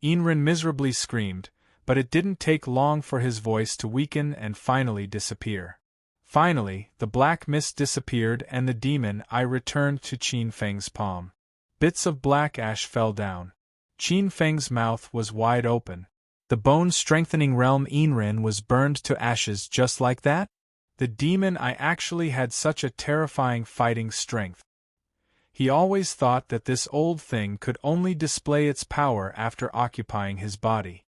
Enren miserably screamed, but it didn't take long for his voice to weaken and finally disappear. Finally, the black mist disappeared and the demon eye returned to Qin Feng's palm. Bits of black ash fell down. Qin Feng's mouth was wide open. The bone-strengthening realm Enren was burned to ashes just like that? The demon eye actually had such a terrifying fighting strength. He always thought that this old thing could only display its power after occupying his body.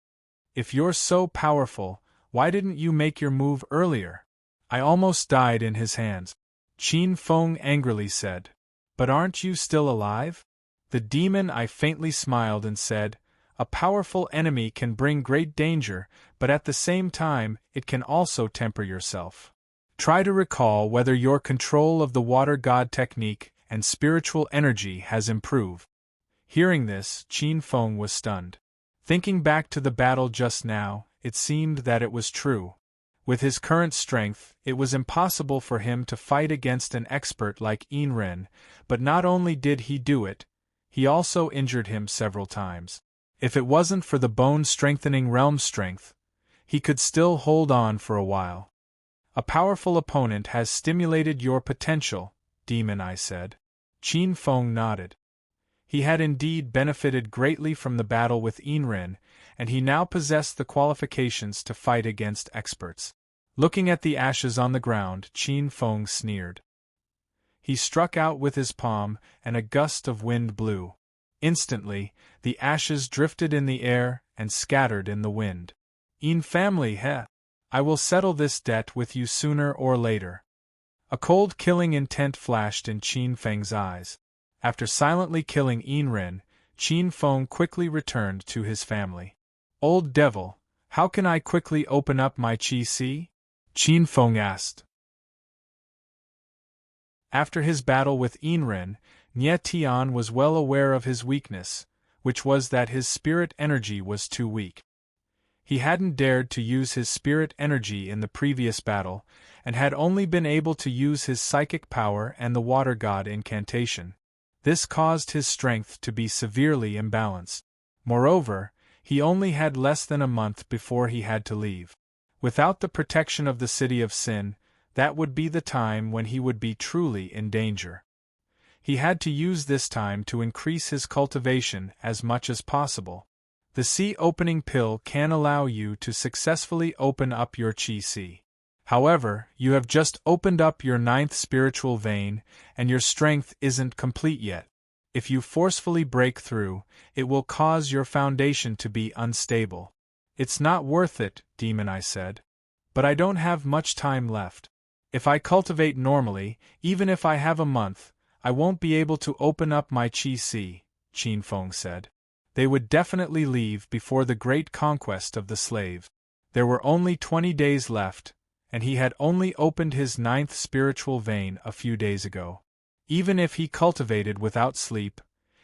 If you're so powerful, why didn't you make your move earlier? I almost died in his hands. Qin Feng angrily said. But aren't you still alive? The demon eye faintly smiled and said, "A powerful enemy can bring great danger, but at the same time, it can also temper yourself. Try to recall whether your control of the water god technique and spiritual energy has improved." Hearing this, Qin Feng was stunned. Thinking back to the battle just now, it seemed that it was true. With his current strength, it was impossible for him to fight against an expert like Enren, but not only did he do it, he also injured him several times. If it wasn't for the bone-strengthening realm strength, he could still hold on for a while. "A powerful opponent has stimulated your potential," Demon Eye said. Qin Feng nodded. He had indeed benefited greatly from the battle with Enren, and he now possessed the qualifications to fight against experts. Looking at the ashes on the ground, Qin Feng sneered. He struck out with his palm, and a gust of wind blew. Instantly, the ashes drifted in the air and scattered in the wind. "En family, heh? I will settle this debt with you sooner or later." A cold killing intent flashed in Qin Feng's eyes. After silently killing Enren, Qin Feng quickly returned to his family. "Old devil, how can I quickly open up my qi? Qin Feng asked. After his battle with Enren, Nye Tian was well aware of his weakness, which was that his spirit energy was too weak. He hadn't dared to use his spirit energy in the previous battle, and had only been able to use his psychic power and the water god incantation. This caused his strength to be severely imbalanced. Moreover, he only had less than a month before he had to leave. Without the protection of the City of Sin, that would be the time when he would be truly in danger. He had to use this time to increase his cultivation as much as possible. The sea opening pill can allow you to successfully open up your chi. However, you have just opened up your 9th spiritual vein, and your strength isn't complete yet. If you forcefully break through, it will cause your foundation to be unstable. It's not worth it, Demon, I said. But I don't have much time left. If I cultivate normally, even if I have a month, I won't be able to open up my chi, Qin Feng said. They would definitely leave before the great conquest of the slaves. There were only 20 days left, and he had only opened his 9th spiritual vein a few days ago. Even if he cultivated without sleep,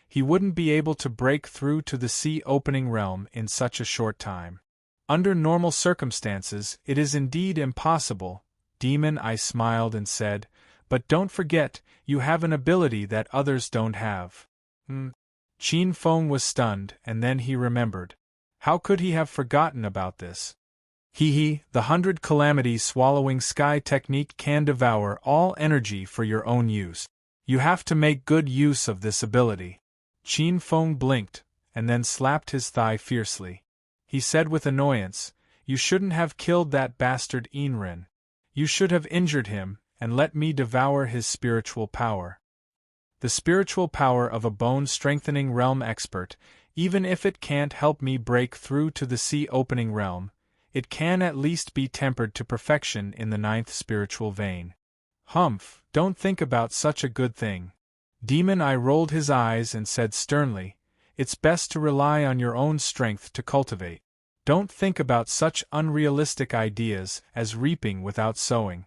he wouldn't be able to break through to the sea-opening realm in such a short time. Under normal circumstances, it is indeed impossible, Demon, I smiled and said, but don't forget, you have an ability that others don't have. Qin Feng was stunned, and then he remembered. How could he have forgotten about this? The 100 calamities swallowing sky technique can devour all energy for your own use. You have to make good use of this ability. Qin Feng blinked, and then slapped his thigh fiercely. He said with annoyance, You shouldn't have killed that bastard Enrin. You should have injured him, and let me devour his spiritual power. The spiritual power of a bone-strengthening realm expert, even if it can't help me break through to the sea-opening realm, it can at least be tempered to perfection in the 9th spiritual vein. Humph, don't think about such a good thing. Demon, I rolled his eyes and said sternly, It's best to rely on your own strength to cultivate. Don't think about such unrealistic ideas as reaping without sowing.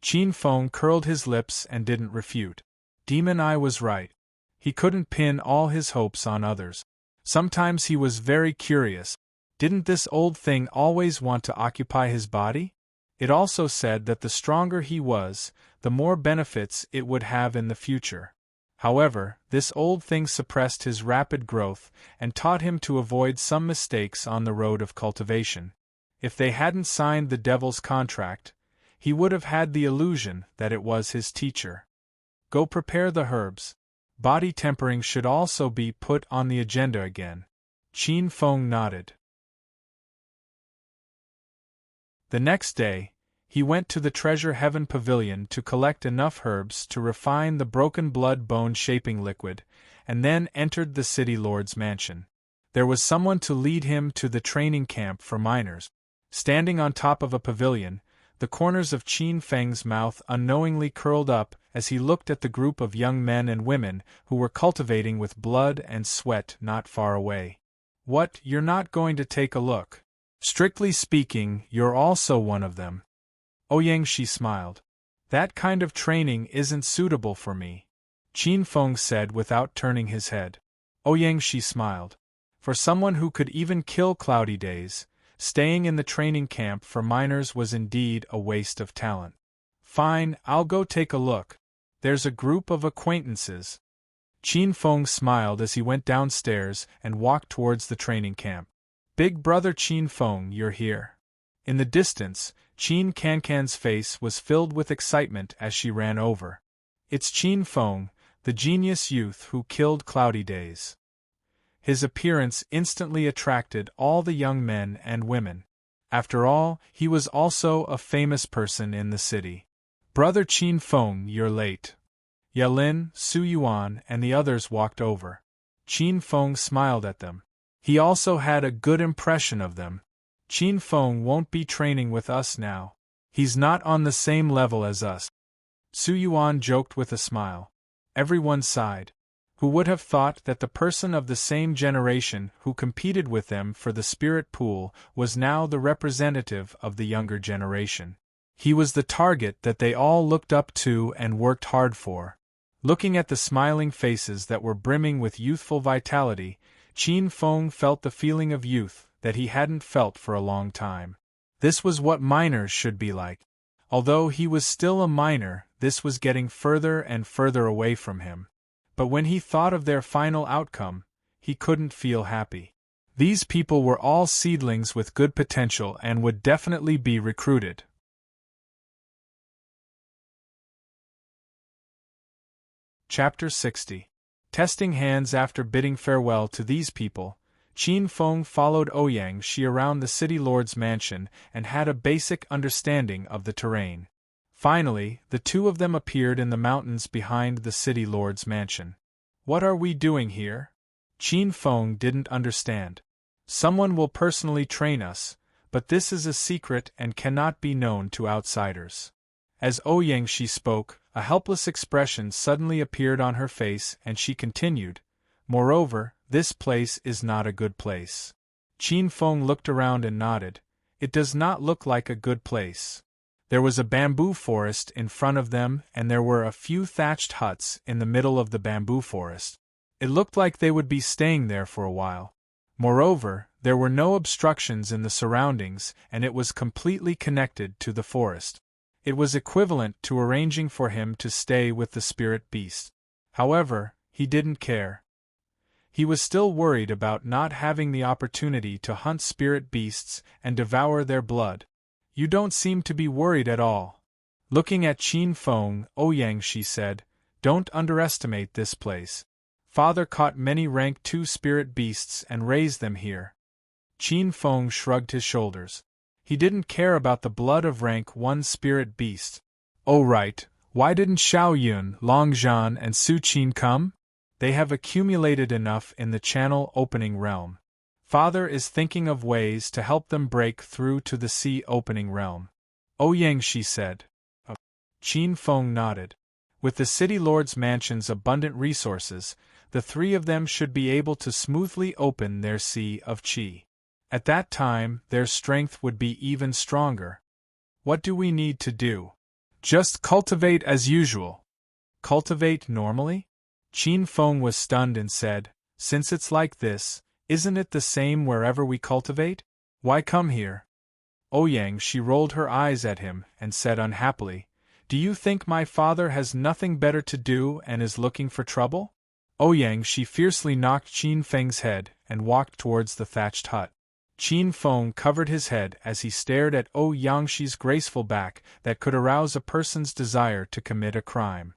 Qin Feng curled his lips and didn't refute. Demon, I was right. He couldn't pin all his hopes on others. Sometimes he was very curious. Didn't this old thing always want to occupy his body? It also said that the stronger he was, the more benefits it would have in the future. However, this old thing suppressed his rapid growth and taught him to avoid some mistakes on the road of cultivation. If they hadn't signed the devil's contract, he would have had the illusion that it was his teacher. Go prepare the herbs. Body tempering should also be put on the agenda again. Qin Feng nodded. The next day, he went to the Treasure Heaven Pavilion to collect enough herbs to refine the broken blood bone shaping liquid, and then entered the city lord's mansion. There was someone to lead him to the training camp for miners. Standing on top of a pavilion, the corners of Qin Feng's mouth unknowingly curled up as he looked at the group of young men and women who were cultivating with blood and sweat not far away. What, you're not going to take a look? Strictly speaking, you're also one of them. Ouyang, she smiled. That kind of training isn't suitable for me, Qin Feng said without turning his head. Ouyang, she smiled. For someone who could even kill Cloudy Days, staying in the training camp for miners was indeed a waste of talent. Fine, I'll go take a look. There's a group of acquaintances. Qin Feng smiled as he went downstairs and walked towards the training camp. Big brother Qin Feng, you're here. In the distance, Qin Cancan's face was filled with excitement as she ran over. It's Qin Feng, the genius youth who killed Cloudy Days. His appearance instantly attracted all the young men and women. After all, he was also a famous person in the city. Brother Qin Feng, you're late. Yelin, Su Yuan, and the others walked over. Qin Feng smiled at them. He also had a good impression of them. Qin Feng won't be training with us now. He's not on the same level as us. Su Yuan joked with a smile. Everyone sighed. Who would have thought that the person of the same generation who competed with them for the spirit pool was now the representative of the younger generation? He was the target that they all looked up to and worked hard for. Looking at the smiling faces that were brimming with youthful vitality, Qin Feng felt the feeling of youth that he hadn't felt for a long time. This was what miners should be like. Although he was still a miner, this was getting further and further away from him. But when he thought of their final outcome, he couldn't feel happy. These people were all seedlings with good potential and would definitely be recruited. Chapter 60. Testing hands. After bidding farewell to these people, Qin Feng followed Ouyang Shi around the city lord's mansion and had a basic understanding of the terrain. Finally, the two of them appeared in the mountains behind the city lord's mansion. What are we doing here? Qin Feng didn't understand. Someone will personally train us, but this is a secret and cannot be known to outsiders. As Ouyang Shi spoke, a helpless expression suddenly appeared on her face and she continued, "Moreover, this place is not a good place." Qin Feng looked around and nodded. It does not look like a good place. There was a bamboo forest in front of them and there were a few thatched huts in the middle of the bamboo forest. It looked like they would be staying there for a while. Moreover, there were no obstructions in the surroundings and it was completely connected to the forest. It was equivalent to arranging for him to stay with the spirit beast. However, he didn't care. He was still worried about not having the opportunity to hunt spirit beasts and devour their blood. "You don't seem to be worried at all." Looking at Qin Feng, Ouyang Shi said, "Don't underestimate this place. Father caught many rank 2 spirit beasts and raised them here." Qin Feng shrugged his shoulders. He didn't care about the blood of rank 1 spirit beast. "Oh right, why didn't Xiao Yun, Long Zhan and Su Qin come? They have accumulated enough in the channel opening realm. Father is thinking of ways to help them break through to the sea opening realm," Ouyang Shi said. Qin Feng nodded. With the city lord's mansion's abundant resources, the three of them should be able to smoothly open their sea of qi. At that time, their strength would be even stronger. "What do we need to do?" "Just cultivate as usual." "Cultivate normally?" Qin Feng was stunned and said, "Since it's like this, isn't it the same wherever we cultivate? Why come here?" Ouyang Shi rolled her eyes at him and said unhappily, "Do you think my father has nothing better to do and is looking for trouble?" Ouyang Shi fiercely knocked Qin Feng's head and walked towards the thatched hut. Qin Feng covered his head as he stared at Ouyang Shi's graceful back that could arouse a person's desire to commit a crime.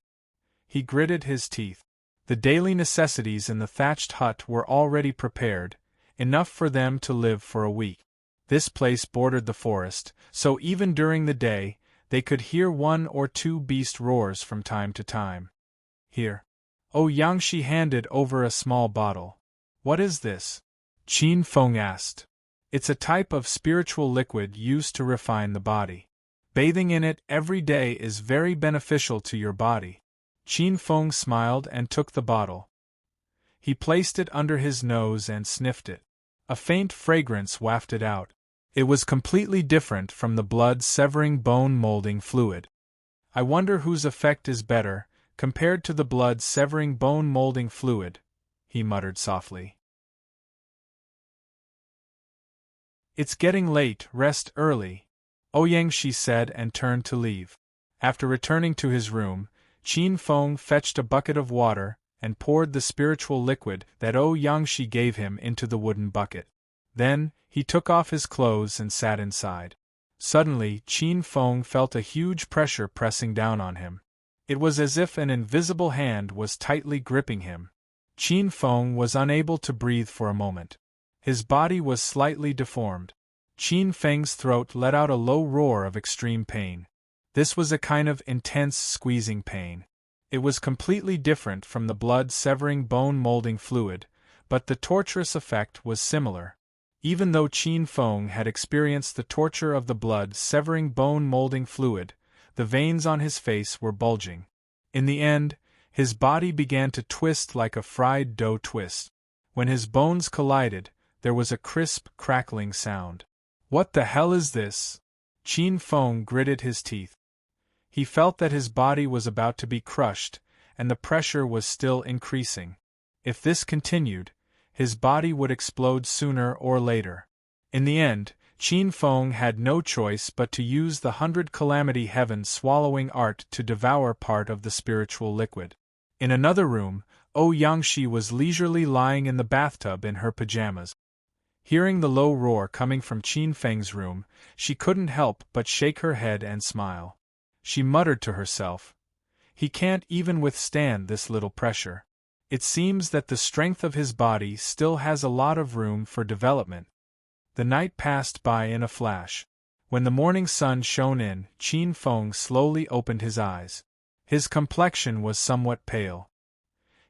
He gritted his teeth. The daily necessities in the thatched hut were already prepared, enough for them to live for a week. This place bordered the forest, so even during the day, they could hear 1 or 2 beast roars from time to time. "Here." Ouyang Shi handed over a small bottle. "What is this?" Qin Feng asked. "It's a type of spiritual liquid used to refine the body. Bathing in it every day is very beneficial to your body." Qin Feng smiled and took the bottle. He placed it under his nose and sniffed it. A faint fragrance wafted out. It was completely different from the blood-severing bone-molding fluid. "I wonder whose effect is better, compared to the blood-severing bone-molding fluid," he muttered softly. "It's getting late, rest early," Ouyang Shi said and turned to leave. After returning to his room, Qin Feng fetched a bucket of water and poured the spiritual liquid that Ouyang Shi gave him into the wooden bucket. Then, he took off his clothes and sat inside. Suddenly, Qin Feng felt a huge pressure pressing down on him. It was as if an invisible hand was tightly gripping him. Qin Feng was unable to breathe for a moment. His body was slightly deformed. Qin Feng's throat let out a low roar of extreme pain. This was a kind of intense squeezing pain. It was completely different from the blood-severing bone-molding fluid, but the torturous effect was similar. Even though Qin Feng had experienced the torture of the blood-severing bone-molding fluid, the veins on his face were bulging. In the end, his body began to twist like a fried dough twist. When his bones collided, there was a crisp, crackling sound. "What the hell is this?" Qin Feng gritted his teeth. He felt that his body was about to be crushed, and the pressure was still increasing. If this continued, his body would explode sooner or later. In the end, Qin Feng had no choice but to use the 100 calamity heaven swallowing art to devour part of the spiritual liquid. In another room, Ouyang Shi was leisurely lying in the bathtub in her pajamas. Hearing the low roar coming from Qin Feng's room, she couldn't help but shake her head and smile. She muttered to herself, He can't even withstand this little pressure. It seems that the strength of his body still has a lot of room for development. The night passed by in a flash. When the morning sun shone in, Qin Feng slowly opened his eyes. His complexion was somewhat pale.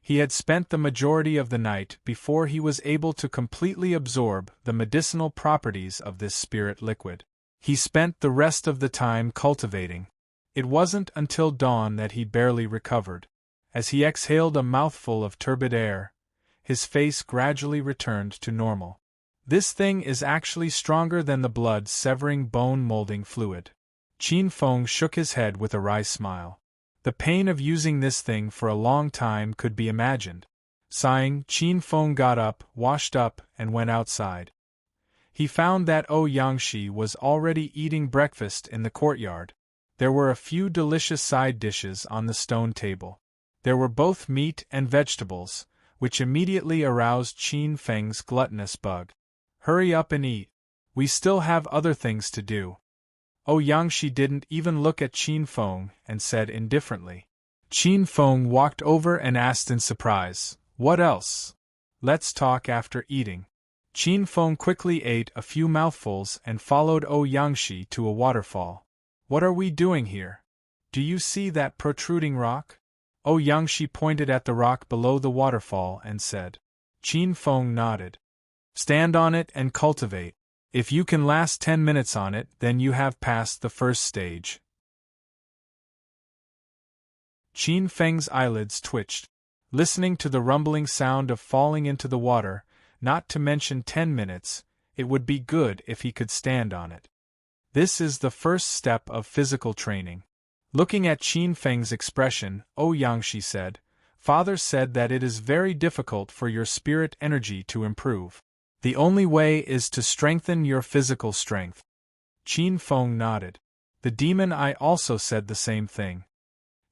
He had spent the majority of the night before he was able to completely absorb the medicinal properties of this spirit liquid. He spent the rest of the time cultivating. It wasn't until dawn that he barely recovered. As he exhaled a mouthful of turbid air, his face gradually returned to normal. This thing is actually stronger than the blood-severing bone-molding fluid. Qin Feng shook his head with a wry smile. The pain of using this thing for a long time could be imagined. Sighing, Qin Feng got up, washed up, and went outside. He found that Ouyangxi was already eating breakfast in the courtyard. There were a few delicious side dishes on the stone table. There were both meat and vegetables, which immediately aroused Qin Feng's gluttonous bug. Hurry up and eat. We still have other things to do. Ouyangxi didn't even look at Qin Feng and said indifferently. Qin Feng walked over and asked in surprise, "What else?" "Let's talk after eating." Qin Feng quickly ate a few mouthfuls and followed Ouyangxi to a waterfall. "What are we doing here? Do you see that protruding rock?" Ouyangxi pointed at the rock below the waterfall and said. Qin Feng nodded. "Stand on it and cultivate. If you can last 10 minutes on it, then you have passed the first stage." Qin Feng's eyelids twitched. Listening to the rumbling sound of falling into the water, not to mention 10 minutes, it would be good if he could stand on it. This is the first step of physical training. Looking at Qin Feng's expression, Ouyangxi said, "Father said that it is very difficult for your spirit energy to improve. The only way is to strengthen your physical strength." Qin Feng nodded. "The demon eye also said the same thing.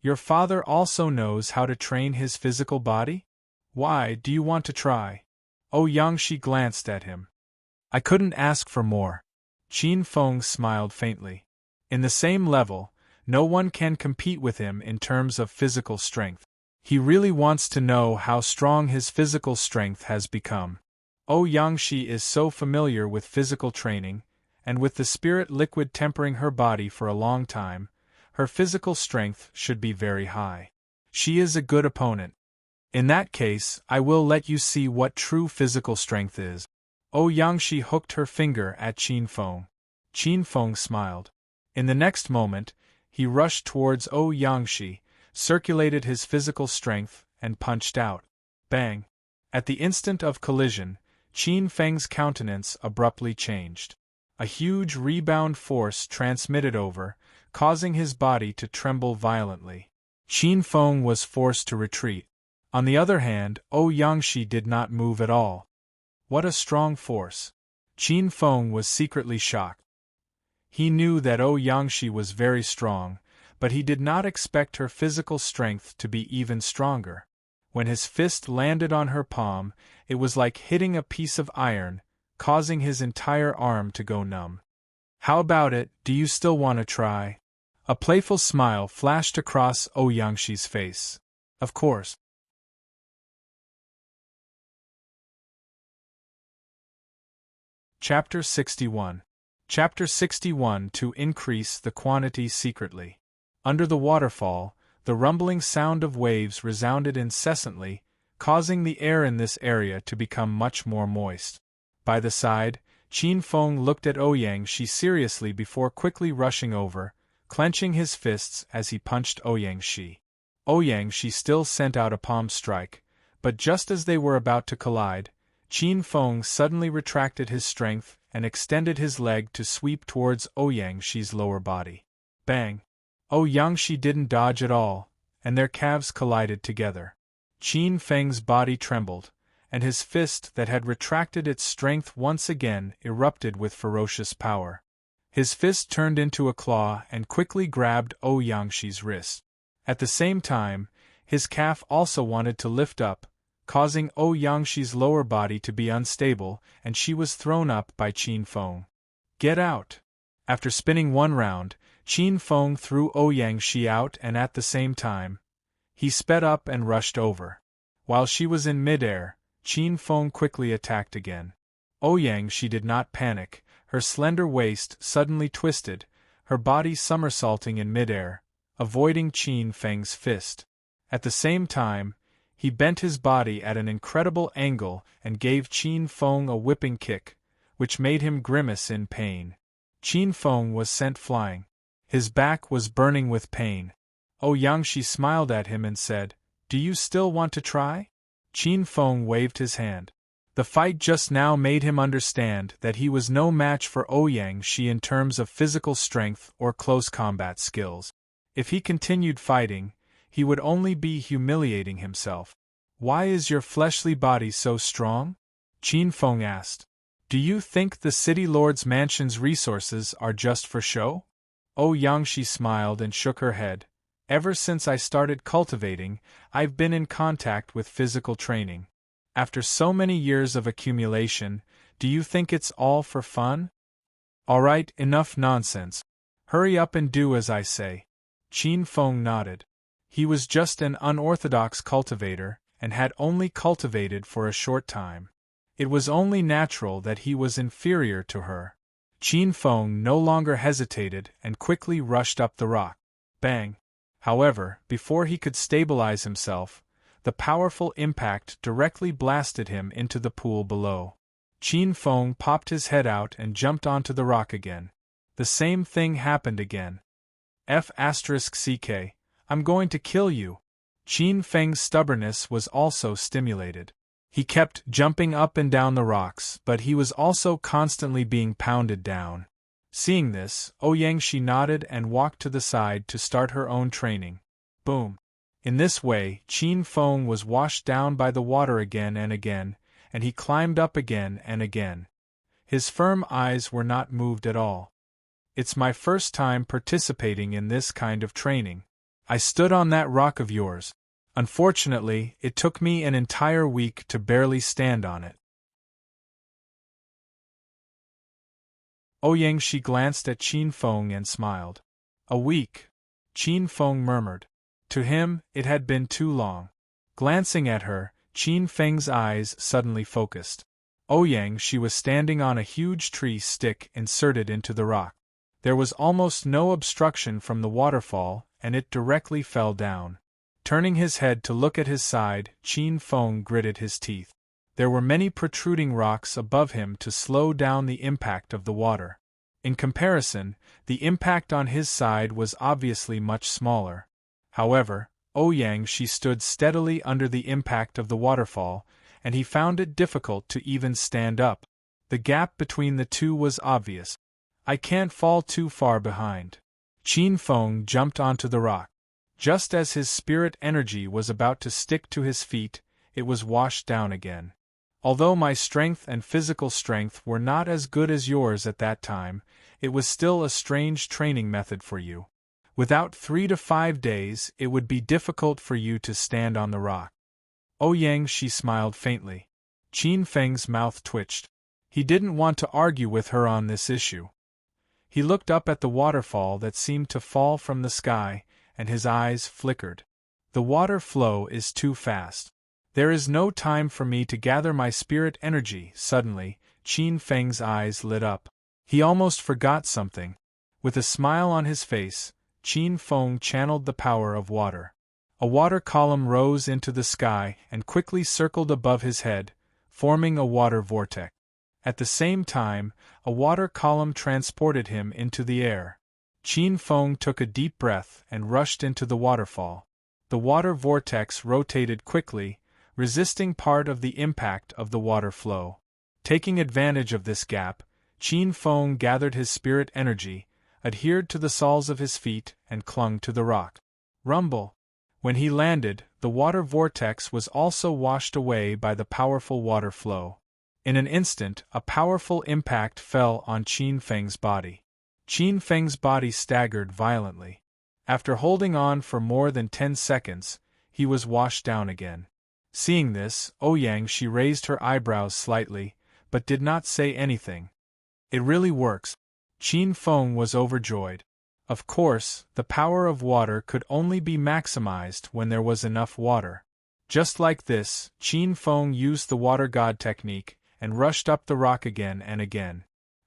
Your father also knows how to train his physical body? Why do you want to try?" Ouyangxi glanced at him. "I couldn't ask for more." Qin Feng smiled faintly. In the same level, no one can compete with him in terms of physical strength. He really wants to know how strong his physical strength has become. Ouyangxi is so familiar with physical training, and with the spirit liquid tempering her body for a long time, her physical strength should be very high. She is a good opponent. In that case, I will let you see what true physical strength is. Ouyangxi hooked her finger at Qin Feng. Qin Feng smiled. In the next moment, he rushed towards Ouyangxi, circulated his physical strength, and punched out. Bang! At the instant of collision, Qin Feng's countenance abruptly changed. A huge rebound force transmitted over, causing his body to tremble violently. Qin Feng was forced to retreat. On the other hand, Ouyangxi did not move at all. What a strong force! Qin Feng was secretly shocked. He knew that Ouyangxi was very strong, but he did not expect her physical strength to be even stronger. When his fist landed on her palm, it was like hitting a piece of iron, causing his entire arm to go numb. "How about it, do you still want to try?" A playful smile flashed across Ouyangxi's face. "Of course." Chapter 61. Chapter 61 To increase the quantity secretly. Under the waterfall, the rumbling sound of waves resounded incessantly, causing the air in this area to become much more moist. By the side, Qin Feng looked at Ouyangxi seriously before quickly rushing over, clenching his fists as he punched Ouyangxi. Ouyangxi still sent out a palm strike, but just as they were about to collide, Qin Feng suddenly retracted his strength and extended his leg to sweep towards Ouyangxi's lower body. Bang! Ouyangxi didn't dodge at all, and their calves collided together. Qin Feng's body trembled, and his fist that had retracted its strength once again erupted with ferocious power. His fist turned into a claw and quickly grabbed Ouyangxi's wrist. At the same time, his calf also wanted to lift up, causing Ouyangxi's lower body to be unstable, and she was thrown up by Qin Feng. "Get out!" After spinning one round, Qin Feng threw Ouyangxi out and at the same time, He sped up and rushed over. While she was in midair, Qin Feng quickly attacked again. Ouyang she did not panic, her slender waist suddenly twisted, her body somersaulting in midair, avoiding Qin Feng's fist. At the same time, he bent his body at an incredible angle and gave Qin Feng a whipping kick, which made him grimace in pain. Qin Feng was sent flying. His back was burning with pain. Ouyang she smiled at him and said, "Do you still want to try?" Qin Feng waved his hand. The fight just now made him understand that he was no match for Ouyang she in terms of physical strength or close combat skills. If he continued fighting, he would only be humiliating himself. "Why is your fleshly body so strong?" Qin Feng asked. "Do you think the city lord's mansion's resources are just for show?" Ouyang she smiled and shook her head. "Ever since I started cultivating, I've been in contact with physical training. After so many years of accumulation, do you think it's all for fun?" "Alright, enough nonsense. Hurry up and do as I say." Qin Feng nodded. He was just an unorthodox cultivator, and had only cultivated for a short time. It was only natural that he was inferior to her. Qin Feng no longer hesitated and quickly rushed up the rock. Bang! However, before he could stabilize himself, the powerful impact directly blasted him into the pool below. Qin Feng popped his head out and jumped onto the rock again. The same thing happened again. F***ck, I'm going to kill you. Qin Feng's stubbornness was also stimulated. He kept jumping up and down the rocks, but he was also constantly being pounded down. Seeing this, Ouyang she nodded and walked to the side to start her own training. Boom! In this way, Qin Feng was washed down by the water again, and he climbed up again and again. His firm eyes were not moved at all. "It's my first time participating in this kind of training. I stood on that rock of yours. Unfortunately, it took me an entire week to barely stand on it." Ouyang she glanced at Qin Feng and smiled. "A week," Qin Feng murmured. To him, it had been too long. Glancing at her, Qin Feng's eyes suddenly focused. Ouyang she was standing on a huge tree stick inserted into the rock. There was almost no obstruction from the waterfall, and it directly fell down. Turning his head to look at his side, Qin Feng gritted his teeth. There were many protruding rocks above him to slow down the impact of the water. In comparison, the impact on his side was obviously much smaller. However, Ouyang she stood steadily under the impact of the waterfall, and he found it difficult to even stand up. The gap between the two was obvious. "I can't fall too far behind." Qin Feng jumped onto the rock. Just as his spirit energy was about to stick to his feet, it was washed down again. "Although my strength and physical strength were not as good as yours at that time, it was still a strange training method for you. Without 3 to 5 days, it would be difficult for you to stand on the rock." Ouyang she smiled faintly. Qin Feng's mouth twitched. He didn't want to argue with her on this issue. He looked up at the waterfall that seemed to fall from the sky, and his eyes flickered. "The water flow is too fast. There is no time for me to gather my spirit energy." Suddenly, Qin Feng's eyes lit up. He almost forgot something. With a smile on his face, Qin Feng channeled the power of water. A water column rose into the sky and quickly circled above his head, forming a water vortex. At the same time, a water column transported him into the air. Qin Feng took a deep breath and rushed into the waterfall. The water vortex rotated quickly, resisting part of the impact of the water flow. Taking advantage of this gap, Qin Feng gathered his spirit energy, adhered to the soles of his feet, and clung to the rock. Rumble! When he landed, the water vortex was also washed away by the powerful water flow. In an instant, a powerful impact fell on Qin Feng's body. Qin Feng's body staggered violently. After holding on for more than 10 seconds, he was washed down again. Seeing this, Ouyang she raised her eyebrows slightly, but did not say anything. "It really works." Qin Feng was overjoyed. Of course, the power of water could only be maximized when there was enough water. Just like this, Qin Feng used the water god technique and rushed up the rock again and again.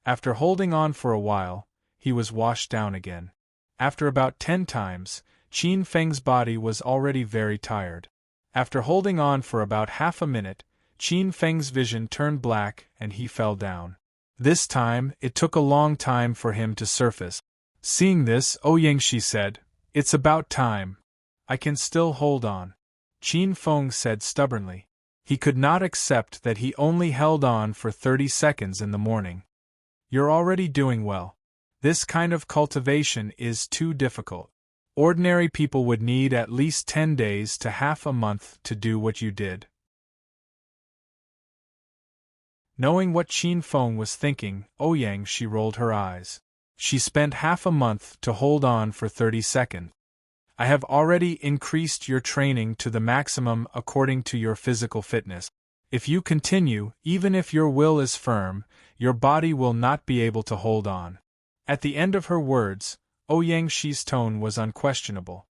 After holding on for a while, he was washed down again. After about 10 times, Qin Feng's body was already very tired. After holding on for about half a minute, Qin Feng's vision turned black and he fell down. This time, it took a long time for him to surface. Seeing this, Ouyangxi said, "It's about time. I can still hold on." Qin Feng said stubbornly. He could not accept that he only held on for 30 seconds in the morning. "You're already doing well. This kind of cultivation is too difficult. Ordinary people would need at least 10 days to half a month to do what you did." Knowing what Qin Feng was thinking, Ouyangxi rolled her eyes. She spent half a month to hold on for 30 seconds. "I have already increased your training to the maximum according to your physical fitness. If you continue, even if your will is firm, your body will not be able to hold on." At the end of her words, Ouyangxi's tone was unquestionable.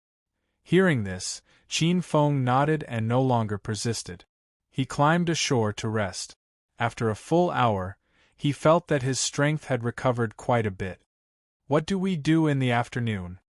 Hearing this, Qin Feng nodded and no longer persisted. He climbed ashore to rest. After a full hour, he felt that his strength had recovered quite a bit. "What do we do in the afternoon?"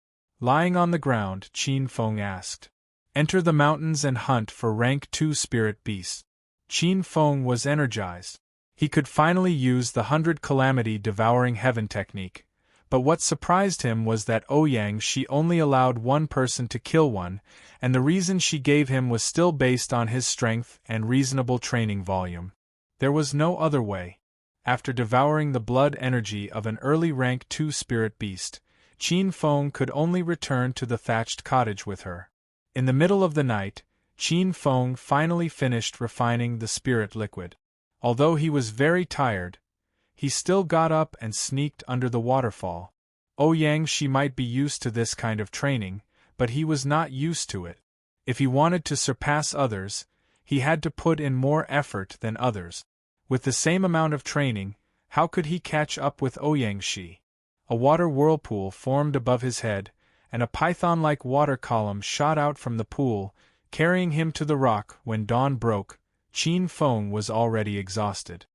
Lying on the ground, Qin Feng asked. "Enter the mountains and hunt for rank 2 spirit beasts." Qin Feng was energized. He could finally use the 100 calamity devouring heaven technique, but what surprised him was that Ouyangxi only allowed one person to kill one, and the reason she gave him was still based on his strength and reasonable training volume. There was no other way. After devouring the blood energy of an early rank 2 spirit beast, Qin Feng could only return to the thatched cottage with her. In the middle of the night, Qin Feng finally finished refining the spirit liquid. Although he was very tired, he still got up and sneaked under the waterfall. Ouyangxi might be used to this kind of training, but he was not used to it. If he wanted to surpass others, he had to put in more effort than others. With the same amount of training, how could he catch up with Ouyangxi? A water whirlpool formed above his head, and a python-like water column shot out from the pool, carrying him to the rock. When dawn broke, Qin Feng was already exhausted.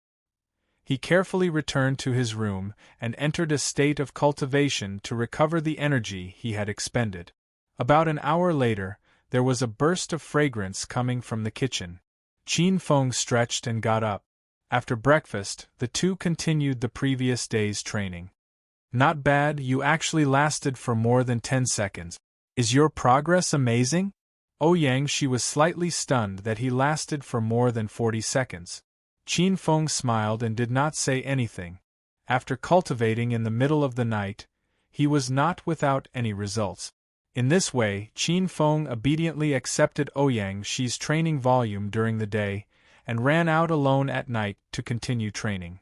He carefully returned to his room and entered a state of cultivation to recover the energy he had expended. About an hour later, there was a burst of fragrance coming from the kitchen. Qin Feng stretched and got up. After breakfast, the two continued the previous day's training. "Not bad, you actually lasted for more than 10 seconds. Is your progress amazing?" Ouyangxi was slightly stunned that he lasted for more than 40 seconds. Qin Feng smiled and did not say anything. After cultivating in the middle of the night, he was not without any results. In this way, Qin Feng obediently accepted Ouyangxi's training volume during the day, and ran out alone at night to continue training.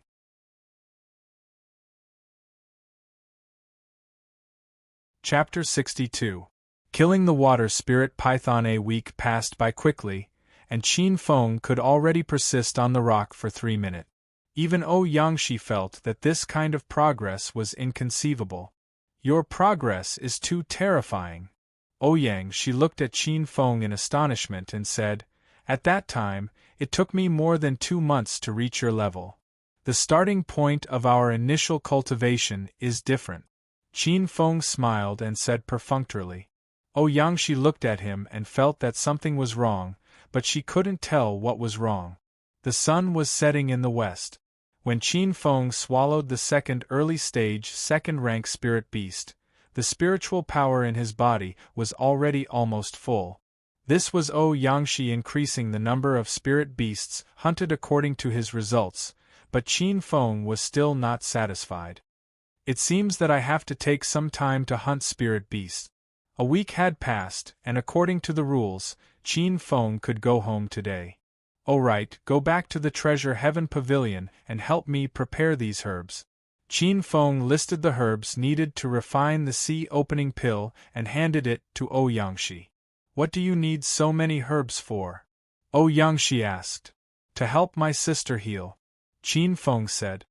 Chapter 62. Killing the water spirit python. A week passed by quickly, and Qin Feng could already persist on the rock for 3 minutes. Even Ouyangxi felt that this kind of progress was inconceivable. "Your progress is too terrifying." Ouyangxi looked at Qin Feng in astonishment and said, "At that time, it took me more than 2 months to reach your level. The starting point of our initial cultivation is different." Qin Feng smiled and said perfunctorily. Ouyangxi looked at him and felt that something was wrong, but she couldn't tell what was wrong. The sun was setting in the west. When Qin Feng swallowed the second early-stage second-rank spirit beast, the spiritual power in his body was already almost full. This was Ouyangxi increasing the number of spirit beasts hunted according to his results, but Qin Feng was still not satisfied. "It seems that I have to take some time to hunt spirit beasts." A week had passed, and according to the rules, Qin Feng could go home today. "All right, go back to the Treasure Heaven Pavilion and help me prepare these herbs." Qin Feng listed the herbs needed to refine the sea-opening pill and handed it to Ouyangxi. "What do you need so many herbs for?" Ouyangxi asked. "To help my sister heal," Qin Feng said.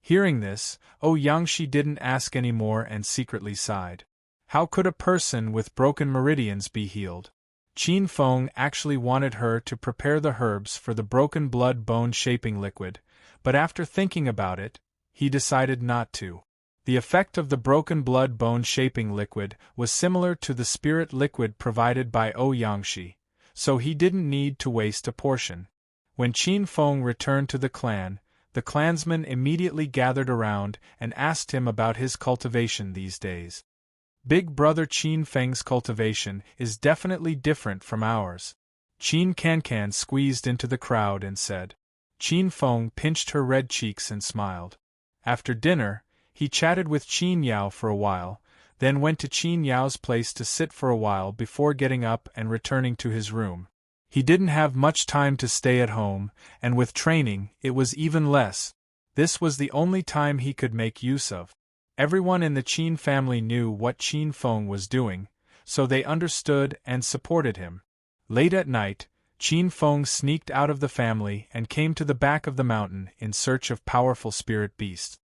Hearing this, Yangshi didn't ask any more and secretly sighed. How could a person with broken meridians be healed? Qin Feng actually wanted her to prepare the herbs for the broken blood bone shaping liquid, but after thinking about it, he decided not to. The effect of the broken blood bone shaping liquid was similar to the spirit liquid provided by Yangshi, so he didn't need to waste a portion. When Qin Feng returned to the clansmen immediately gathered around and asked him about his cultivation these days. Big brother Qin Feng's cultivation is definitely different from ours. Qin Cancan squeezed into the crowd and said. Qin Feng pinched her red cheeks and smiled. After dinner, he chatted with Qin Yao for a while, then went to Qin Yao's place to sit for a while before getting up and returning to his room. He didn't have much time to stay at home, and with training, it was even less. This was the only time he could make use of. Everyone in the Qin family knew what Qin Feng was doing, so they understood and supported him. Late at night, Qin Feng sneaked out of the family and came to the back of the mountain in search of powerful spirit beasts.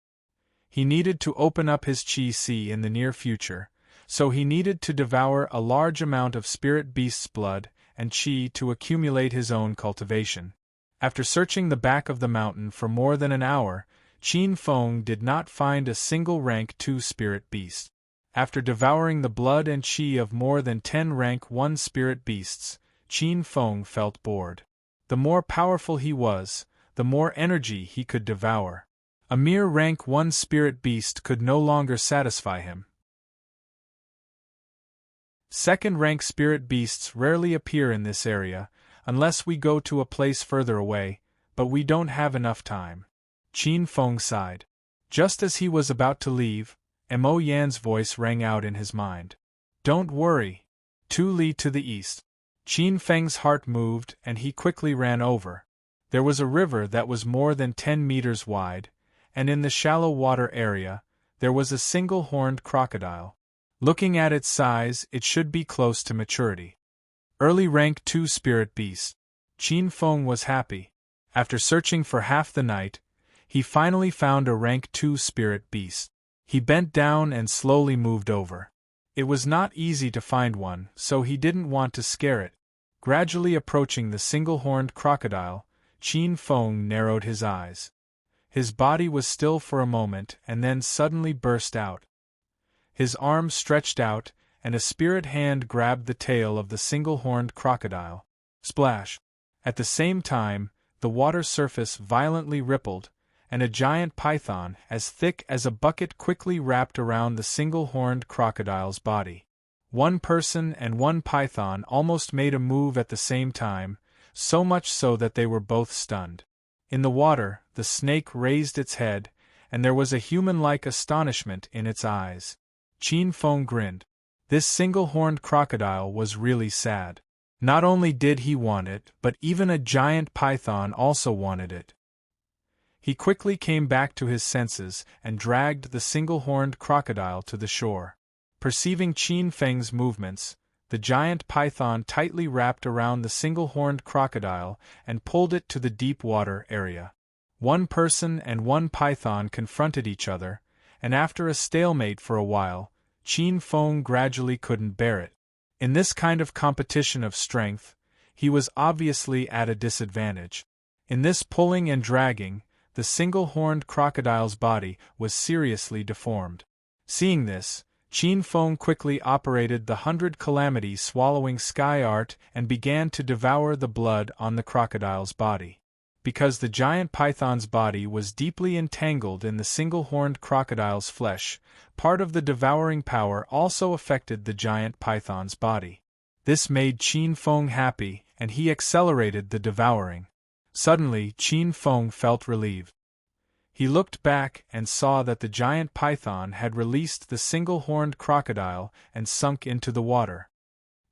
He needed to open up his Qi Si in the near future, so he needed to devour a large amount of spirit beast's blood and Qi to accumulate his own cultivation. After searching the back of the mountain for more than an hour, Qin Feng did not find a single rank 2 spirit beast. After devouring the blood and Qi of more than 10 rank 1 spirit beasts, Qin Feng felt bored. The more powerful he was, the more energy he could devour. A mere rank 1 spirit beast could no longer satisfy him. Second rank spirit beasts rarely appear in this area, unless we go to a place further away, but we don't have enough time. Qin Feng sighed. Just as he was about to leave, Mo Yan's voice rang out in his mind. Don't worry. 2 li to the east. Qin Feng's heart moved and he quickly ran over. There was a river that was more than 10 meters wide, and in the shallow water area, there was a single horned crocodile. Looking at its size, it should be close to maturity. Early rank 2 spirit beast. Qin Feng was happy. After searching for half the night, he finally found a rank 2 spirit beast. He bent down and slowly moved over. It was not easy to find one, so he didn't want to scare it. Gradually approaching the single-horned crocodile, Qin Feng narrowed his eyes. His body was still for a moment and then suddenly burst out. His arms stretched out, and a spirit hand grabbed the tail of the single-horned crocodile. Splash! At the same time, the water surface violently rippled, and a giant python as thick as a bucket quickly wrapped around the single-horned crocodile's body. One person and one python almost made a move at the same time, so much so that they were both stunned. In the water, the snake raised its head, and there was a human-like astonishment in its eyes. Qin Feng grinned. This single-horned crocodile was really sad. Not only did he want it, but even a giant python also wanted it. He quickly came back to his senses and dragged the single-horned crocodile to the shore. Perceiving Qin Feng's movements, the giant python tightly wrapped around the single-horned crocodile and pulled it to the deep water area. One person and one python confronted each other, and after a stalemate for a while, Qin Feng gradually couldn't bear it. In this kind of competition of strength, he was obviously at a disadvantage. In this pulling and dragging, the single-horned crocodile's body was seriously deformed. Seeing this, Qin Feng quickly operated the 100 calamity swallowing sky art and began to devour the blood on the crocodile's body. Because the giant python's body was deeply entangled in the single-horned crocodile's flesh, part of the devouring power also affected the giant python's body. This made Qin Feng happy, and he accelerated the devouring. Suddenly, Qin Feng felt relieved. He looked back and saw that the giant python had released the single-horned crocodile and sunk into the water.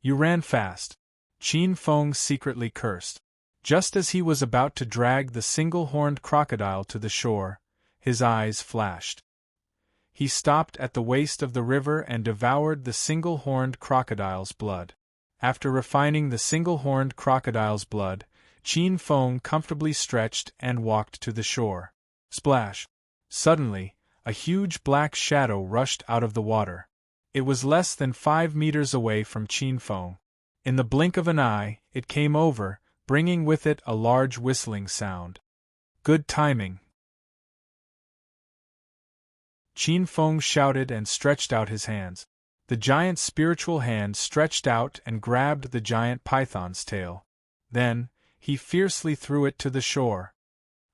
You ran fast. Qin Feng secretly cursed. Just as he was about to drag the single-horned crocodile to the shore, his eyes flashed. He stopped at the waist of the river and devoured the single-horned crocodile's blood. After refining the single-horned crocodile's blood, Qin Feng comfortably stretched and walked to the shore. Splash! Suddenly, a huge black shadow rushed out of the water. It was less than 5 meters away from Qin Feng. In the blink of an eye, it came over, bringing with it a large whistling sound. Good timing. Qin Feng shouted and stretched out his hands. The giant spiritual hand stretched out and grabbed the giant python's tail. Then, he fiercely threw it to the shore.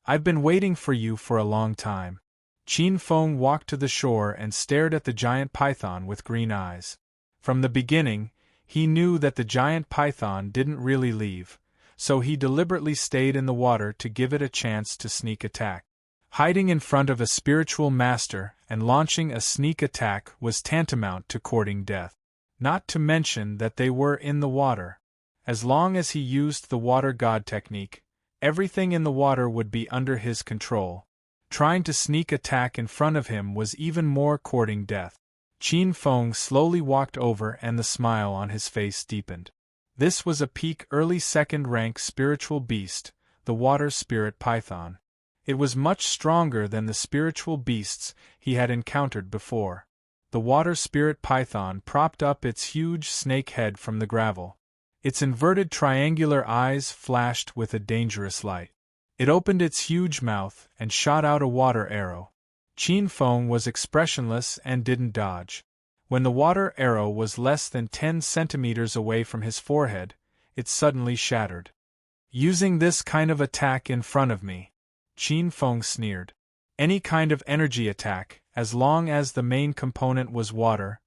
I've been waiting for you for a long time. Qin Feng walked to the shore and stared at the giant python with green eyes. From the beginning, he knew that the giant python didn't really leave, so he deliberately stayed in the water to give it a chance to sneak attack. Hiding in front of a spiritual master and launching a sneak attack was tantamount to courting death. Not to mention that they were in the water. As long as he used the water god technique, everything in the water would be under his control. Trying to sneak attack in front of him was even more courting death. Qin Feng slowly walked over and the smile on his face deepened. This was a peak early second-rank spiritual beast, the water spirit python. It was much stronger than the spiritual beasts he had encountered before. The water spirit python propped up its huge snake head from the gravel. Its inverted triangular eyes flashed with a dangerous light. It opened its huge mouth and shot out a water arrow. Qin Feng was expressionless and didn't dodge. When the water arrow was less than 10 centimeters away from his forehead, it suddenly shattered. Using this kind of attack in front of me, Qin Feng sneered. Any kind of energy attack, as long as the main component was water,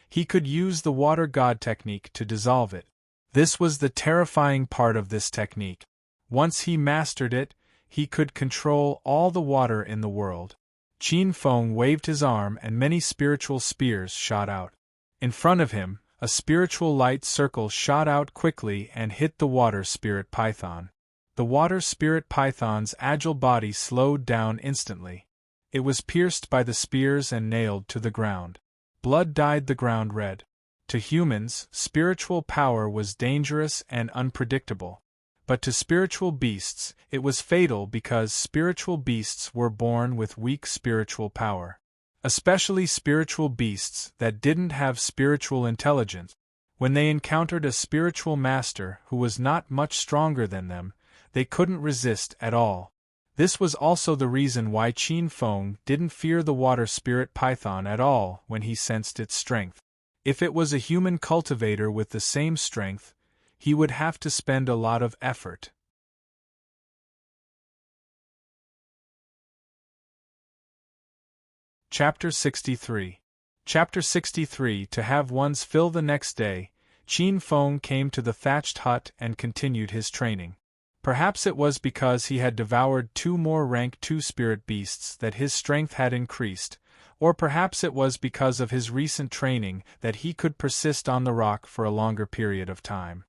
he could use the water god technique to dissolve it. This was the terrifying part of this technique. Once he mastered it, he could control all the water in the world. Qin Feng waved his arm and many spiritual spears shot out. In front of him, a spiritual light circle shot out quickly and hit the water spirit python. The water spirit python's agile body slowed down instantly. It was pierced by the spears and nailed to the ground. Blood dyed the ground red. To humans, spiritual power was dangerous and unpredictable. But to spiritual beasts, it was fatal because spiritual beasts were born with weak spiritual power. Especially spiritual beasts that didn't have spiritual intelligence. When they encountered a spiritual master who was not much stronger than them, they couldn't resist at all. This was also the reason why Qin Feng didn't fear the water spirit python at all when he sensed its strength. If it was a human cultivator with the same strength, he would have to spend a lot of effort. Chapter 63. Chapter 63. To have one's fill. The next day, Qin Feng came to the thatched hut and continued his training. Perhaps it was because he had devoured 2 more rank 2 spirit beasts that his strength had increased, or perhaps it was because of his recent training that he could persist on the rock for a longer period of time.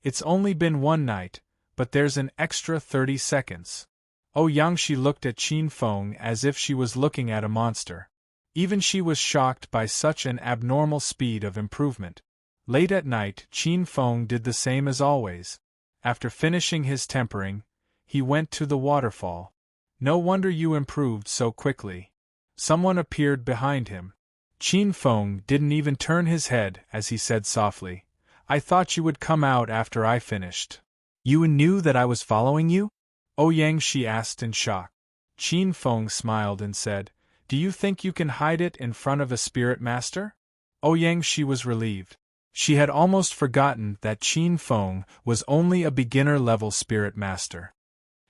It's only been 1 night, but there's an extra 30 seconds. Yangshi looked at Qin Feng as if she was looking at a monster. Even she was shocked by such an abnormal speed of improvement. Late at night, Qin Feng did the same as always. After finishing his tempering, he went to the waterfall. No wonder you improved so quickly. Someone appeared behind him. Qin Feng didn't even turn his head as he said softly, I thought you would come out after I finished. You knew that I was following you? Yangshi asked in shock. Qin Feng smiled and said, Do you think you can hide it in front of a spirit master? Yangshi was relieved. She had almost forgotten that Qin Feng was only a beginner-level spirit master.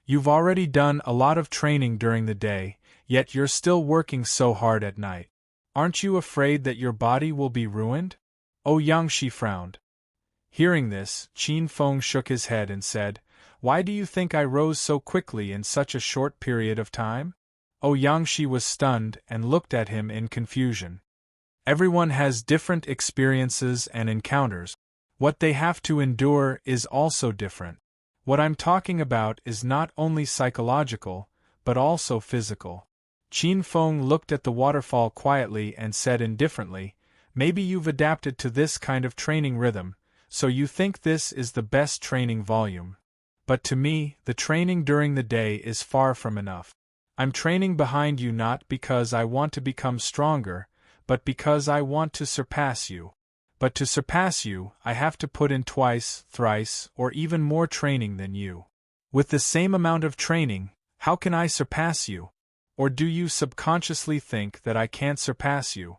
You've already done a lot of training during the day, yet you're still working so hard at night. Aren't you afraid that your body will be ruined? Yangshi frowned. Hearing this, Qin Feng shook his head and said, Why do you think I rose so quickly in such a short period of time? Yangshi was stunned and looked at him in confusion. Everyone has different experiences and encounters. What they have to endure is also different. What I'm talking about is not only psychological, but also physical. Qin Feng looked at the waterfall quietly and said indifferently, Maybe you've adapted to this kind of training rhythm, so you think this is the best training volume. But to me, the training during the day is far from enough. I'm training behind you not because I want to become stronger, but because I want to surpass you. But to surpass you, I have to put in twice, thrice, or even more training than you. With the same amount of training, how can I surpass you? Or do you subconsciously think that I can't surpass you?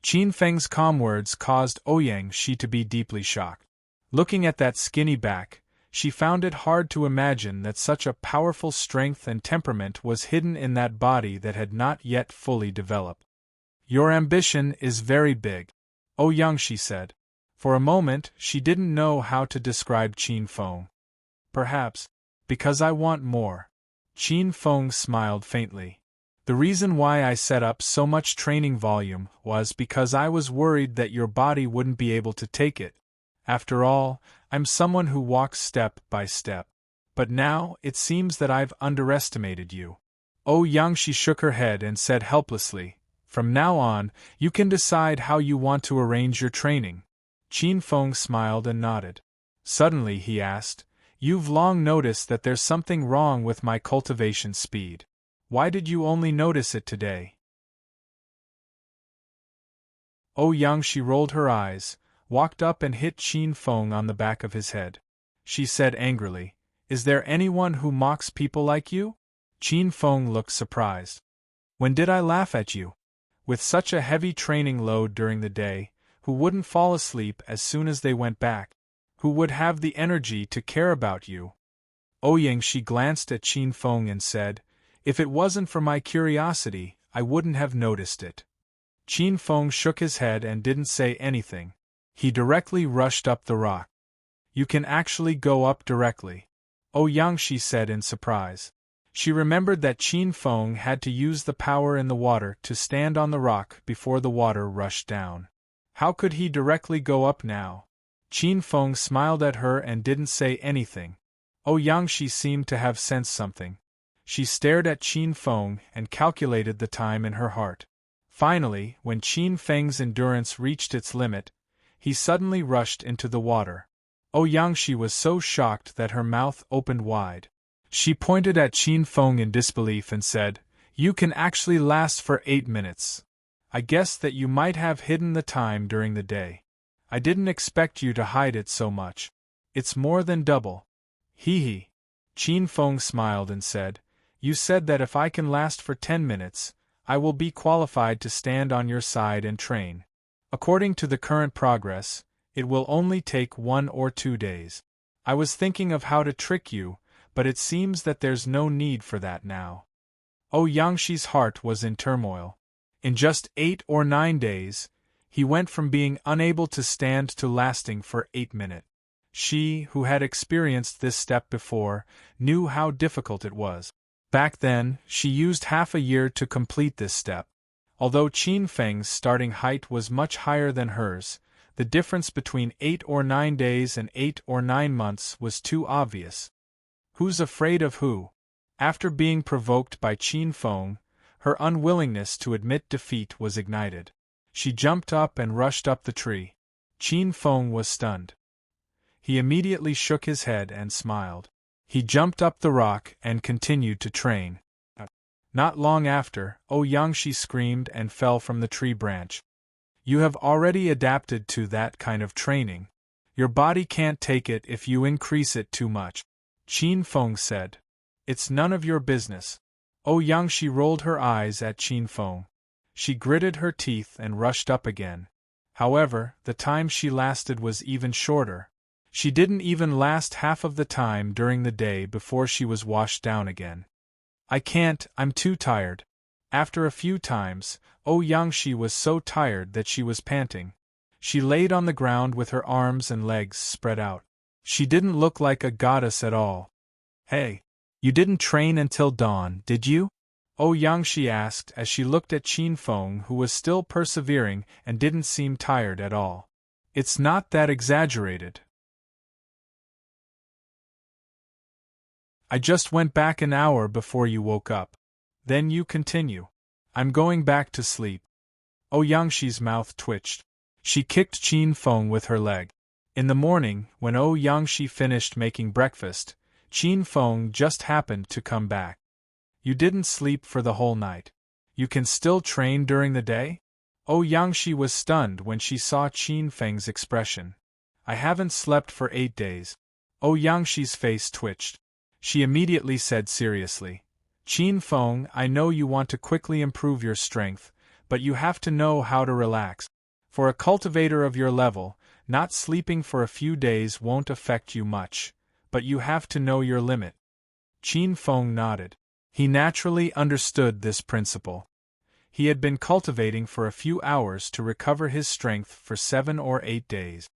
Qin Feng's calm words caused Ouyang Shi to be deeply shocked. Looking at that skinny back, she found it hard to imagine that such a powerful strength and temperament was hidden in that body that had not yet fully developed. Your ambition is very big, Ouyang Shi said. For a moment, she didn't know how to describe Qin Feng. Perhaps, because I want more. Qin Feng smiled faintly. The reason why I set up so much training volume was because I was worried that your body wouldn't be able to take it. After all, I'm someone who walks step by step. But now, it seems that I've underestimated you. Ouyang Shi shook her head and said helplessly, from now on, you can decide how you want to arrange your training. Qin Feng smiled and nodded. Suddenly he asked, you've long noticed that there's something wrong with my cultivation speed. Why did you only notice it today? Ouyang Shi rolled her eyes, walked up and hit Qin Feng on the back of his head. She said angrily, is there anyone who mocks people like you? Qin Feng looked surprised. When did I laugh at you? With such a heavy training load during the day, who wouldn't fall asleep as soon as they went back? Who would have the energy to care about you? Ouyang Shi glanced at Qin Feng and said, if it wasn't for my curiosity, I wouldn't have noticed it. Qin Feng shook his head and didn't say anything. He directly rushed up the rock. You can actually go up directly, Ouyang Shi said in surprise. She remembered that Qin Feng had to use the power in the water to stand on the rock before the water rushed down. How could he directly go up now? Qin Feng smiled at her and didn't say anything. Ouyang Shi seemed to have sensed something. She stared at Qin Feng and calculated the time in her heart. Finally, when Qin Feng's endurance reached its limit, he suddenly rushed into the water. Ouyang Shi was so shocked that her mouth opened wide. She pointed at Qin Feng in disbelief and said, you can actually last for 8 minutes. I guess that you might have hidden the time during the day. I didn't expect you to hide it so much. It's more than double. Hee hee. Qin Feng smiled and said, you said that if I can last for 10 minutes, I will be qualified to stand on your side and train. According to the current progress, it will only take 1 or 2 days. I was thinking of how to trick you, but it seems that there's no need for that now. Ouyang Shi's heart was in turmoil. In just 8 or 9 days, he went from being unable to stand to lasting for 8 minutes. She, who had experienced this step before, knew how difficult it was. Back then, she used half a year to complete this step. Although Qin Feng's starting height was much higher than hers, the difference between 8 or 9 days and 8 or 9 months was too obvious. Who's afraid of who? After being provoked by Qin Feng, her unwillingness to admit defeat was ignited. She jumped up and rushed up the tree. Qin Feng was stunned. He immediately shook his head and smiled. He jumped up the rock and continued to train. Not long after, Ouyang Shi screamed and fell from the tree branch. You have already adapted to that kind of training. Your body can't take it if you increase it too much. Qin Feng said. It's none of your business. Ouyang Shi rolled her eyes at Qin Feng. She gritted her teeth and rushed up again. However, the time she lasted was even shorter. She didn't even last half of the time during the day before she was washed down again. I can't, I'm too tired. After a few times, Ouyang Shi was so tired that she was panting. She laid on the ground with her arms and legs spread out. She didn't look like a goddess at all. Hey, you didn't train until dawn, did you? Ouyang Shi asked as she looked at Qin Feng, who was still persevering and didn't seem tired at all. It's not that exaggerated. I just went back an hour before you woke up. Then you continue. I'm going back to sleep. Ouyang Shi's mouth twitched. She kicked Qin Feng with her leg. In the morning, when Ouyang Shi finished making breakfast, Qin Feng just happened to come back. You didn't sleep for the whole night. You can still train during the day? Yangshi was stunned when she saw Qin Feng's expression. I haven't slept for 8 days. Yangshi's face twitched. She immediately said seriously, Qin Feng, I know you want to quickly improve your strength, but you have to know how to relax. For a cultivator of your level, not sleeping for a few days won't affect you much, but you have to know your limit. Qin Feng nodded. He naturally understood this principle. He had been cultivating for a few hours to recover his strength for 7 or 8 days.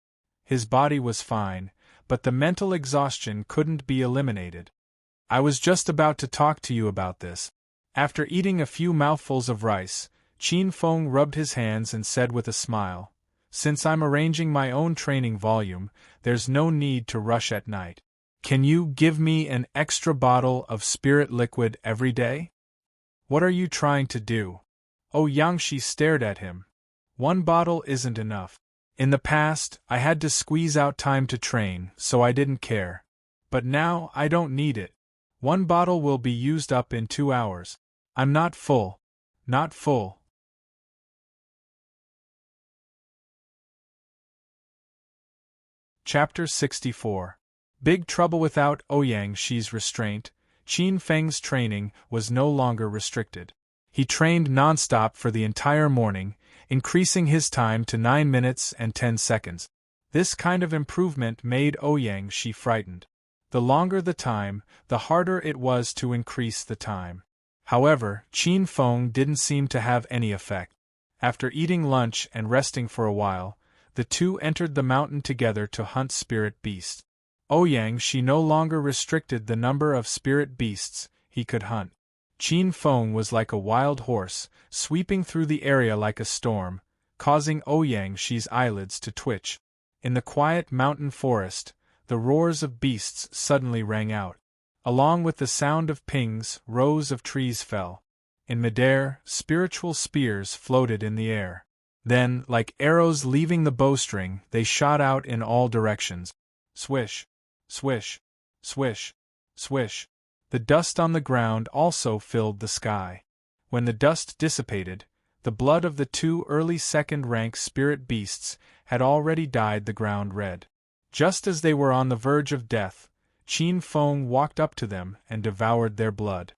His body was fine, but the mental exhaustion couldn't be eliminated. I was just about to talk to you about this. After eating a few mouthfuls of rice, Qin Feng rubbed his hands and said with a smile, Since I'm arranging my own training volume, there's no need to rush at night. Can you give me an extra bottle of spirit liquid every day? What are you trying to do? Yangshi stared at him. 1 bottle isn't enough. In the past, I had to squeeze out time to train, so I didn't care. But now, I don't need it. 1 bottle will be used up in 2 hours. I'm not full. Not full. Chapter 64. Big trouble without Yangshi's restraint. Qin Feng's training was no longer restricted. He trained nonstop for the entire morning, increasing his time to 9 minutes and 10 seconds. This kind of improvement made Yangshi frightened. The longer the time, the harder it was to increase the time. However, Qin Feng didn't seem to have any effect. After eating lunch and resting for a while, the two entered the mountain together to hunt spirit beasts. Yangshi no longer restricted the number of spirit beasts he could hunt. Qin Feng was like a wild horse, sweeping through the area like a storm, causing Yangshi's eyelids to twitch. In the quiet mountain forest, the roars of beasts suddenly rang out. Along with the sound of pings, rows of trees fell. In midair, spiritual spears floated in the air. Then, like arrows leaving the bowstring, they shot out in all directions. Swish, swish, swish, swish. The dust on the ground also filled the sky. When the dust dissipated, the blood of the 2 early second-rank spirit beasts had already dyed the ground red. Just as they were on the verge of death, Qin Feng walked up to them and devoured their blood.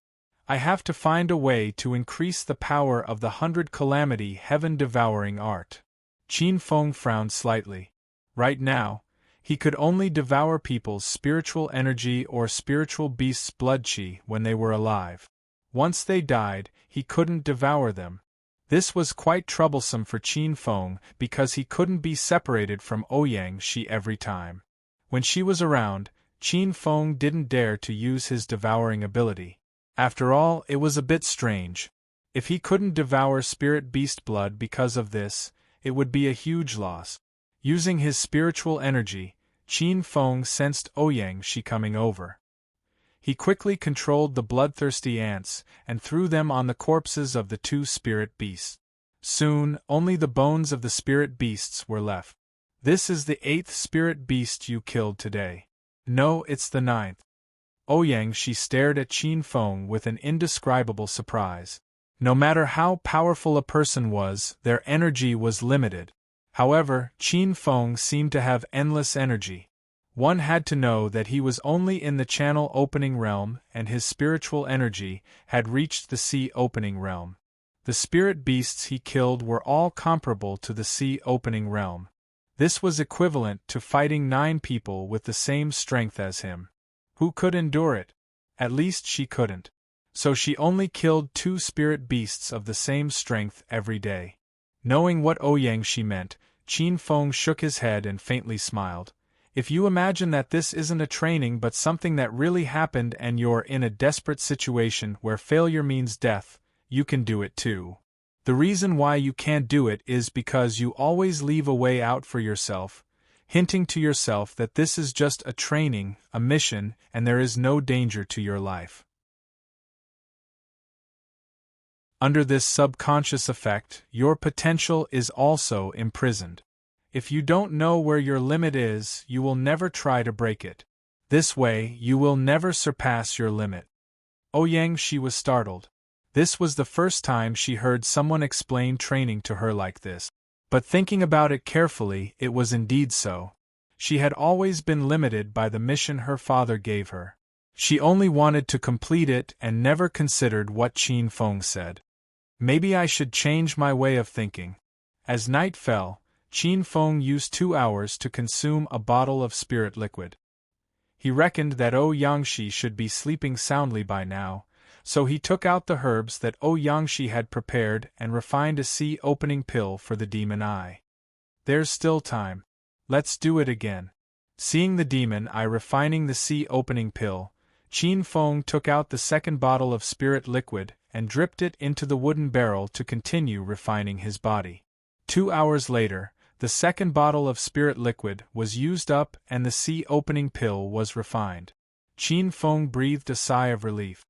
I have to find a way to increase the power of the 100 calamity heaven-devouring art. Qin Feng frowned slightly. Right now, he could only devour people's spiritual energy or spiritual beasts' blood qi when they were alive. Once they died, he couldn't devour them. This was quite troublesome for Qin Feng because he couldn't be separated from Yangshi every time. When she was around, Qin Feng didn't dare to use his devouring ability. After all, it was a bit strange. If he couldn't devour spirit beast blood because of this, it would be a huge loss. Using his spiritual energy, Qin Feng sensed Yangshi coming over. He quickly controlled the bloodthirsty ants and threw them on the corpses of the 2 spirit beasts. Soon, only the bones of the spirit beasts were left. This is the 8th spirit beast you killed today. No, it's the 9th. Yangshi stared at Qin Feng with an indescribable surprise. No matter how powerful a person was, their energy was limited. However, Qin Feng seemed to have endless energy. One had to know that he was only in the channel opening realm and his spiritual energy had reached the sea opening realm. The spirit beasts he killed were all comparable to the sea opening realm. This was equivalent to fighting 9 people with the same strength as him. Who could endure it? At least she couldn't. So she only killed 2 spirit beasts of the same strength every day. Knowing what Yangshi meant, Qin Feng shook his head and faintly smiled. If you imagine that this isn't a training but something that really happened and you're in a desperate situation where failure means death, you can do it too. The reason why you can't do it is because you always leave a way out for yourself, hinting to yourself that this is just a training, a mission, and there is no danger to your life. Under this subconscious effect, your potential is also imprisoned. If you don't know where your limit is, you will never try to break it. This way, you will never surpass your limit. Ouyang-shi was startled. This was the first time she heard someone explain training to her like this. But thinking about it carefully, it was indeed so. She had always been limited by the mission her father gave her. She only wanted to complete it and never considered what Qin Feng said. Maybe I should change my way of thinking. As night fell, Qin Feng used 2 hours to consume a bottle of spirit liquid. He reckoned that Ouyang-shi should be sleeping soundly by now, so he took out the herbs that Ouyang-shi had prepared and refined a sea-opening pill for the demon eye. There's still time. Let's do it again. Seeing the demon eye refining the sea-opening pill, Qin Feng took out the second bottle of spirit liquid and dripped it into the wooden barrel to continue refining his body. 2 hours later, the second bottle of spirit liquid was used up and the sea-opening pill was refined. Qin Feng breathed a sigh of relief.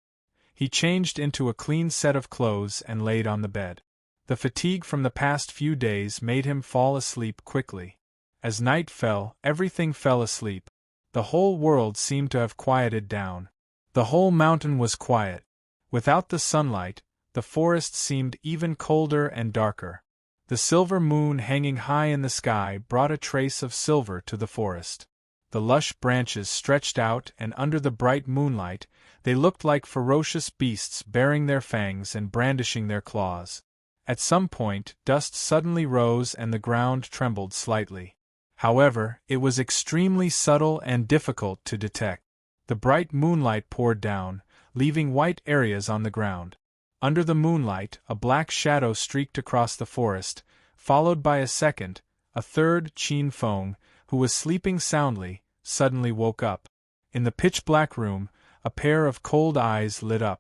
He changed into a clean set of clothes and laid on the bed. The fatigue from the past few days made him fall asleep quickly. As night fell, everything fell asleep. The whole world seemed to have quieted down. The whole mountain was quiet. Without the sunlight, the forest seemed even colder and darker. The silver moon hanging high in the sky brought a trace of silver to the forest. The lush branches stretched out, and under the bright moonlight, they looked like ferocious beasts baring their fangs and brandishing their claws. At some point, dust suddenly rose and the ground trembled slightly. However, it was extremely subtle and difficult to detect. The bright moonlight poured down, leaving white areas on the ground. Under the moonlight, a black shadow streaked across the forest, followed by a second, a third. Qin Feng, who was sleeping soundly, suddenly woke up. In the pitch-black room, a pair of cold eyes lit up.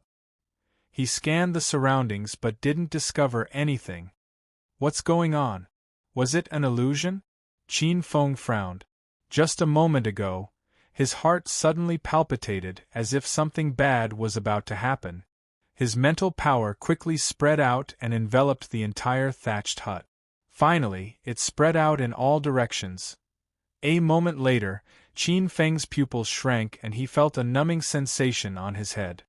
He scanned the surroundings but didn't discover anything. What's going on? Was it an illusion? Qin Feng frowned. Just a moment ago, his heart suddenly palpitated as if something bad was about to happen. His mental power quickly spread out and enveloped the entire thatched hut. Finally, it spread out in all directions. A moment later, Qin Feng's pupils shrank and he felt a numbing sensation on his head.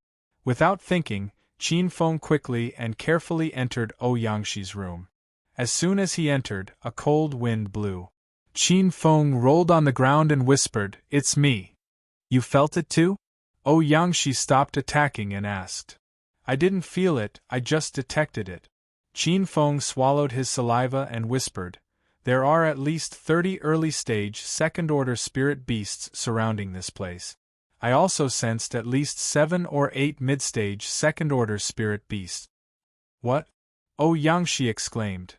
Without thinking, Qin Feng quickly and carefully entered Ouyang-shi's room. As soon as he entered, a cold wind blew. Qin Feng rolled on the ground and whispered, "It's me." "You felt it too?" Ouyang-shi stopped attacking and asked. "I didn't feel it, I just detected it." Qin Feng swallowed his saliva and whispered, "There are at least 30 early-stage second-order spirit beasts surrounding this place. I also sensed at least 7 or 8 mid-stage second-order spirit beasts." "What?" Ouyang-shi exclaimed.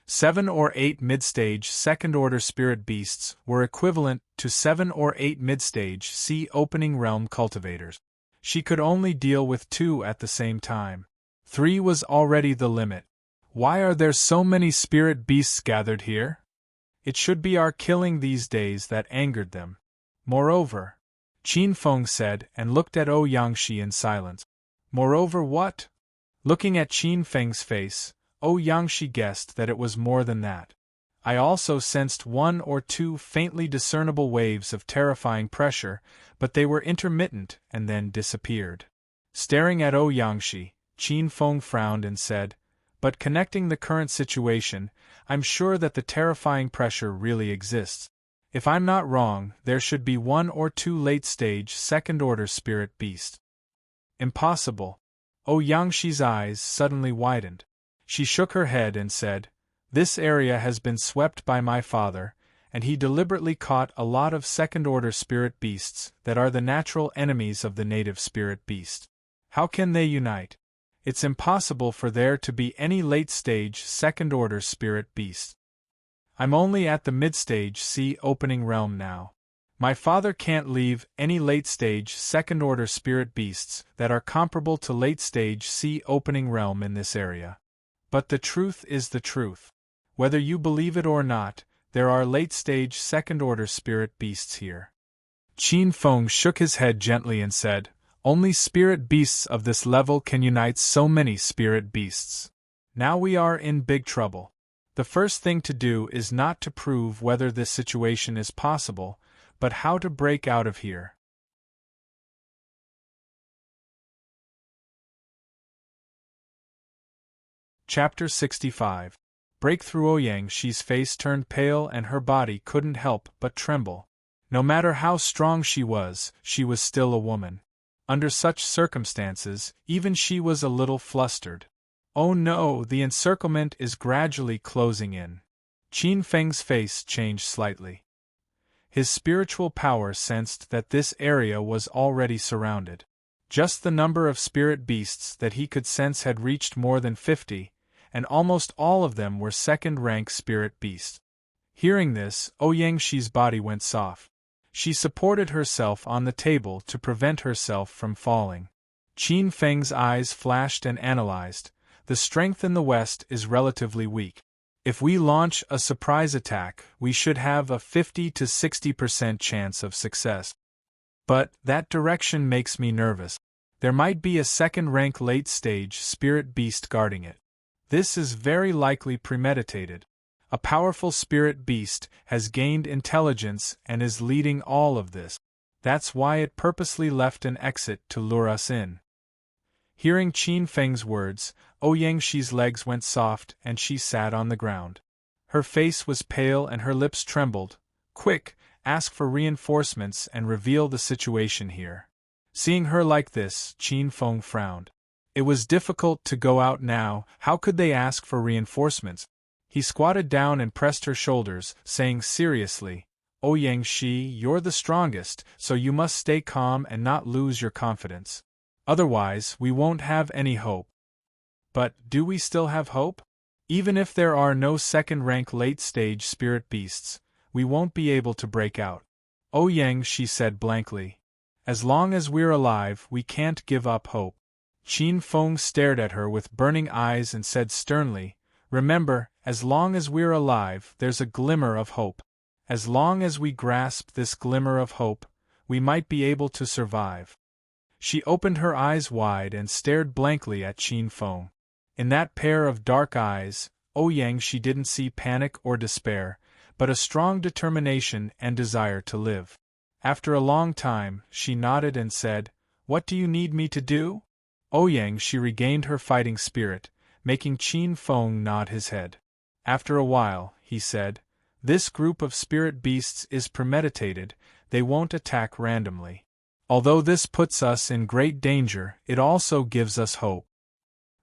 7 or 8 mid-stage second-order spirit beasts were equivalent to 7 or 8 mid-stage sea-opening realm cultivators. She could only deal with 2 at the same time. 3 was already the limit. Why are there so many spirit beasts gathered here? It should be our killing these days that angered them. Moreover, Qin Feng said and looked at Ouyang-shi in silence. Moreover what? Looking at Qin Feng's face, Ouyang-shi guessed that it was more than that. I also sensed 1 or 2 faintly discernible waves of terrifying pressure, but they were intermittent and then disappeared. Staring at Ouyang-shi, Qin Feng frowned and said, "But connecting the current situation, I'm sure that the terrifying pressure really exists. If I'm not wrong, there should be 1 or 2 late-stage second-order spirit beasts." "Impossible." Ouyang-shi's eyes suddenly widened. She shook her head and said, "This area has been swept by my father, and he deliberately caught a lot of second-order spirit beasts that are the natural enemies of the native spirit beast. How can they unite? It's impossible for there to be any late-stage second-order spirit beasts. I'm only at the mid-stage sea-opening realm now. My father can't leave any late-stage second-order spirit beasts that are comparable to late-stage sea-opening realm in this area. But the truth is the truth. Whether you believe it or not, there are late-stage second-order spirit beasts here." Qin Feng shook his head gently and said, "Only spirit beasts of this level can unite so many spirit beasts. Now we are in big trouble. The first thing to do is not to prove whether this situation is possible, but how to break out of here." Chapter 65. Breakthrough. Ouyang Shi's face turned pale and her body couldn't help but tremble. No matter how strong she was still a woman. Under such circumstances, even she was a little flustered. Oh no, the encirclement is gradually closing in. Qin Feng's face changed slightly. His spiritual power sensed that this area was already surrounded. Just the number of spirit beasts that he could sense had reached more than 50, and almost all of them were second-rank spirit beasts. Hearing this, Ouyang Shi's body went soft. She supported herself on the table to prevent herself from falling. Qin Feng's eyes flashed and analyzed. The strength in the west is relatively weak. If we launch a surprise attack, we should have a 50 to 60% chance of success. But that direction makes me nervous. There might be a second-rank late-stage spirit beast guarding it. This is very likely premeditated. A powerful spirit beast has gained intelligence and is leading all of this. That's why it purposely left an exit to lure us in. Hearing Qin Feng's words, Ouyang Shi's legs went soft and she sat on the ground. Her face was pale and her lips trembled. Quick, ask for reinforcements and reveal the situation here. Seeing her like this, Qin Feng frowned. It was difficult to go out now. How could they ask for reinforcements? He squatted down and pressed her shoulders, saying seriously, Ouyang Shi, you're the strongest, so you must stay calm and not lose your confidence. Otherwise, we won't have any hope. But, do we still have hope? Even if there are no second-rank late-stage spirit beasts, we won't be able to break out. Ouyang Shi said blankly. As long as we're alive, we can't give up hope. Qin Feng stared at her with burning eyes and said sternly, Remember, as long as we're alive, there's a glimmer of hope. As long as we grasp this glimmer of hope, we might be able to survive. She opened her eyes wide and stared blankly at Qin Feng. In that pair of dark eyes, Ouyang Shi didn't see panic or despair, but a strong determination and desire to live. After a long time, she nodded and said, What do you need me to do? Ouyang Shi regained her fighting spirit, making Qin Feng nod his head. After a while, he said, This group of spirit beasts is premeditated, they won't attack randomly. Although this puts us in great danger, it also gives us hope.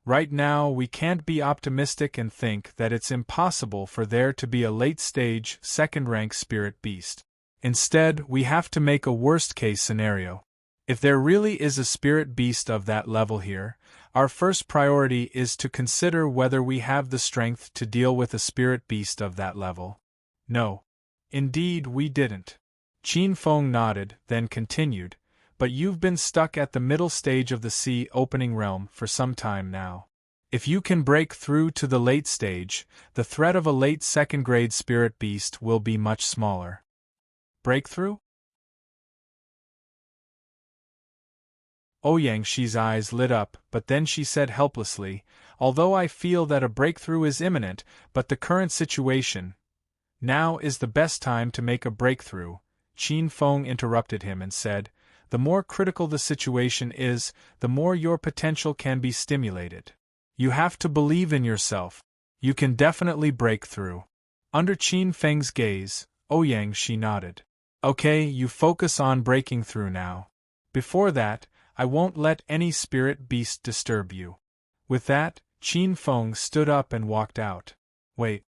Right now, we can't be optimistic and think that it's impossible for there to be a late-stage, second-rank spirit beast. Instead, we have to make a worst-case scenario. If there really is a spirit beast of that level here, our first priority is to consider whether we have the strength to deal with a spirit beast of that level. No. Indeed, we didn't. Qin Feng nodded, then continued, But you've been stuck at the middle stage of the sea opening realm for some time now. If you can break through to the late stage, the threat of a late second-grade spirit beast will be much smaller. Breakthrough? Ouyang Shi's eyes lit up, but then she said helplessly, Although I feel that a breakthrough is imminent, but the current situation, now is the best time to make a breakthrough. Qin Feng interrupted him and said, The more critical the situation is, the more your potential can be stimulated. You have to believe in yourself. You can definitely break through. Under Qin Feng's gaze, Ouyang Shi nodded. Okay, you focus on breaking through now. Before that, I won't let any spirit beast disturb you. With that, Qin Feng stood up and walked out. Wait.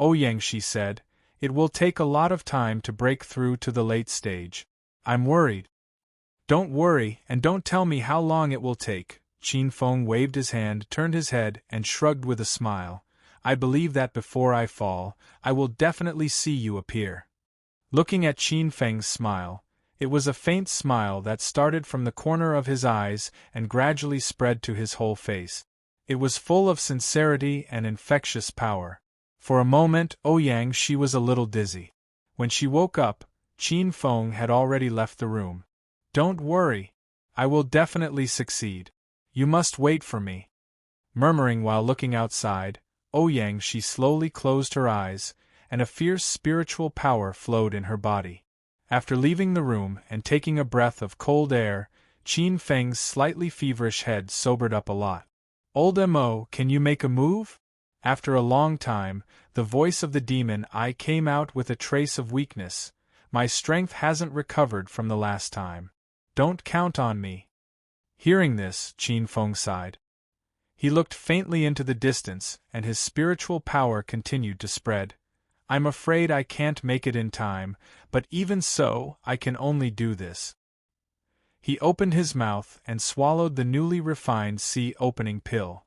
Ouyang Shi said, It will take a lot of time to break through to the late stage. I'm worried. Don't worry, and don't tell me how long it will take. Qin Feng waved his hand, turned his head, and shrugged with a smile. I believe that before I fall, I will definitely see you appear. Looking at Qin Feng's smile, it was a faint smile that started from the corner of his eyes and gradually spread to his whole face. It was full of sincerity and infectious power. For a moment, Ouyang Shi was a little dizzy. When she woke up, Qin Feng had already left the room. Don't worry. I will definitely succeed. You must wait for me. Murmuring while looking outside, Ouyang Shi slowly closed her eyes, and a fierce spiritual power flowed in her body. After leaving the room and taking a breath of cold air, Qin Feng's slightly feverish head sobered up a lot. Old Mo, can you make a move? After a long time, the voice of the demon I came out with a trace of weakness. My strength hasn't recovered from the last time. Don't count on me. Hearing this, Qin Feng sighed. He looked faintly into the distance, and his spiritual power continued to spread. I'm afraid I can't make it in time, but even so, I can only do this. He opened his mouth and swallowed the newly refined sea-opening pill.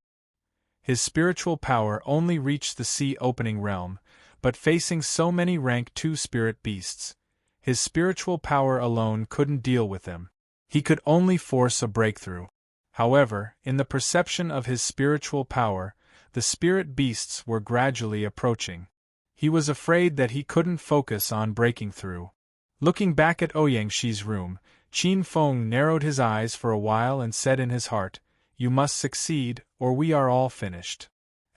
His spiritual power only reached the sea-opening realm, but facing so many rank 2 spirit beasts, his spiritual power alone couldn't deal with them. He could only force a breakthrough. However, in the perception of his spiritual power, the spirit beasts were gradually approaching. He was afraid that he couldn't focus on breaking through. Looking back at Ouyangxi's room, Qin Feng narrowed his eyes for a while and said in his heart, "You must succeed, or we are all finished."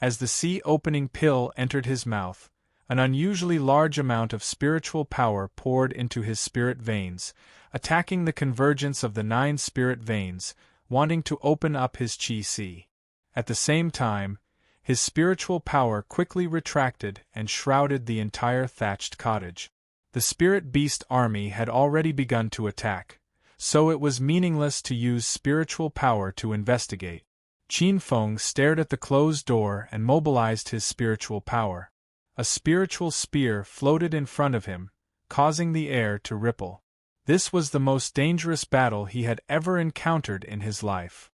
As the sea-opening pill entered his mouth, an unusually large amount of spiritual power poured into his spirit veins, attacking the convergence of the 9 spirit veins, wanting to open up his qi. At the same time, his spiritual power quickly retracted and shrouded the entire thatched cottage. The spirit beast army had already begun to attack, so it was meaningless to use spiritual power to investigate. Qin Feng stared at the closed door and mobilized his spiritual power. A spiritual spear floated in front of him, causing the air to ripple. This was the most dangerous battle he had ever encountered in his life.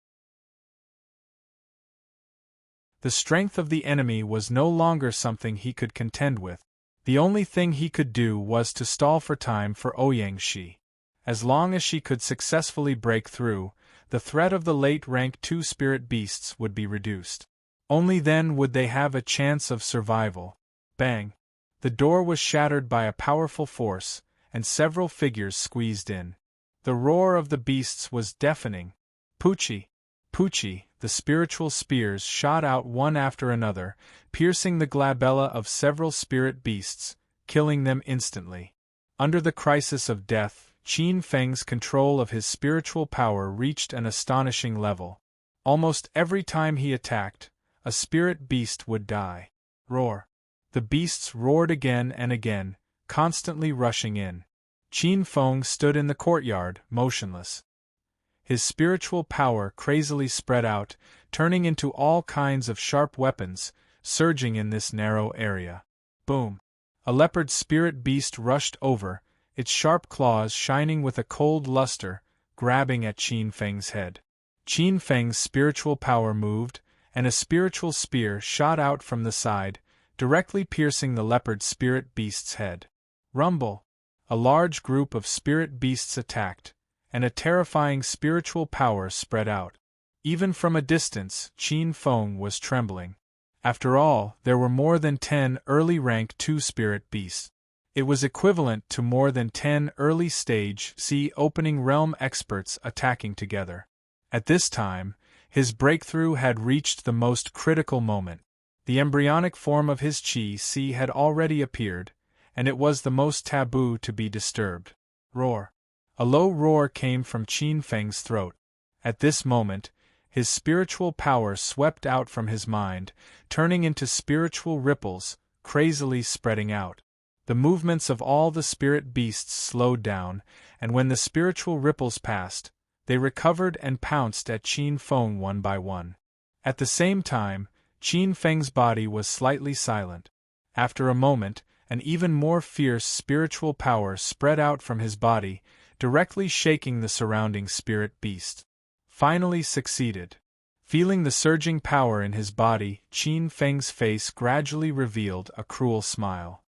The strength of the enemy was no longer something he could contend with. The only thing he could do was to stall for time for Ouyangxi. As long as she could successfully break through, the threat of the late rank 2 spirit beasts would be reduced. Only then would they have a chance of survival. Bang! The door was shattered by a powerful force, and several figures squeezed in. The roar of the beasts was deafening. Pucci! Pucci! The spiritual spears shot out one after another, piercing the glabella of several spirit beasts, killing them instantly. Under the crisis of death, Qin Feng's control of his spiritual power reached an astonishing level. Almost every time he attacked, a spirit beast would die. Roar! The beasts roared again and again, constantly rushing in. Qin Feng stood in the courtyard, motionless. His spiritual power crazily spread out, turning into all kinds of sharp weapons, surging in this narrow area. Boom! A leopard spirit beast rushed over, its sharp claws shining with a cold luster, grabbing at Qin Feng's head. Qin Feng's spiritual power moved, and a spiritual spear shot out from the side, directly piercing the leopard spirit beast's head. Rumble! A large group of spirit beasts attacked, and a terrifying spiritual power spread out. Even from a distance, Qin Feng was trembling. After all, there were more than 10 early rank 2 spirit beasts. It was equivalent to more than 10 early stage sea-opening realm experts attacking together. At this time, his breakthrough had reached the most critical moment. The embryonic form of his qi had already appeared, and it was the most taboo to be disturbed. Roar! A low roar came from Qin Feng's throat. At this moment, his spiritual power swept out from his mind, turning into spiritual ripples, crazily spreading out. The movements of all the spirit beasts slowed down, and when the spiritual ripples passed, they recovered and pounced at Qin Feng one by one. At the same time, Qin Feng's body was slightly silent. After a moment, an even more fierce spiritual power spread out from his body, directly shaking the surrounding spirit beast. Finally succeeded. Feeling the surging power in his body, Qin Feng's face gradually revealed a cruel smile.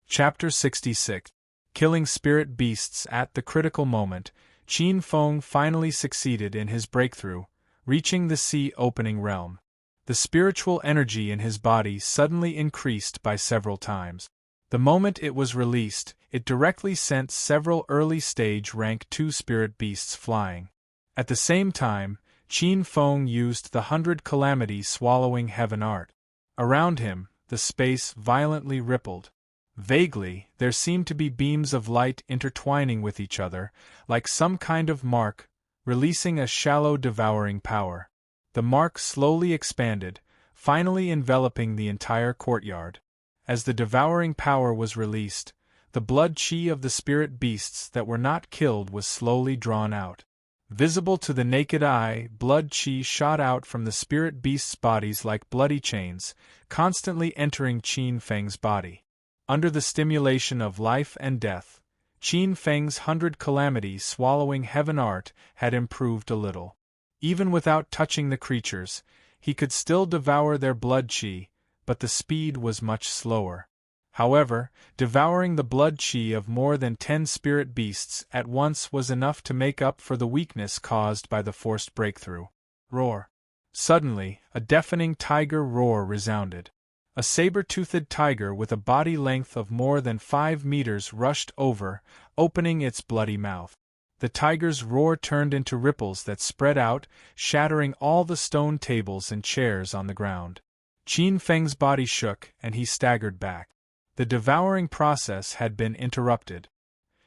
Chapter 66. Killing Spirit Beasts. At the critical moment, Qin Feng finally succeeded in his breakthrough, reaching the sea-opening realm. The spiritual energy in his body suddenly increased by several times. The moment it was released, it directly sent several early-stage rank 2 spirit beasts flying. At the same time, Qin Feng used the 100 Calamity Swallowing Heaven art. Around him, the space violently rippled. Vaguely, there seemed to be beams of light intertwining with each other, like some kind of mark, releasing a shallow devouring power. The mark slowly expanded, finally enveloping the entire courtyard. As the devouring power was released, the blood chi of the spirit beasts that were not killed was slowly drawn out. Visible to the naked eye, blood chi shot out from the spirit beasts' bodies like bloody chains, constantly entering Qin Feng's body. Under the stimulation of life and death, Qin Feng's 100 calamities swallowing heaven art had improved a little. Even without touching the creatures, he could still devour their blood chi, but the speed was much slower. However, devouring the blood chi of more than 10 spirit beasts at once was enough to make up for the weakness caused by the forced breakthrough. Roar! Suddenly, a deafening tiger roar resounded. A saber-toothed tiger with a body length of more than 5 meters rushed over, opening its bloody mouth. The tiger's roar turned into ripples that spread out, shattering all the stone tables and chairs on the ground. Qin Feng's body shook, and he staggered back. The devouring process had been interrupted.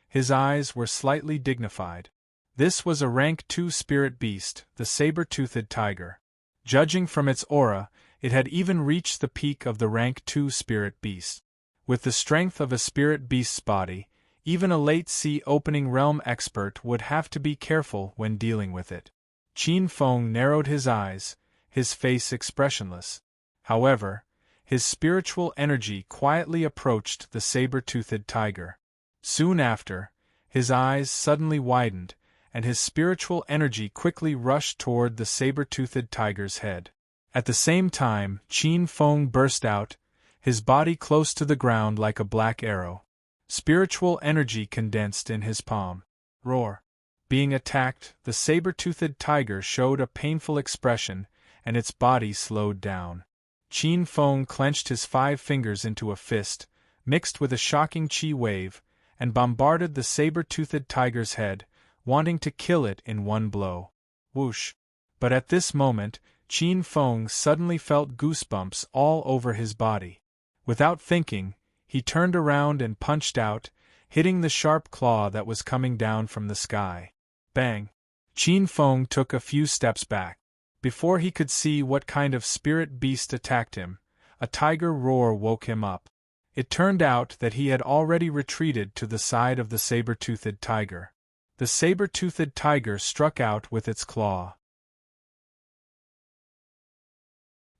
His eyes were slightly dignified. This was a rank 2 spirit beast, the saber-toothed tiger. Judging from its aura, it had even reached the peak of the rank 2 spirit beast. With the strength of a spirit beast's body, even a late sea opening realm expert would have to be careful when dealing with it. Qin Feng narrowed his eyes, his face expressionless. However, his spiritual energy quietly approached the saber-toothed tiger. Soon after, his eyes suddenly widened, and his spiritual energy quickly rushed toward the saber-toothed tiger's head. At the same time, Qin Feng burst out, his body close to the ground like a black arrow. Spiritual energy condensed in his palm. Roar! Being attacked, the saber-toothed tiger showed a painful expression, and its body slowed down. Qin Feng clenched his 5 fingers into a fist, mixed with a shocking qi wave, and bombarded the saber-toothed tiger's head, wanting to kill it in one blow. Whoosh! But at this moment, Qin Feng suddenly felt goosebumps all over his body. Without thinking, he turned around and punched out, hitting the sharp claw that was coming down from the sky. Bang! Qin Feng took a few steps back. Before he could see what kind of spirit beast attacked him, a tiger roar woke him up. It turned out that he had already retreated to the side of the saber-toothed tiger. The saber-toothed tiger struck out with its claw.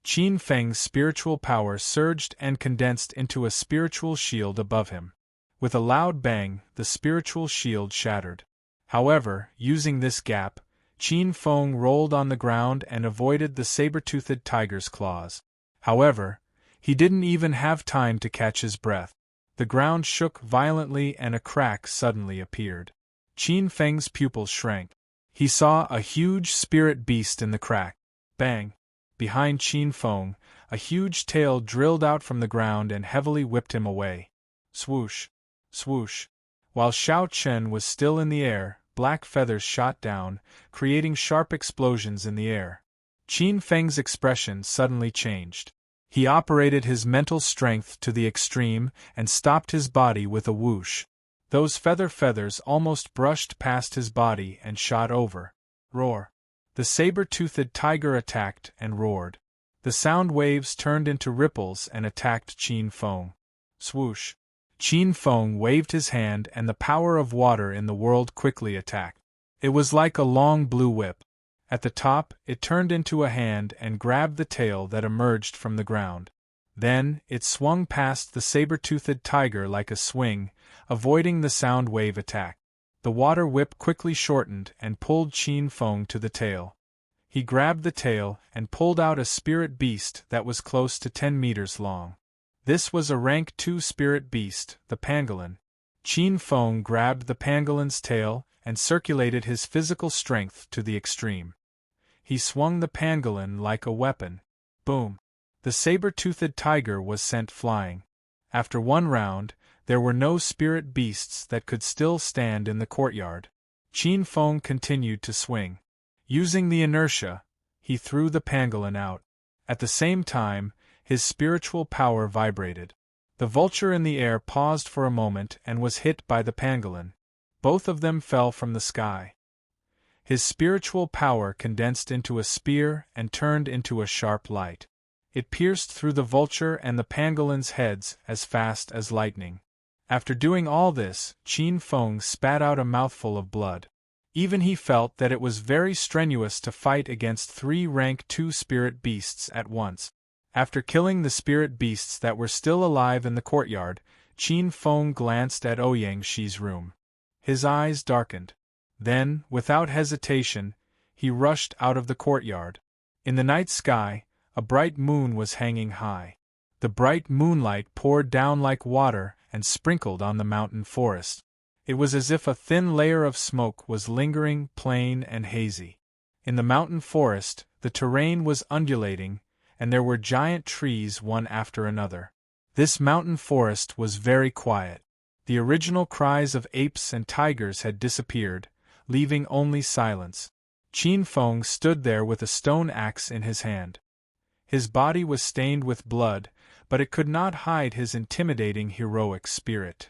Qin Feng's spiritual power surged and condensed into a spiritual shield above him. With a loud bang, the spiritual shield shattered. However, using this gap, Qin Feng rolled on the ground and avoided the saber-toothed tiger's claws. However, he didn't even have time to catch his breath. The ground shook violently and a crack suddenly appeared. Qin Feng's pupils shrank. He saw a huge spirit beast in the crack. Bang! Behind Qin Feng, a huge tail drilled out from the ground and heavily whipped him away. Swoosh! Swoosh! While Xiao Chen was still in the air, black feathers shot down, creating sharp explosions in the air. Qin Feng's expression suddenly changed. He operated his mental strength to the extreme and stopped his body with a whoosh. Those feathers almost brushed past his body and shot over. Roar! The saber-toothed tiger attacked and roared. The sound waves turned into ripples and attacked Qin Feng. Swoosh! Qin Feng waved his hand and the power of water in the world quickly attacked. It was like a long blue whip. At the top, it turned into a hand and grabbed the tail that emerged from the ground. Then, it swung past the saber-toothed tiger like a swing, avoiding the sound wave attack. The water whip quickly shortened and pulled Qin Feng to the tail. He grabbed the tail and pulled out a spirit beast that was close to 10 meters long. This was a rank 2 spirit beast, the pangolin. Qin Feng grabbed the pangolin's tail and circulated his physical strength to the extreme. He swung the pangolin like a weapon. Boom! The saber-toothed tiger was sent flying. After one round, there were no spirit beasts that could still stand in the courtyard. Qin Feng continued to swing. Using the inertia, he threw the pangolin out. At the same time, his spiritual power vibrated. The vulture in the air paused for a moment and was hit by the pangolin. Both of them fell from the sky. His spiritual power condensed into a spear and turned into a sharp light. It pierced through the vulture and the pangolin's heads as fast as lightning. After doing all this, Qin Feng spat out a mouthful of blood. Even he felt that it was very strenuous to fight against 3 rank 2 spirit beasts at once. After killing the spirit beasts that were still alive in the courtyard, Qin Feng glanced at Ouyang Shi's room. His eyes darkened. Then, without hesitation, he rushed out of the courtyard. In the night sky, a bright moon was hanging high. The bright moonlight poured down like water and sprinkled on the mountain forest. It was as if a thin layer of smoke was lingering, plain and hazy. In the mountain forest, the terrain was undulating, and there were giant trees one after another. This mountain forest was very quiet. The original cries of apes and tigers had disappeared, leaving only silence. Qin Feng stood there with a stone axe in his hand. His body was stained with blood, but it could not hide his intimidating heroic spirit.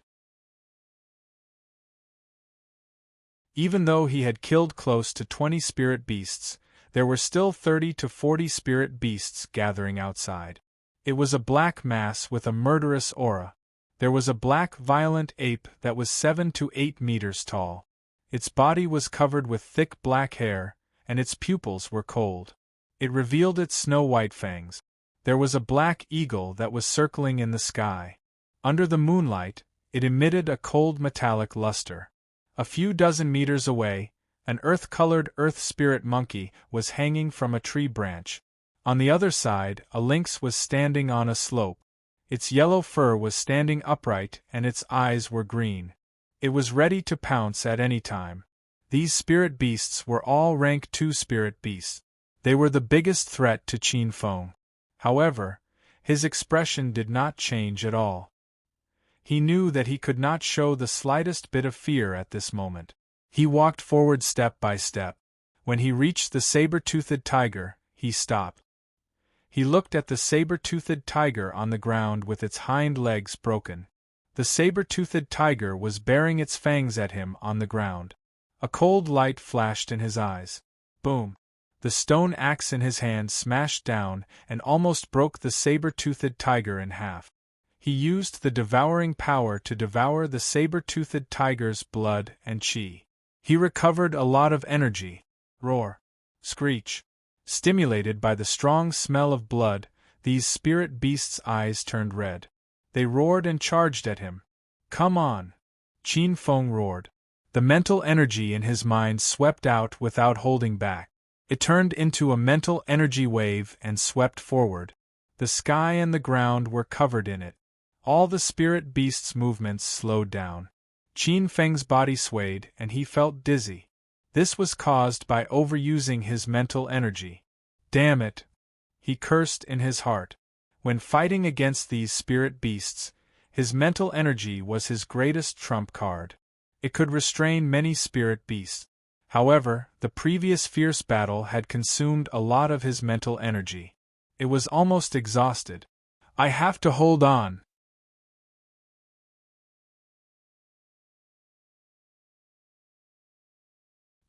Even though he had killed close to 20 spirit beasts, there were still 30 to 40 spirit beasts gathering outside. It was a black mass with a murderous aura. There was a black violent ape that was 7 to 8 meters tall. Its body was covered with thick black hair, and its pupils were cold. It revealed its snow-white fangs. There was a black eagle that was circling in the sky. Under the moonlight, it emitted a cold metallic luster. A few dozen meters away, an earth-colored earth spirit monkey was hanging from a tree branch. On the other side, a lynx was standing on a slope. Its yellow fur was standing upright and its eyes were green. It was ready to pounce at any time. These spirit beasts were all rank 2 spirit beasts. They were the biggest threat to Qin Feng. However, his expression did not change at all. He knew that he could not show the slightest bit of fear at this moment. He walked forward step by step. When he reached the saber-toothed tiger, he stopped. He looked at the saber-toothed tiger on the ground with its hind legs broken. The saber-toothed tiger was baring its fangs at him on the ground. A cold light flashed in his eyes. Boom! The stone axe in his hand smashed down and almost broke the saber-toothed tiger in half. He used the devouring power to devour the saber-toothed tiger's blood and qi. He recovered a lot of energy. Roar! Screech! Stimulated by the strong smell of blood, these spirit beasts' eyes turned red. They roared and charged at him. Come on! Qin Feng roared. The mental energy in his mind swept out without holding back. It turned into a mental energy wave and swept forward. The sky and the ground were covered in it. All the spirit beasts' movements slowed down. Qin Feng's body swayed and he felt dizzy. This was caused by overusing his mental energy. Damn it! He cursed in his heart. When fighting against these spirit beasts, his mental energy was his greatest trump card. It could restrain many spirit beasts. However, the previous fierce battle had consumed a lot of his mental energy. It was almost exhausted. I have to hold on.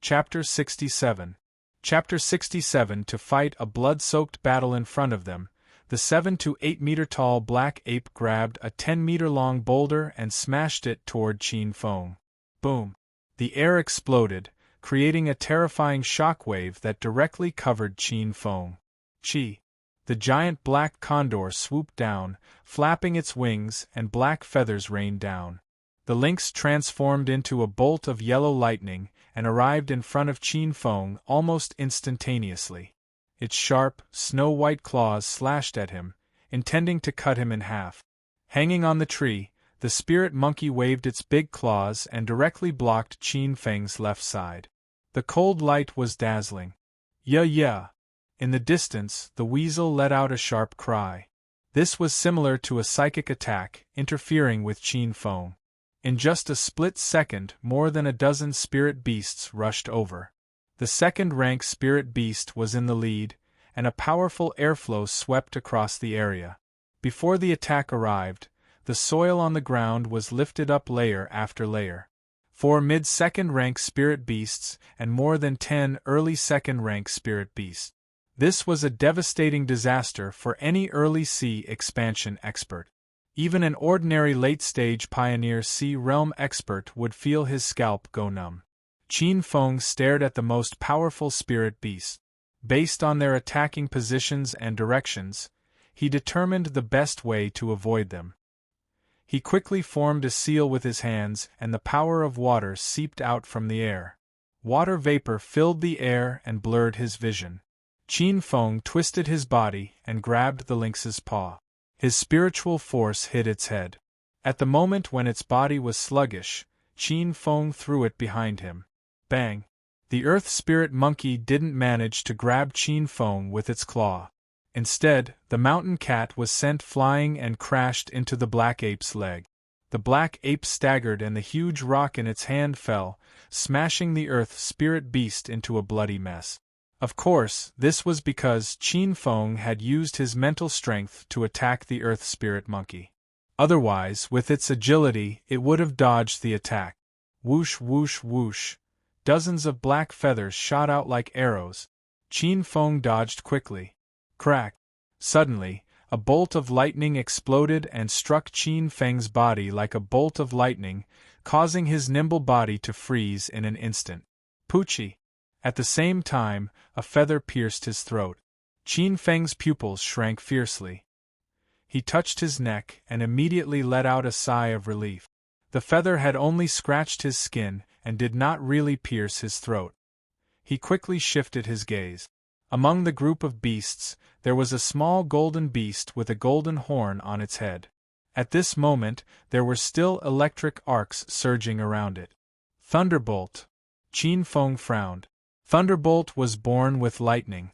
Chapter 67. Chapter 67. To fight a blood-soaked battle in front of them, the 7 to 8 meter tall black ape grabbed a 10-meter-long boulder and smashed it toward Qin Feng. Boom! The air exploded, creating a terrifying shockwave that directly covered Qin Feng. Qi! The giant black condor swooped down, flapping its wings, and black feathers rained down. The lynx transformed into a bolt of yellow lightning and arrived in front of Qin Feng almost instantaneously. Its sharp, snow-white claws slashed at him, intending to cut him in half. Hanging on the tree, the spirit monkey waved its big claws and directly blocked Qin Feng's left side. The cold light was dazzling. Yeah! In the distance, the weasel let out a sharp cry. This was similar to a psychic attack, interfering with Qin Feng. In just a split second, more than a dozen spirit beasts rushed over. The second-rank spirit beast was in the lead, and a powerful airflow swept across the area. Before the attack arrived, the soil on the ground was lifted up layer after layer. 4 mid-second rank spirit beasts, and more than 10 early second rank spirit beasts. This was a devastating disaster for any early sea expansion expert. Even an ordinary late-stage Pioneer Sea Realm expert would feel his scalp go numb. Qin Feng stared at the most powerful spirit beasts. Based on their attacking positions and directions, he determined the best way to avoid them. He quickly formed a seal with his hands, and the power of water seeped out from the air. Water vapor filled the air and blurred his vision. Qin Feng twisted his body and grabbed the lynx's paw. His spiritual force hit its head. At the moment when its body was sluggish, Qin Feng threw it behind him. Bang! The earth spirit monkey didn't manage to grab Qin Feng with its claw. Instead, the mountain cat was sent flying and crashed into the black ape's leg. The black ape staggered and the huge rock in its hand fell, smashing the earth spirit beast into a bloody mess. Of course, this was because Qin Feng had used his mental strength to attack the earth spirit monkey. Otherwise, with its agility, it would have dodged the attack. Whoosh whoosh whoosh. Dozens of black feathers shot out like arrows. Qin Feng dodged quickly. Crack! Suddenly, a bolt of lightning exploded and struck Qin Feng's body like a bolt of lightning, causing his nimble body to freeze in an instant. Poochie! At the same time, a feather pierced his throat. Qin Feng's pupils shrank fiercely. He touched his neck and immediately let out a sigh of relief. The feather had only scratched his skin and did not really pierce his throat. He quickly shifted his gaze. Among the group of beasts, there was a small golden beast with a golden horn on its head. At this moment, there were still electric arcs surging around it. Thunderbolt! Qin Feng frowned. Thunderbolt was born with lightning.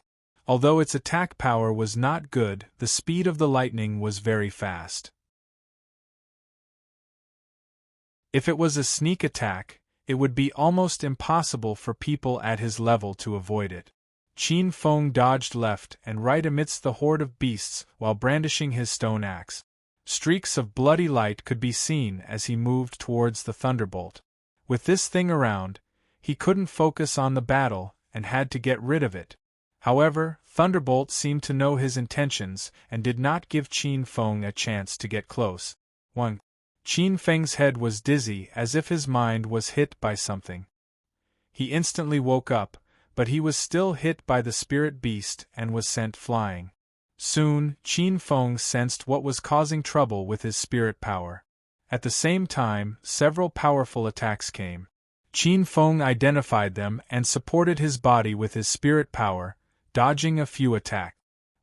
Although its attack power was not good, the speed of the lightning was very fast. If it was a sneak attack, it would be almost impossible for people at his level to avoid it. Qin Feng dodged left and right amidst the horde of beasts while brandishing his stone axe. Streaks of bloody light could be seen as he moved towards the thunderbolt. With this thing around, he couldn't focus on the battle and had to get rid of it. However, Thunderbolt seemed to know his intentions and did not give Qin Feng a chance to get close. 1. Qin Feng's head was dizzy as if his mind was hit by something. He instantly woke up, but he was still hit by the spirit beast and was sent flying. Soon, Qin Feng sensed what was causing trouble with his spirit power. At the same time, several powerful attacks came. Qin Feng identified them and supported his body with his spirit power, dodging a few attacks.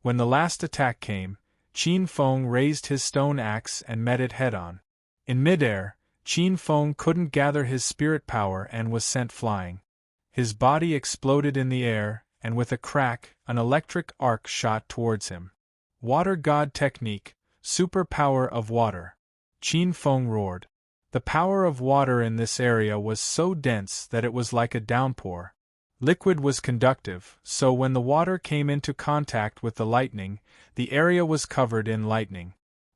When the last attack came, Qin Feng raised his stone axe and met it head-on. In midair, Qin Feng couldn't gather his spirit power and was sent flying. His body exploded in the air, and with a crack, an electric arc shot towards him. Water God Technique, Super Power of Water. Qin Feng roared. The power of water in this area was so dense that it was like a downpour. Liquid was conductive, so when the water came into contact with the lightning, the area was covered in lightning.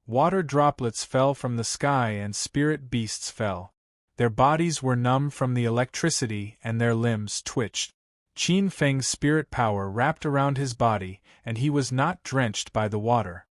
Water droplets fell from the sky and spirit beasts fell. Their bodies were numb from the electricity and their limbs twitched. Qin Feng's spirit power wrapped around his body, and he was not drenched by the water.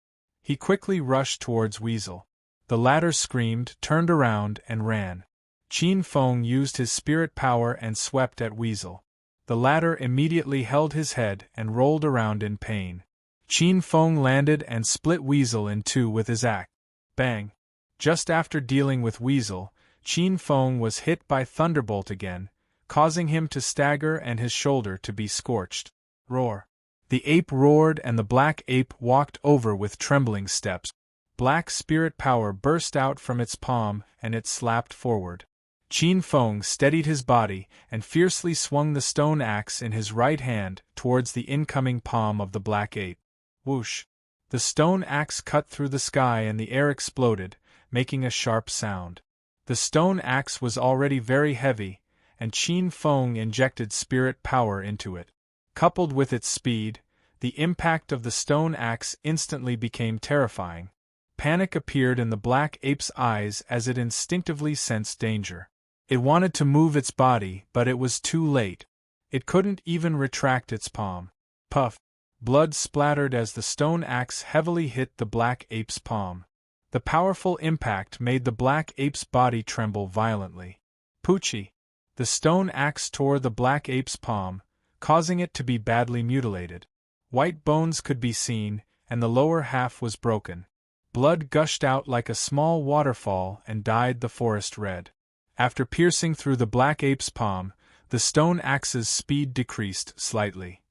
He quickly rushed towards Weasel. The latter screamed, turned around, and ran. Qin Feng used his spirit power and swept at Weasel. The latter immediately held his head and rolled around in pain. Qin Feng landed and split Weasel in two with his axe. Bang! Just after dealing with Weasel, Qin Feng was hit by Thunderbolt again, causing him to stagger and his shoulder to be scorched. Roar! The ape roared and the black ape walked over with trembling steps. Black spirit power burst out from its palm and it slapped forward. Qin Feng steadied his body and fiercely swung the stone axe in his right hand towards the incoming palm of the black ape. Whoosh! The stone axe cut through the sky and the air exploded, making a sharp sound. The stone axe was already very heavy, and Qin Feng injected spirit power into it. Coupled with its speed, the impact of the stone axe instantly became terrifying. Panic appeared in the black ape's eyes as it instinctively sensed danger. It wanted to move its body, but it was too late. It couldn't even retract its palm. Puff! Blood splattered as the stone axe heavily hit the black ape's palm. The powerful impact made the black ape's body tremble violently. Poochie! The stone axe tore the black ape's palm, causing it to be badly mutilated. White bones could be seen, and the lower half was broken. Blood gushed out like a small waterfall and dyed the forest red. After piercing through the black ape's palm, the stone axe's speed decreased slightly.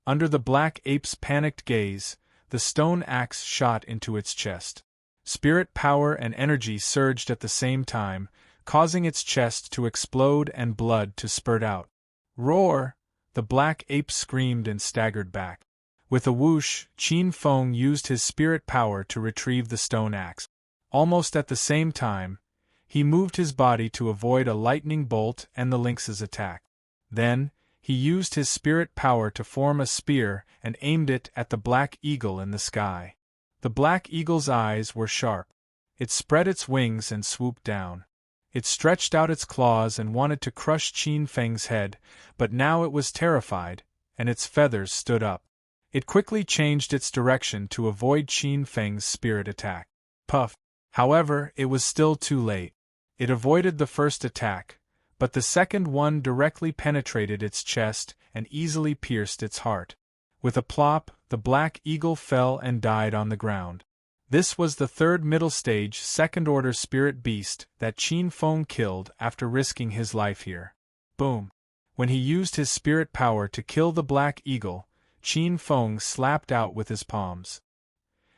Under the black ape's panicked gaze, the stone axe shot into its chest. Spirit power and energy surged at the same time, causing its chest to explode and blood to spurt out. Roar! The black ape screamed and staggered back. With a whoosh, Qin Feng used his spirit power to retrieve the stone axe. Almost at the same time, he moved his body to avoid a lightning bolt and the lynx's attack. Then, he used his spirit power to form a spear and aimed it at the black eagle in the sky. The black eagle's eyes were sharp. It spread its wings and swooped down. It stretched out its claws and wanted to crush Qin Feng's head, but now it was terrified, and its feathers stood up. It quickly changed its direction to avoid Qin Feng's spirit attack. Puff! However, it was still too late. It avoided the first attack, but the second one directly penetrated its chest and easily pierced its heart. With a plop, the black eagle fell and died on the ground. This was the third middle-stage second-order spirit beast that Qin Feng killed after risking his life here. Boom! When he used his spirit power to kill the black eagle, Qin Feng slapped out with his palms.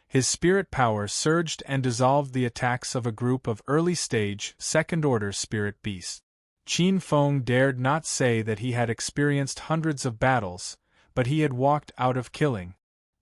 His spirit power surged and dissolved the attacks of a group of early-stage, second-order spirit beasts. Qin Feng dared not say that he had experienced hundreds of battles, but he had walked out of killing.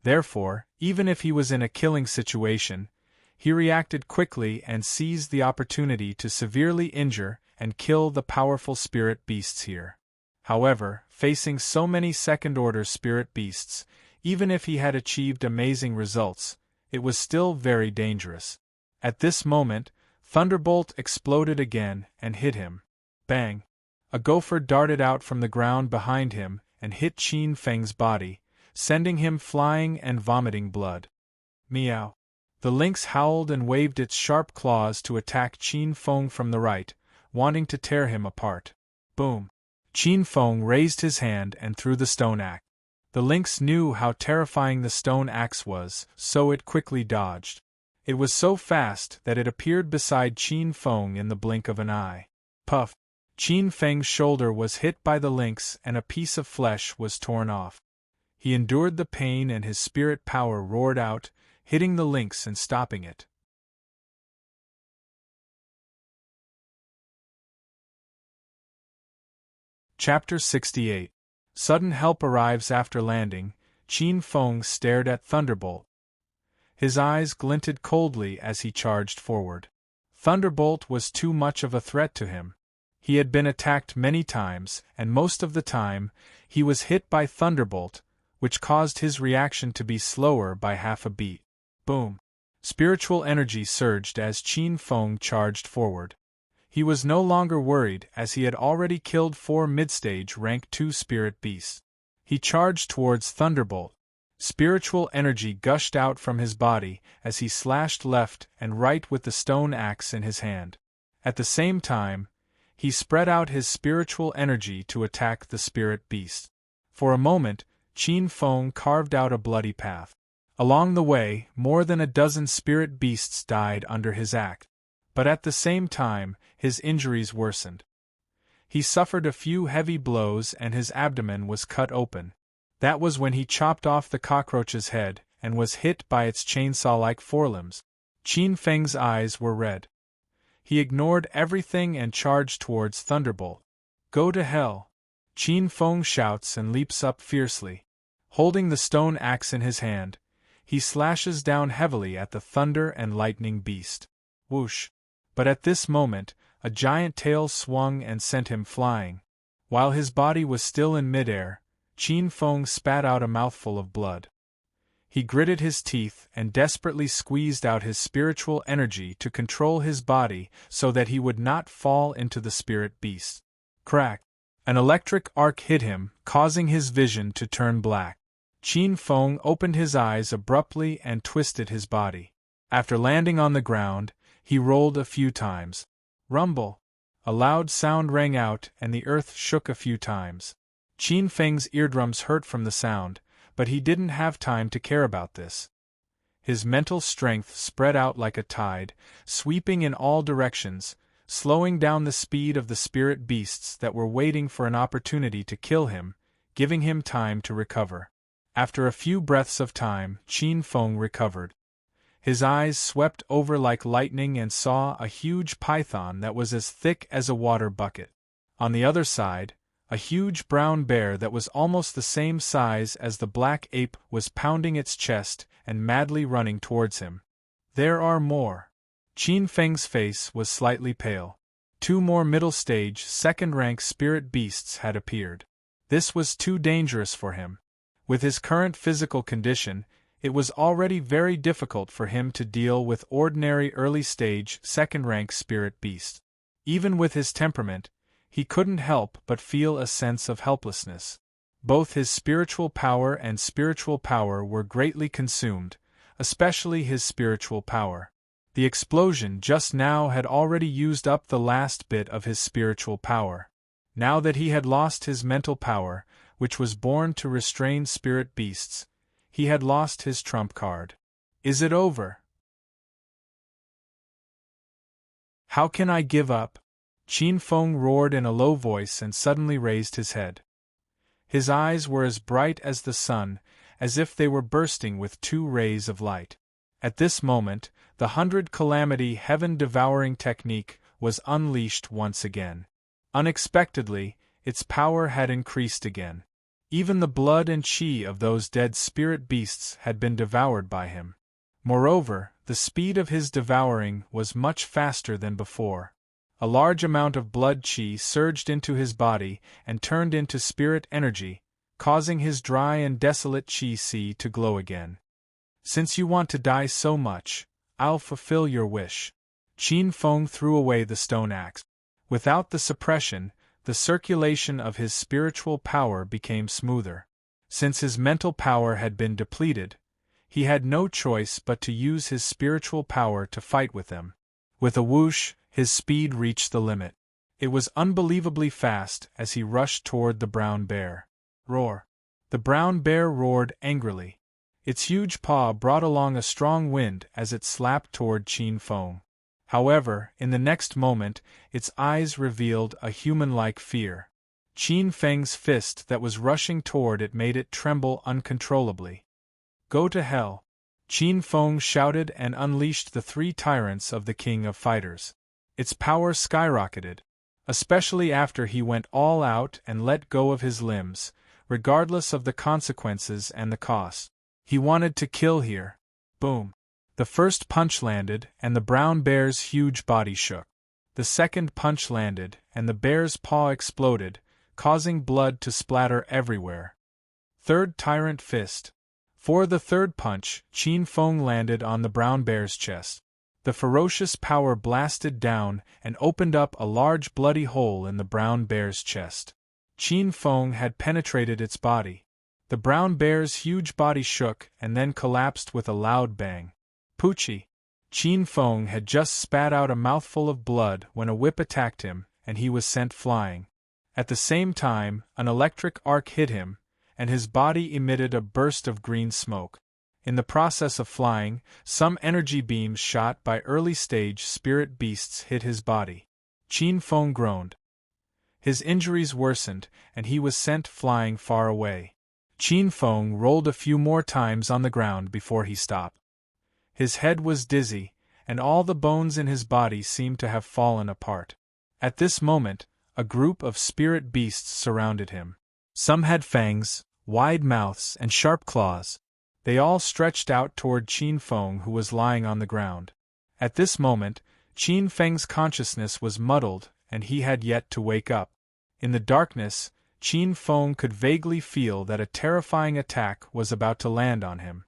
Therefore, even if he was in a killing situation, he reacted quickly and seized the opportunity to severely injure and kill the powerful spirit beasts here. However, facing so many second-order spirit beasts, even if he had achieved amazing results, it was still very dangerous. At this moment, Thunderbolt exploded again and hit him. Bang! A gopher darted out from the ground behind him and hit Qin Feng's body, sending him flying and vomiting blood. Meow! The lynx howled and waved its sharp claws to attack Qin Feng from the right, wanting to tear him apart. Boom! Qin Feng raised his hand and threw the stone axe. The lynx knew how terrifying the stone axe was, so it quickly dodged. It was so fast that it appeared beside Qin Feng in the blink of an eye. Puff! Qin Feng's shoulder was hit by the lynx and a piece of flesh was torn off. He endured the pain and his spirit power roared out, hitting the lynx and stopping it. Chapter 68. Sudden help arrives after landing. Qin Feng stared at Thunderbolt. His eyes glinted coldly as he charged forward. Thunderbolt was too much of a threat to him. He had been attacked many times, and most of the time, he was hit by Thunderbolt, which caused his reaction to be slower by half a beat. Boom! Spiritual energy surged as Qin Feng charged forward. He was no longer worried as he had already killed 4 mid-stage rank 2 spirit beasts. He charged towards Thunderbolt. Spiritual energy gushed out from his body as he slashed left and right with the stone axe in his hand. At the same time, he spread out his spiritual energy to attack the spirit beast. For a moment, Qin Feng carved out a bloody path. Along the way, more than a dozen spirit beasts died under his axe. But at the same time, his injuries worsened. He suffered a few heavy blows and his abdomen was cut open. That was when he chopped off the cockroach's head and was hit by its chainsaw-like forelimbs. Qin Feng's eyes were red. He ignored everything and charged towards Thunderbolt. Go to hell! Qin Feng shouts and leaps up fiercely. Holding the stone axe in his hand, he slashes down heavily at the thunder and lightning beast. Whoosh! But at this moment, a giant tail swung and sent him flying. While his body was still in midair, Qin Feng spat out a mouthful of blood. He gritted his teeth and desperately squeezed out his spiritual energy to control his body so that he would not fall into the spirit beast. Crack! An electric arc hit him, causing his vision to turn black. Qin Feng opened his eyes abruptly and twisted his body. After landing on the ground, he rolled a few times. Rumble! A loud sound rang out and the earth shook a few times. Qin Feng's eardrums hurt from the sound, but he didn't have time to care about this. His mental strength spread out like a tide, sweeping in all directions, slowing down the speed of the spirit beasts that were waiting for an opportunity to kill him, giving him time to recover. After a few breaths of time, Qin Feng recovered. His eyes swept over like lightning and saw a huge python that was as thick as a water bucket. On the other side, a huge brown bear that was almost the same size as the black ape was pounding its chest and madly running towards him. There are more. Qin Feng's face was slightly pale. 2 more middle-stage, second-rank spirit beasts had appeared. This was too dangerous for him. With his current physical condition, it was already very difficult for him to deal with ordinary early-stage, second-rank spirit beasts. Even with his temperament, he couldn't help but feel a sense of helplessness. Both his spiritual power and spiritual power were greatly consumed, especially his spiritual power. The explosion just now had already used up the last bit of his spiritual power. Now that he had lost his mental power, which was born to restrain spirit beasts, he had lost his trump card. Is it over? How can I give up? Qin Feng roared in a low voice and suddenly raised his head. His eyes were as bright as the sun, as if they were bursting with 2 rays of light. At this moment, the 100-calamity heaven-devouring technique was unleashed once again. Unexpectedly, its power had increased again. Even the blood and qi of those dead spirit beasts had been devoured by him. Moreover, the speed of his devouring was much faster than before. A large amount of blood qi surged into his body and turned into spirit energy, causing his dry and desolate qi sea to glow again. Since you want to die so much, I'll fulfill your wish. Qin Feng threw away the stone axe. Without the suppression, the circulation of his spiritual power became smoother. Since his mental power had been depleted, he had no choice but to use his spiritual power to fight with them. With a whoosh, his speed reached the limit. It was unbelievably fast as he rushed toward the brown bear. Roar! The brown bear roared angrily. Its huge paw brought along a strong wind as it slapped toward Qin Feng. However, in the next moment, its eyes revealed a human-like fear. Qin Feng's fist that was rushing toward it made it tremble uncontrollably. Go to hell! Qin Feng shouted and unleashed the 3 tyrants of the King of Fighters. Its power skyrocketed, especially after he went all out and let go of his limbs, regardless of the consequences and the cost. He wanted to kill here. Boom! The first punch landed, and the brown bear's huge body shook. The second punch landed, and the bear's paw exploded, causing blood to splatter everywhere. Third tyrant fist. For the third punch, Qin Feng landed on the brown bear's chest. The ferocious power blasted down and opened up a large bloody hole in the brown bear's chest. Qin Feng had penetrated its body. The brown bear's huge body shook and then collapsed with a loud bang. Poochie! Qin Feng had just spat out a mouthful of blood when a whip attacked him, and he was sent flying. At the same time, an electric arc hit him, and his body emitted a burst of green smoke. In the process of flying, some energy beams shot by early-stage spirit beasts hit his body. Qin Feng groaned. His injuries worsened, and he was sent flying far away. Qin Feng rolled a few more times on the ground before he stopped. His head was dizzy, and all the bones in his body seemed to have fallen apart. At this moment, a group of spirit beasts surrounded him. Some had fangs, wide mouths, and sharp claws. They all stretched out toward Qin Feng, who was lying on the ground. At this moment, Qin Feng's consciousness was muddled, and he had yet to wake up. In the darkness, Qin Feng could vaguely feel that a terrifying attack was about to land on him.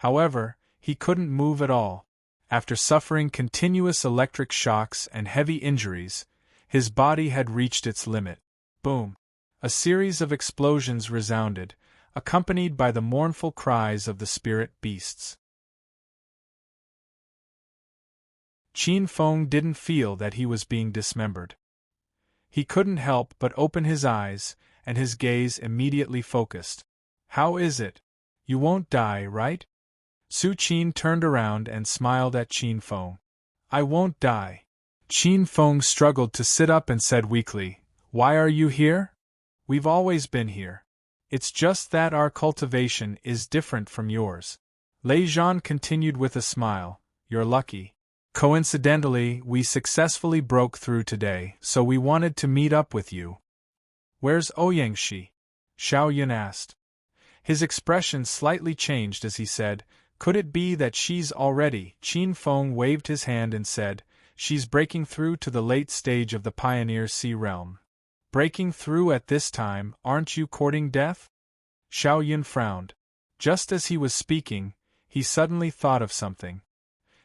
However, he couldn't move at all. After suffering continuous electric shocks and heavy injuries, his body had reached its limit. Boom! A series of explosions resounded, accompanied by the mournful cries of the spirit beasts. Qin Feng didn't feel that he was being dismembered. He couldn't help but open his eyes, and his gaze immediately focused. "How is it? You won't die, right?" Su Qin turned around and smiled at Qin Feng. "I won't die." Qin Feng struggled to sit up and said weakly, "Why are you here? We've always been here. It's just that our cultivation is different from yours." Lei Zhan continued with a smile, "You're lucky. Coincidentally, we successfully broke through today, so we wanted to meet up with you." "Where's Ouyangxi?" Xiao Yun asked. His expression slightly changed as he said, "Could it be that she's already?" Qin Feng waved his hand and said, "She's breaking through to the late stage of the Pioneer Sea realm." "Breaking through at this time, aren't you courting death?" Xiao Yun frowned. Just as he was speaking, he suddenly thought of something.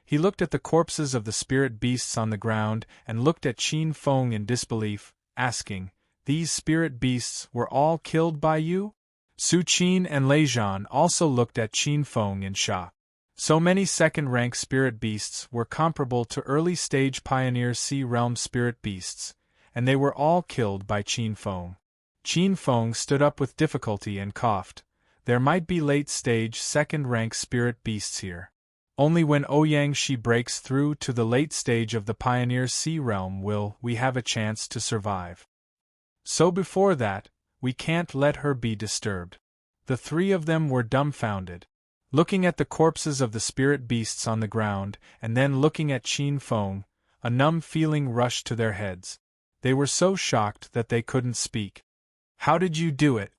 He looked at the corpses of the spirit beasts on the ground and looked at Qin Feng in disbelief, asking, "These spirit beasts were all killed by you?" Su Qin and Lei Zhan also looked at Qin Feng in shock. So many second-rank spirit beasts were comparable to early-stage Pioneer Sea Realm spirit beasts, and they were all killed by Qin Feng. Qin Feng stood up with difficulty and coughed. "There might be late-stage second-rank spirit beasts here. Only when Ouyangxi breaks through to the late stage of the Pioneer Sea Realm will we have a chance to survive. So before that, we can't let her be disturbed." The three of them were dumbfounded, looking at the corpses of the spirit beasts on the ground, and then looking at Qin Feng. A numb feeling rushed to their heads. They were so shocked that they couldn't speak. "How did you do it?"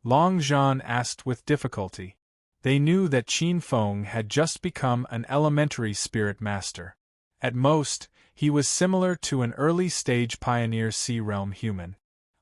Long Zhan asked with difficulty. They knew that Qin Feng had just become an elementary spirit master. At most, he was similar to an early-stage Pioneer Sea Realm human.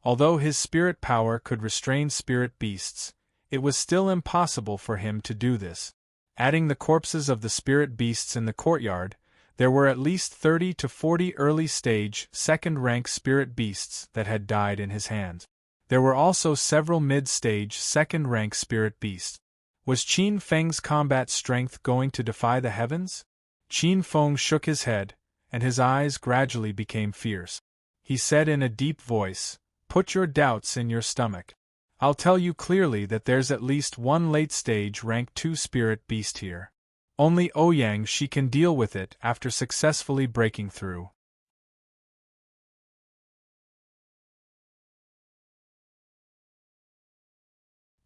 Although his spirit power could restrain spirit beasts, it was still impossible for him to do this. Adding the corpses of the spirit beasts in the courtyard, there were at least 30 to 40 early-stage, second-rank spirit beasts that had died in his hands. There were also several mid-stage, second-rank spirit beasts. Was Qin Feng's combat strength going to defy the heavens? Qin Feng shook his head, and his eyes gradually became fierce. He said in a deep voice, "Put your doubts in your stomach. I'll tell you clearly that there's at least one late-stage rank 2 spirit beast here. Only Ouyangxi can deal with it after successfully breaking through."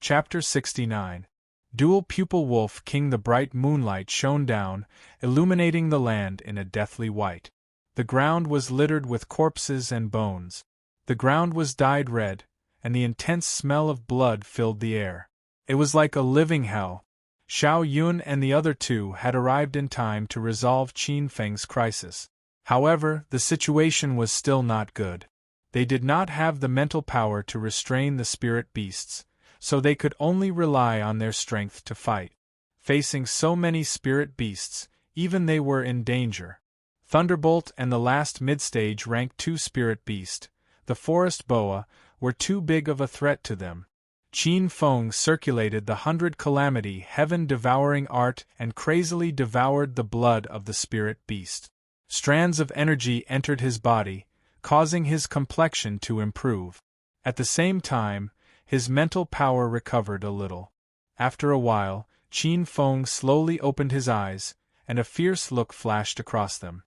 Chapter 69. Dual Pupil Wolf King. The bright moonlight shone down, illuminating the land in a deathly white. The ground was littered with corpses and bones. The ground was dyed red, and the intense smell of blood filled the air. It was like a living hell. Xiao Yun and the other two had arrived in time to resolve Qin Feng's crisis. However, the situation was still not good. They did not have the mental power to restrain the spirit beasts, so they could only rely on their strength to fight. Facing so many spirit beasts, even they were in danger. Thunderbolt and the last mid-stage rank 2 spirit beast, the forest boa, were too big of a threat to them. Qin Feng circulated the 100 calamity heaven-devouring art and crazily devoured the blood of the spirit beast. Strands of energy entered his body, causing his complexion to improve. At the same time, his mental power recovered a little. After a while, Qin Feng slowly opened his eyes, and a fierce look flashed across them.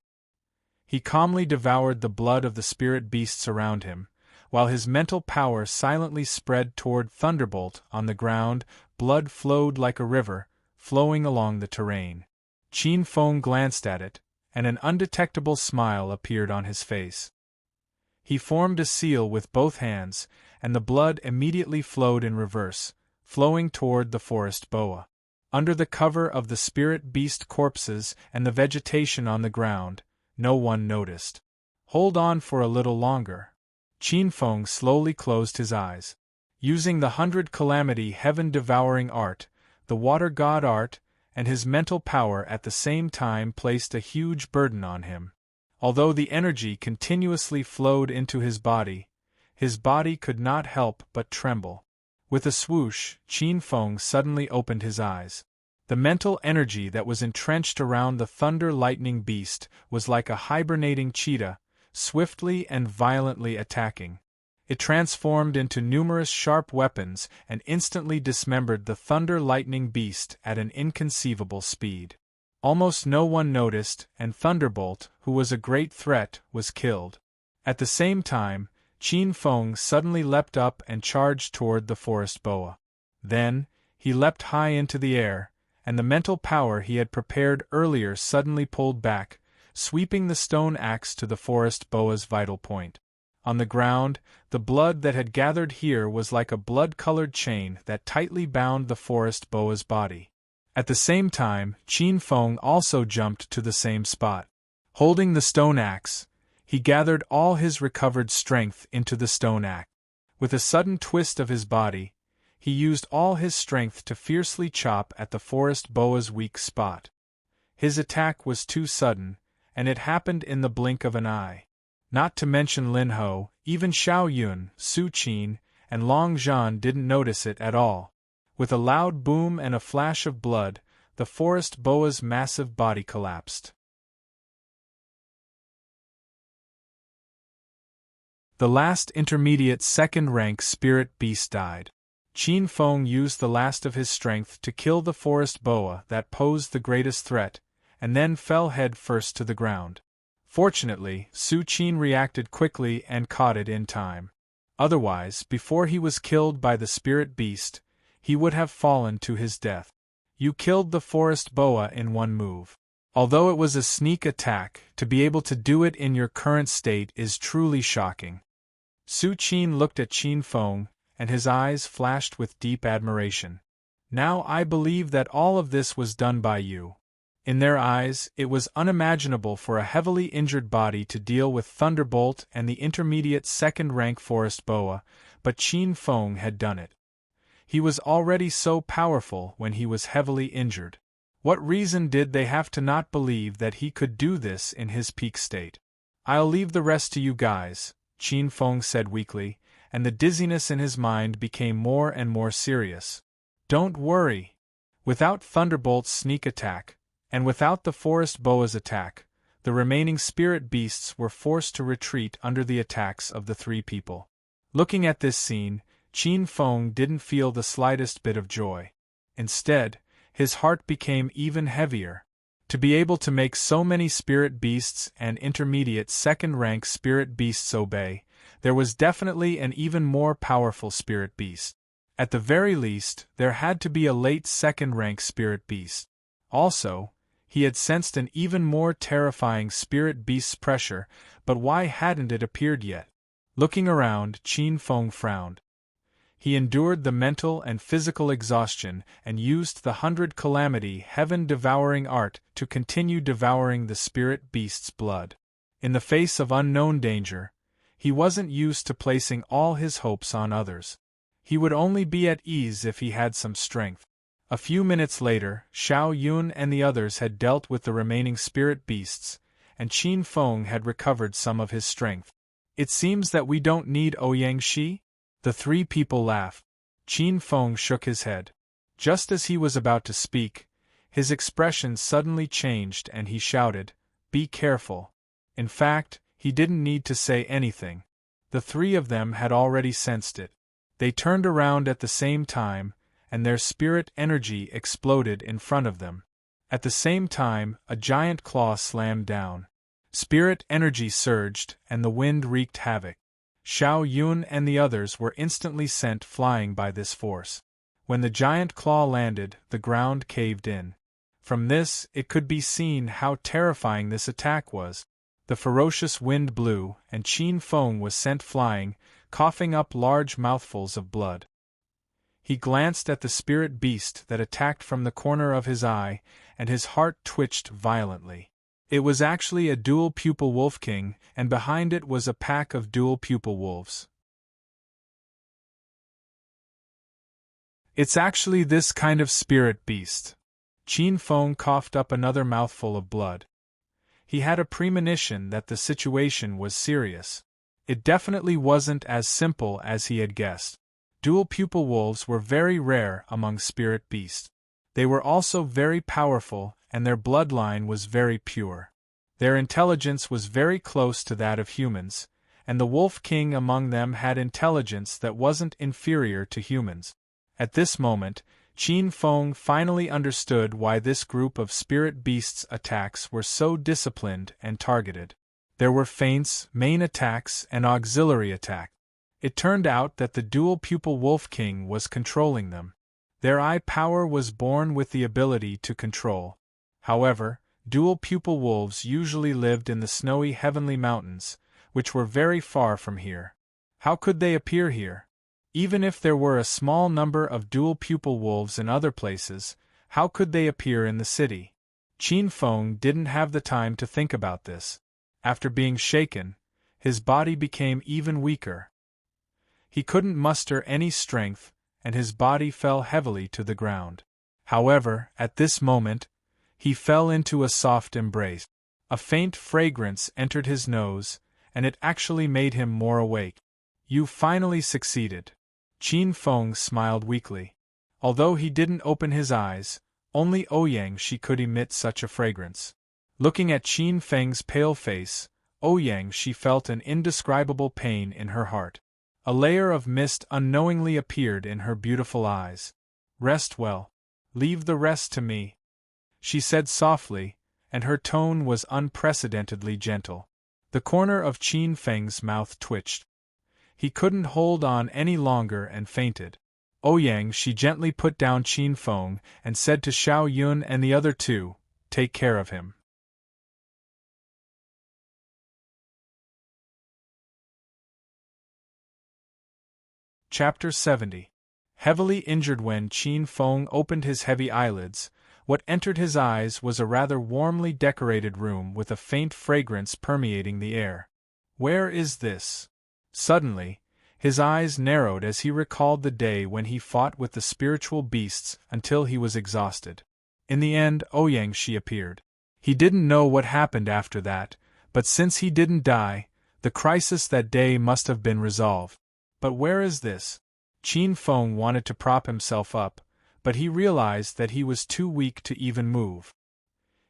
He calmly devoured the blood of the spirit beasts around him, while his mental power silently spread toward Thunderbolt on the ground. Blood flowed like a river, flowing along the terrain. Qin Feng glanced at it, and an undetectable smile appeared on his face. He formed a seal with both hands, and the blood immediately flowed in reverse, flowing toward the forest boa. Under the cover of the spirit beast corpses and the vegetation on the ground, no one noticed. "Hold on for a little longer." Qin Feng slowly closed his eyes. Using the 100 calamity heaven-devouring art, the water god art, and his mental power at the same time placed a huge burden on him. Although the energy continuously flowed into his body could not help but tremble. With a swoosh, Qin Feng suddenly opened his eyes. The mental energy that was entrenched around the thunder-lightning beast was like a hibernating cheetah, swiftly and violently attacking. It transformed into numerous sharp weapons and instantly dismembered the thunder-lightning beast at an inconceivable speed. Almost no one noticed, and Thunderbolt, who was a great threat, was killed. At the same time, Qin Feng suddenly leapt up and charged toward the forest boa. Then, he leapt high into the air, and the mental power he had prepared earlier suddenly pulled back, sweeping the stone axe to the forest boa's vital point. On the ground, the blood that had gathered here was like a blood-colored chain that tightly bound the forest boa's body. At the same time, Qin Feng also jumped to the same spot. Holding the stone axe, he gathered all his recovered strength into the stone axe. With a sudden twist of his body, he used all his strength to fiercely chop at the forest boa's weak spot. His attack was too sudden, and it happened in the blink of an eye. Not to mention Lin Ho, even Xiao Yun, Su Qin, and Long Zhan didn't notice it at all. With a loud boom and a flash of blood, the forest boa's massive body collapsed. The last intermediate second-rank spirit beast died. Qin Feng used the last of his strength to kill the forest boa that posed the greatest threat, and then fell head first to the ground. Fortunately, Su Qin reacted quickly and caught it in time. Otherwise, before he was killed by the spirit beast, he would have fallen to his death. You killed the forest boa in one move. Although it was a sneak attack, to be able to do it in your current state is truly shocking. Su Qin looked at Qin Feng, and his eyes flashed with deep admiration. Now I believe that all of this was done by you. In their eyes, it was unimaginable for a heavily injured body to deal with Thunderbolt and the intermediate second-rank forest boa, but Qin Feng had done it. He was already so powerful when he was heavily injured. What reason did they have to not believe that he could do this in his peak state? I'll leave the rest to you guys, Qin Feng said weakly, and the dizziness in his mind became more and more serious. Don't worry. Without Thunderbolt's sneak attack, and without the forest boa's attack, the remaining spirit beasts were forced to retreat under the attacks of the three people. Looking at this scene, Qin Feng didn't feel the slightest bit of joy. Instead, his heart became even heavier. To be able to make so many spirit beasts and intermediate second-rank spirit beasts obey, there was definitely an even more powerful spirit beast. At the very least, there had to be a late second-rank spirit beast. Also, he had sensed an even more terrifying spirit beast's pressure, but why hadn't it appeared yet? Looking around, Qin Feng frowned. He endured the mental and physical exhaustion and used the 100 calamity heaven-devouring art to continue devouring the spirit beast's blood. In the face of unknown danger, he wasn't used to placing all his hopes on others. He would only be at ease if he had some strength. A few minutes later, Xiao Yun and the others had dealt with the remaining spirit beasts, and Qin Feng had recovered some of his strength. It seems that we don't need Ouyang Shi? The three people laughed. Qin Feng shook his head. Just as he was about to speak, his expression suddenly changed and he shouted, "Be careful." In fact, he didn't need to say anything. The three of them had already sensed it. They turned around at the same time, and their spirit energy exploded in front of them. At the same time, a giant claw slammed down. Spirit energy surged, and the wind wreaked havoc. Xiao Yun and the others were instantly sent flying by this force. When the giant claw landed, the ground caved in. From this, it could be seen how terrifying this attack was. The ferocious wind blew, and Qin Feng was sent flying, coughing up large mouthfuls of blood. He glanced at the spirit beast that attacked from the corner of his eye, and his heart twitched violently. It was actually a dual-pupil wolf king, and behind it was a pack of dual-pupil wolves. It's actually this kind of spirit beast. Qin Feng coughed up another mouthful of blood. He had a premonition that the situation was serious. It definitely wasn't as simple as he had guessed. Dual-pupil wolves were very rare among spirit beasts. They were also very powerful, and their bloodline was very pure. Their intelligence was very close to that of humans, and the Wolf King among them had intelligence that wasn't inferior to humans. At this moment, Qin Feng finally understood why this group of spirit beasts' attacks were so disciplined and targeted. There were feints, main attacks, and auxiliary attack. It turned out that the dual-pupil Wolf King was controlling them. Their eye power was born with the ability to control. However, dual-pupil wolves usually lived in the snowy heavenly mountains, which were very far from here. How could they appear here? Even if there were a small number of dual-pupil wolves in other places, how could they appear in the city? Qin Feng didn't have the time to think about this. After being shaken, his body became even weaker. He couldn't muster any strength, and his body fell heavily to the ground. However, at this moment, he fell into a soft embrace. A faint fragrance entered his nose, and it actually made him more awake. "You finally succeeded." Qin Feng smiled weakly. Although he didn't open his eyes, only Ouyang she could emit such a fragrance. Looking at Qin Feng's pale face, Ouyang she felt an indescribable pain in her heart. A layer of mist unknowingly appeared in her beautiful eyes. "Rest well. Leave the rest to me," she said softly, and her tone was unprecedentedly gentle. The corner of Qin Feng's mouth twitched. He couldn't hold on any longer and fainted. Ouyang she gently put down Qin Feng and said to Xiao Yun and the other two, "Take care of him." Chapter 70. Heavily injured. When Qin Feng opened his heavy eyelids, what entered his eyes was a rather warmly decorated room with a faint fragrance permeating the air. Where is this? Suddenly, his eyes narrowed as he recalled the day when he fought with the spiritual beasts until he was exhausted. In the end, Ouyang she appeared. He didn't know what happened after that, but since he didn't die, the crisis that day must have been resolved. But where is this? Qin Feng wanted to prop himself up, but he realized that he was too weak to even move.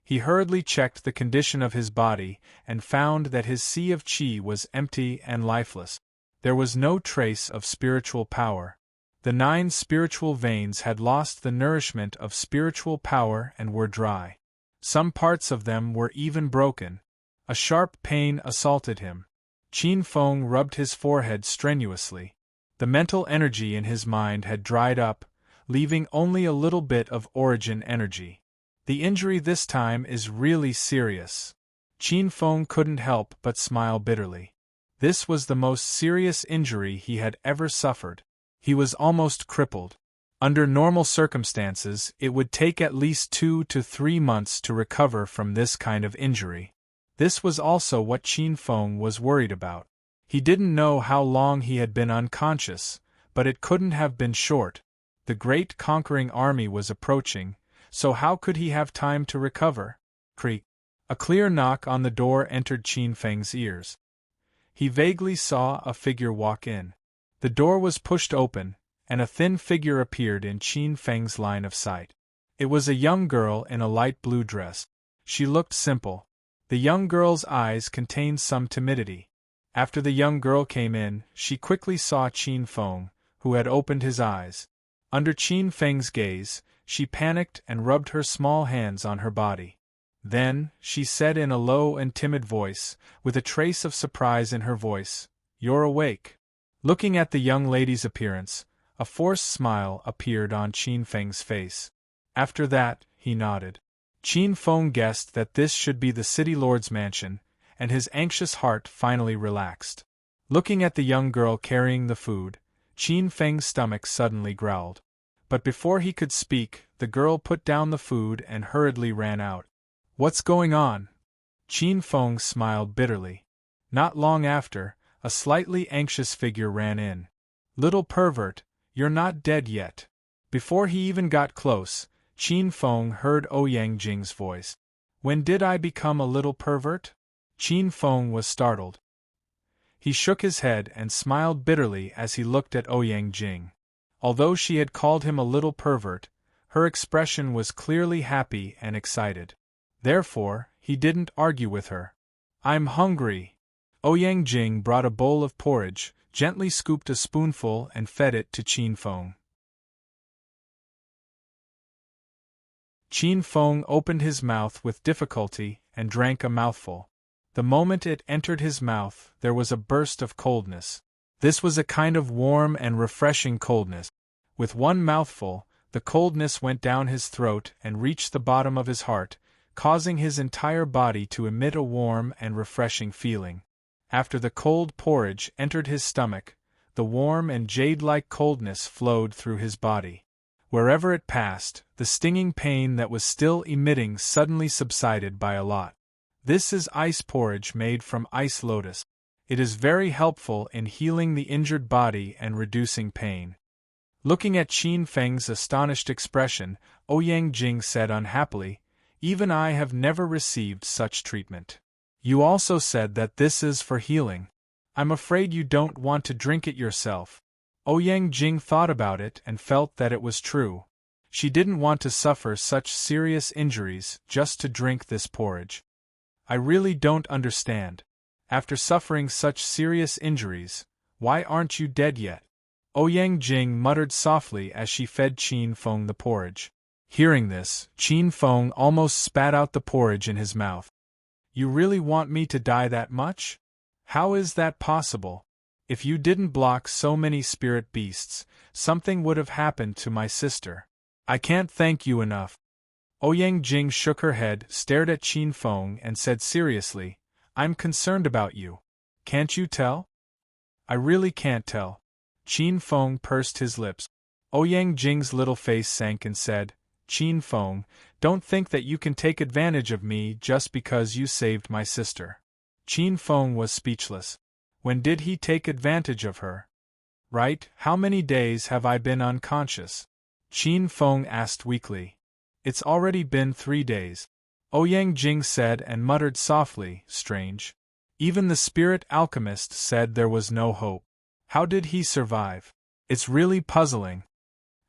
He hurriedly checked the condition of his body and found that his sea of qi was empty and lifeless. There was no trace of spiritual power. The 9 spiritual veins had lost the nourishment of spiritual power and were dry. Some parts of them were even broken. A sharp pain assaulted him. Qin Feng rubbed his forehead strenuously. The mental energy in his mind had dried up, leaving only a little bit of origin energy. The injury this time is really serious. Qin Feng couldn't help but smile bitterly. This was the most serious injury he had ever suffered. He was almost crippled. Under normal circumstances, it would take at least 2 to 3 months to recover from this kind of injury. This was also what Qin Feng was worried about. He didn't know how long he had been unconscious, but it couldn't have been short. The great conquering army was approaching, so how could he have time to recover? Creak. A clear knock on the door entered Qin Feng's ears. He vaguely saw a figure walk in. The door was pushed open, and a thin figure appeared in Qin Feng's line of sight. It was a young girl in a light blue dress. She looked simple. The young girl's eyes contained some timidity. After the young girl came in, she quickly saw Qin Feng, who had opened his eyes. Under Qin Feng's gaze, she panicked and rubbed her small hands on her body. Then, she said in a low and timid voice, with a trace of surprise in her voice, "You're awake." Looking at the young lady's appearance, a forced smile appeared on Qin Feng's face. After that, he nodded. Qin Feng guessed that this should be the city lord's mansion, and his anxious heart finally relaxed. Looking at the young girl carrying the food, Qin Feng's stomach suddenly growled. But before he could speak, the girl put down the food and hurriedly ran out. "What's going on?" Qin Feng smiled bitterly. Not long after, a slightly anxious figure ran in. "Little pervert, you're not dead yet." Before he even got close, Qin Feng heard Ouyang Jing's voice. When did I become a little pervert? Qin Feng was startled. He shook his head and smiled bitterly as he looked at Ouyang Jing. Although she had called him a little pervert, her expression was clearly happy and excited. Therefore, he didn't argue with her. I'm hungry. Ouyang Jing brought a bowl of porridge, gently scooped a spoonful and fed it to Qin Feng. Qin Feng opened his mouth with difficulty and drank a mouthful. The moment it entered his mouth, there was a burst of coldness. This was a kind of warm and refreshing coldness. With one mouthful, the coldness went down his throat and reached the bottom of his heart, causing his entire body to emit a warm and refreshing feeling. After the cold porridge entered his stomach, the warm and jade-like coldness flowed through his body. Wherever it passed, the stinging pain that was still emitting suddenly subsided by a lot. This is ice porridge made from ice lotus. It is very helpful in healing the injured body and reducing pain. Looking at Qin Feng's astonished expression, Ouyang Jing said unhappily, Even I have never received such treatment. You also said that this is for healing. I'm afraid you don't want to drink it yourself. Ouyang Jing thought about it and felt that it was true. She didn't want to suffer such serious injuries just to drink this porridge. I really don't understand. After suffering such serious injuries, why aren't you dead yet? Ouyang Jing muttered softly as she fed Qin Feng the porridge. Hearing this, Qin Feng almost spat out the porridge in his mouth. You really want me to die that much? How is that possible? If you didn't block so many spirit beasts, something would have happened to my sister. I can't thank you enough. Ouyang Jing shook her head, stared at Qin Feng and said seriously, I'm concerned about you. Can't you tell? I really can't tell. Qin Feng pursed his lips. Ouyang Jing's little face sank and said, Qin Feng, don't think that you can take advantage of me just because you saved my sister. Qin Feng was speechless. When did he take advantage of her? Right, how many days have I been unconscious? Qin Feng asked weakly. It's already been 3 days. Ouyang Jing said and muttered softly, strange. Even the spirit alchemist said there was no hope. How did he survive? It's really puzzling.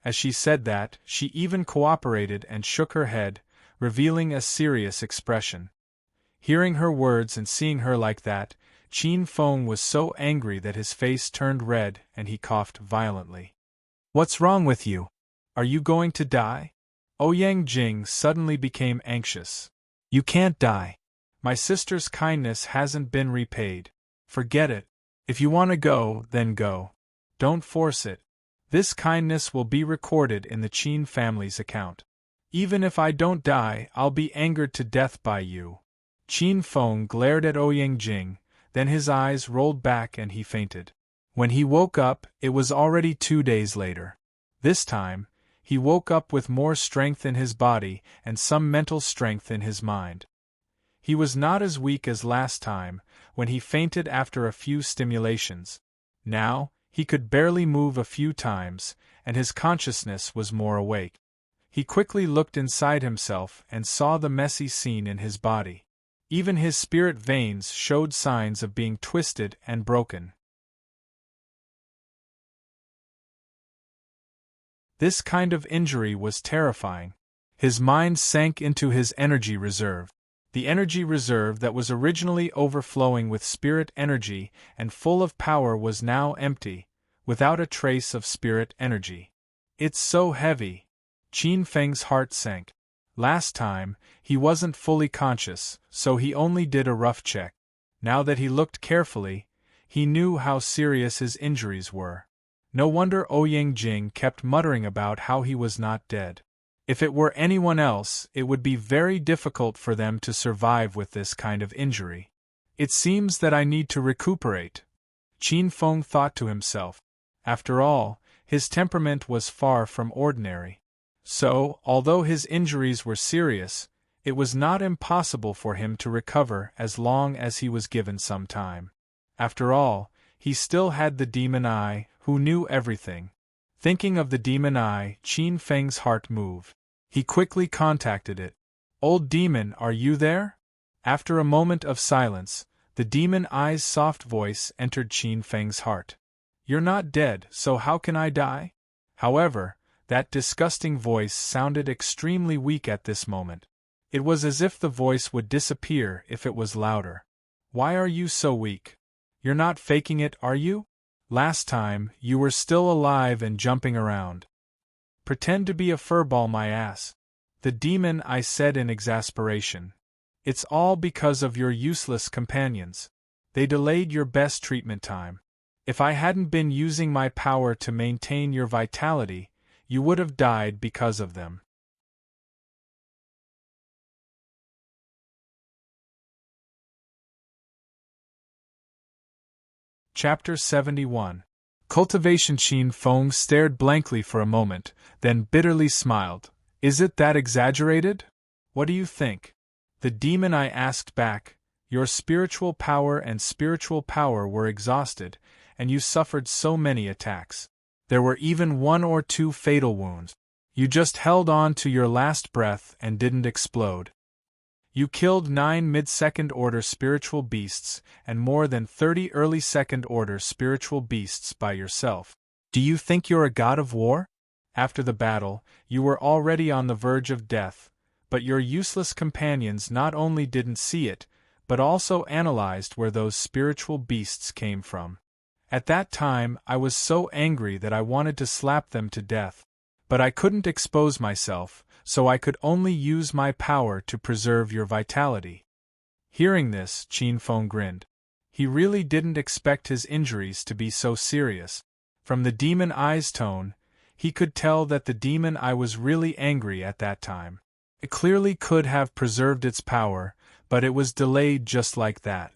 As she said that, she even cooperated and shook her head, revealing a serious expression. Hearing her words and seeing her like that, Qin Feng was so angry that his face turned red and he coughed violently. What's wrong with you? Are you going to die? Ouyang Jing suddenly became anxious. You can't die. My sister's kindness hasn't been repaid. Forget it. If you want to go, then go. Don't force it. This kindness will be recorded in the Qin family's account. Even if I don't die, I'll be angered to death by you. Qin Feng glared at Ouyang Jing, then his eyes rolled back and he fainted. When he woke up, it was already 2 days later. This time, he woke up with more strength in his body and some mental strength in his mind. He was not as weak as last time, when he fainted after a few stimulations. Now, he could barely move a few times, and his consciousness was more awake. He quickly looked inside himself and saw the messy scene in his body. Even his spirit veins showed signs of being twisted and broken. This kind of injury was terrifying. His mind sank into his energy reserve. The energy reserve that was originally overflowing with spirit energy and full of power was now empty, without a trace of spirit energy. It's so heavy. Qin Feng's heart sank. Last time, he wasn't fully conscious, so he only did a rough check. Now that he looked carefully, he knew how serious his injuries were. No wonder Ouyang Jing kept muttering about how he was not dead. If it were anyone else, it would be very difficult for them to survive with this kind of injury. It seems that I need to recuperate, Qin Feng thought to himself. After all, his temperament was far from ordinary. So, although his injuries were serious, it was not impossible for him to recover as long as he was given some time. After all, he still had the demon eye, who knew everything. Thinking of the demon eye, Qin Feng's heart moved. He quickly contacted it. Old demon, are you there? After a moment of silence, the demon eye's soft voice entered Qin Feng's heart. You're not dead, so how can I die? However, that disgusting voice sounded extremely weak at this moment. It was as if the voice would disappear if it was louder. Why are you so weak? You're not faking it, are you? Last time, you were still alive and jumping around. Pretend to be a furball, my ass. The demon eye said in exasperation. It's all because of your useless companions. They delayed your best treatment time. If I hadn't been using my power to maintain your vitality, you would have died because of them. Chapter 71. Cultivation. Qin Feng stared blankly for a moment, then bitterly smiled. Is it that exaggerated? What do you think? The demon eye asked back. Your spiritual power and spiritual power were exhausted, and you suffered so many attacks. There were even 1 or 2 fatal wounds. You just held on to your last breath and didn't explode. You killed 9 mid-second order spiritual beasts and more than 30 early second order spiritual beasts by yourself. Do you think you're a god of war? After the battle, you were already on the verge of death, but your useless companions not only didn't see it, but also analyzed where those spiritual beasts came from. At that time I was so angry that I wanted to slap them to death. But I couldn't expose myself, so I could only use my power to preserve your vitality. Hearing this, Qin Feng grinned. He really didn't expect his injuries to be so serious. From the demon eye's tone, he could tell that the demon eye was really angry at that time. It clearly could have preserved its power, but it was delayed just like that.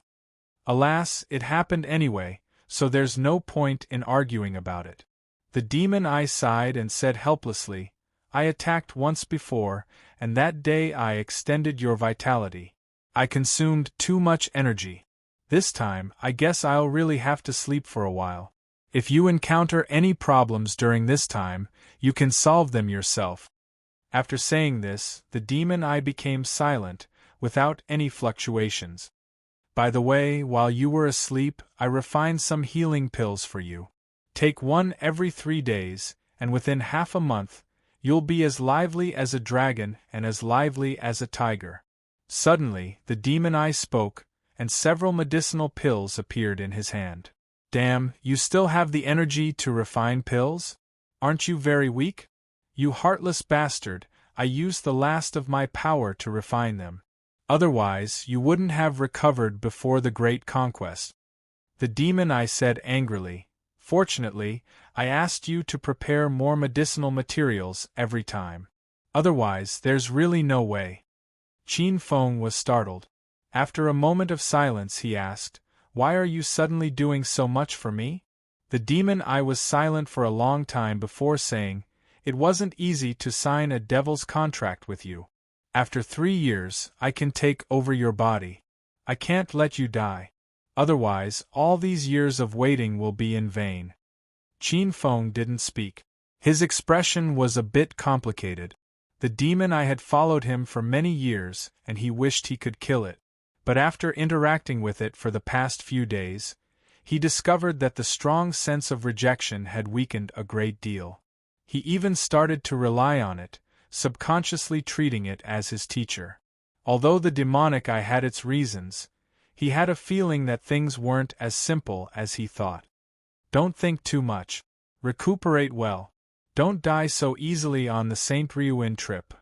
Alas, it happened anyway, so there's no point in arguing about it. The demon eye sighed and said helplessly, I attacked once before, and that day I extended your vitality. I consumed too much energy. This time, I guess I'll really have to sleep for a while. If you encounter any problems during this time, you can solve them yourself. After saying this, the demon eye became silent, without any fluctuations. By the way, while you were asleep, I refined some healing pills for you. Take 1 every 3 days, and within half a month, you'll be as lively as a dragon and as lively as a tiger. Suddenly, the demon eye spoke, and several medicinal pills appeared in his hand. Damn, you still have the energy to refine pills? Aren't you very weak? You heartless bastard, I used the last of my power to refine them. Otherwise, you wouldn't have recovered before the great conquest. The demon eye said angrily. Fortunately, I asked you to prepare more medicinal materials every time. Otherwise, there's really no way. Qin Feng was startled. After a moment of silence, he asked, Why are you suddenly doing so much for me? The demon eye was silent for a long time before saying, It wasn't easy to sign a devil's contract with you. After 3 years, I can take over your body. I can't let you die. Otherwise, all these years of waiting will be in vain. Qin Feng didn't speak. His expression was a bit complicated. The demon eye had followed him for many years, and he wished he could kill it. But after interacting with it for the past few days, he discovered that the strong sense of rejection had weakened a great deal. He even started to rely on it, subconsciously treating it as his teacher. Although the demonic eye had its reasons, he had a feeling that things weren't as simple as he thought. Don't think too much. Recuperate well. Don't die so easily on the St. Ryuin trip.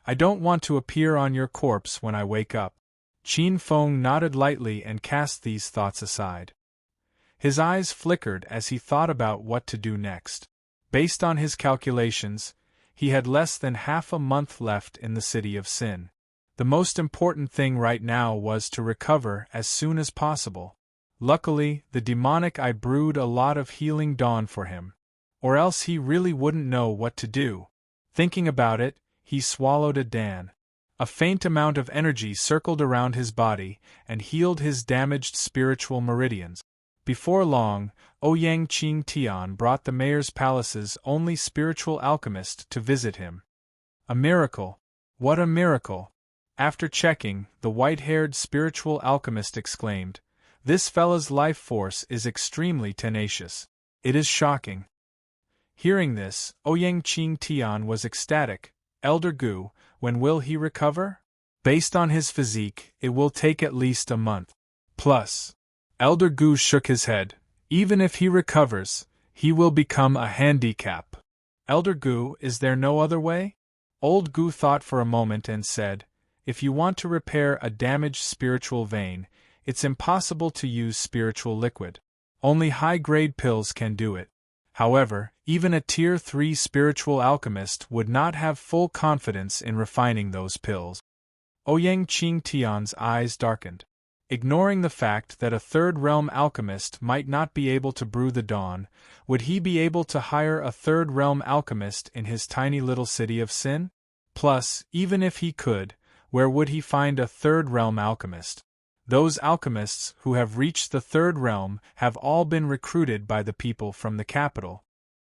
I don't want to appear on your corpse when I wake up. Qin Feng nodded lightly and cast these thoughts aside. His eyes flickered as he thought about what to do next. Based on his calculations, he had less than half a month left in the city of Sin. The most important thing right now was to recover as soon as possible. Luckily, the demonic eye brewed a lot of healing dawn for him. Or else he really wouldn't know what to do. Thinking about it, he swallowed a dan. A faint amount of energy circled around his body and healed his damaged spiritual meridians. Before long, Ouyang Qing Tian brought the mayor's palace's only spiritual alchemist to visit him. A miracle! What a miracle! After checking, the white-haired spiritual alchemist exclaimed, "This fella's life force is extremely tenacious. It is shocking." Hearing this, Ouyang Qing Tian was ecstatic. "Elder Gu, when will he recover?" "Based on his physique, it will take at least a month. Plus." Elder Gu shook his head. "Even if he recovers, he will become a handicap." "Elder Gu, is there no other way?" Old Gu thought for a moment and said, "If you want to repair a damaged spiritual vein, it's impossible to use spiritual liquid. Only high-grade pills can do it. However, even a Tier 3 spiritual alchemist would not have full confidence in refining those pills." Ouyang Qing Tian's eyes darkened. Ignoring the fact that a third-realm alchemist might not be able to brew the dawn, would he be able to hire a third-realm alchemist in his tiny little city of Sin? Plus, even if he could, where would he find a third-realm alchemist? Those alchemists who have reached the third realm have all been recruited by the people from the capital.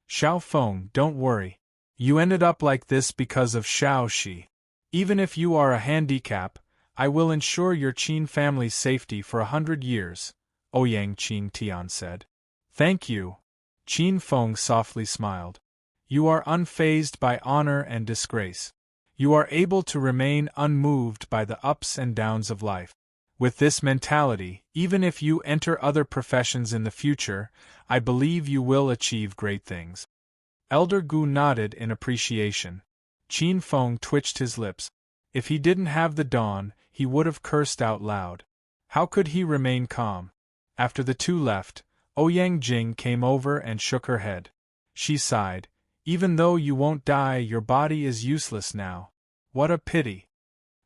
Xiao Feng, don't worry. You ended up like this because of Xiao Shi. Even if you are a handicap, I will ensure your Qin family's safety for 100 years, Ouyang Qing Tian said. Thank you. Qin Feng softly smiled. You are unfazed by honor and disgrace. You are able to remain unmoved by the ups and downs of life. With this mentality, even if you enter other professions in the future, I believe you will achieve great things. Elder Gu nodded in appreciation. Qin Feng twitched his lips. If he didn't have the dawn, he would have cursed out loud. How could he remain calm? After the two left, Ouyang Jing came over and shook her head. She sighed. Even though you won't die, your body is useless now. What a pity.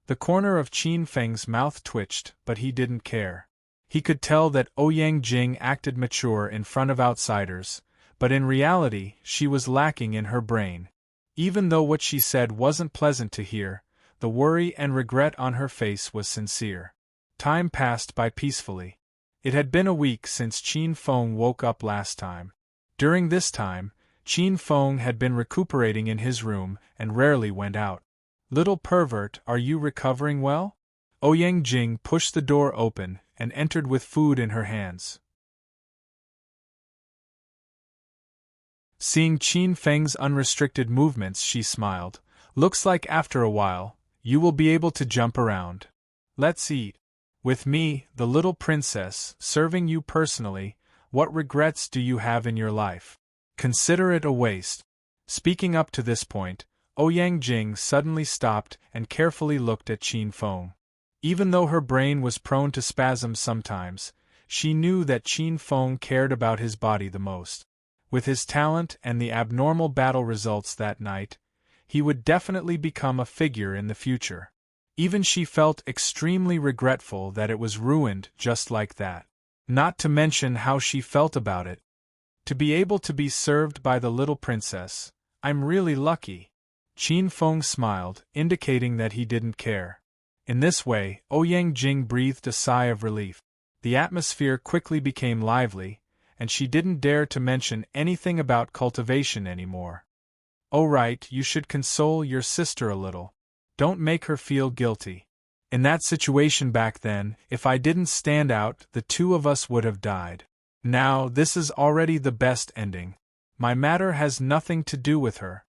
The corner of Qin Feng's mouth twitched, but he didn't care. He could tell that Ouyang Jing acted mature in front of outsiders, but in reality she was lacking in her brain. Even though what she said wasn't pleasant to hear, the worry and regret on her face was sincere. Time passed by peacefully. It had been a week since Qin Feng woke up last time. During this time, Qin Feng had been recuperating in his room and rarely went out. Little pervert, are you recovering well? Ouyang Jing pushed the door open and entered with food in her hands. Seeing Qin Feng's unrestricted movements, she smiled. Looks like after a while, you will be able to jump around. Let's eat. With me, the little princess, serving you personally, what regrets do you have in your life? Consider it a waste. Speaking up to this point, Ouyang Jing suddenly stopped and carefully looked at Qin Feng. Even though her brain was prone to spasms sometimes, she knew that Qin Feng cared about his body the most. With his talent and the abnormal battle results that night, he would definitely become a figure in the future. Even she felt extremely regretful that it was ruined just like that. Not to mention how she felt about it. To be able to be served by the little princess, I'm really lucky. Qin Feng smiled, indicating that he didn't care. In this way, Ouyang Jing breathed a sigh of relief. The atmosphere quickly became lively, and she didn't dare to mention anything about cultivation anymore. Oh right, you should console your sister a little. Don't make her feel guilty. In that situation back then, if I didn't stand out, the two of us would have died. Now, this is already the best ending. My matter has nothing to do with her.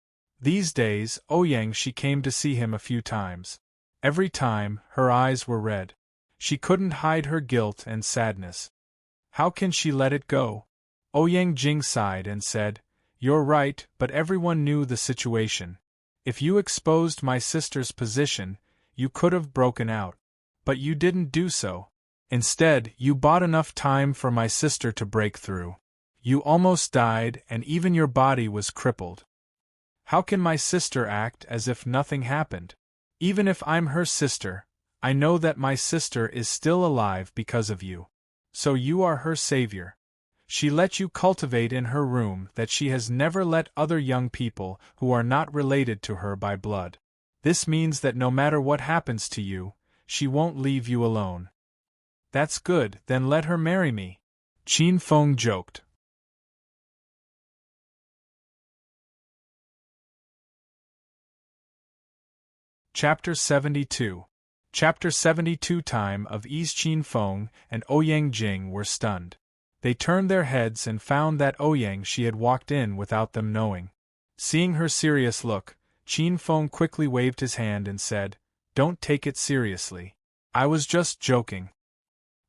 These days, Ouyang she came to see him a few times. Every time, her eyes were red. She couldn't hide her guilt and sadness. How can she let it go? Ouyang Jing sighed and said, You're right, but everyone knew the situation. If you exposed my sister's position, you could have broken out. But you didn't do so. Instead, you bought enough time for my sister to break through. You almost died, and even your body was crippled. How can my sister act as if nothing happened? Even if I'm her sister, I know that my sister is still alive because of you. So you are her savior. She let you cultivate in her room that she has never let other young people who are not related to her by blood. This means that no matter what happens to you, she won't leave you alone. That's good, then let her marry me. Qin Feng joked. Chapter 72. Chapter 72. Time of ease. Qin Feng and Ouyang Jing were stunned. They turned their heads and found that Ouyang Shi had walked in without them knowing. Seeing her serious look, Qin Feng quickly waved his hand and said, "Don't take it seriously. I was just joking."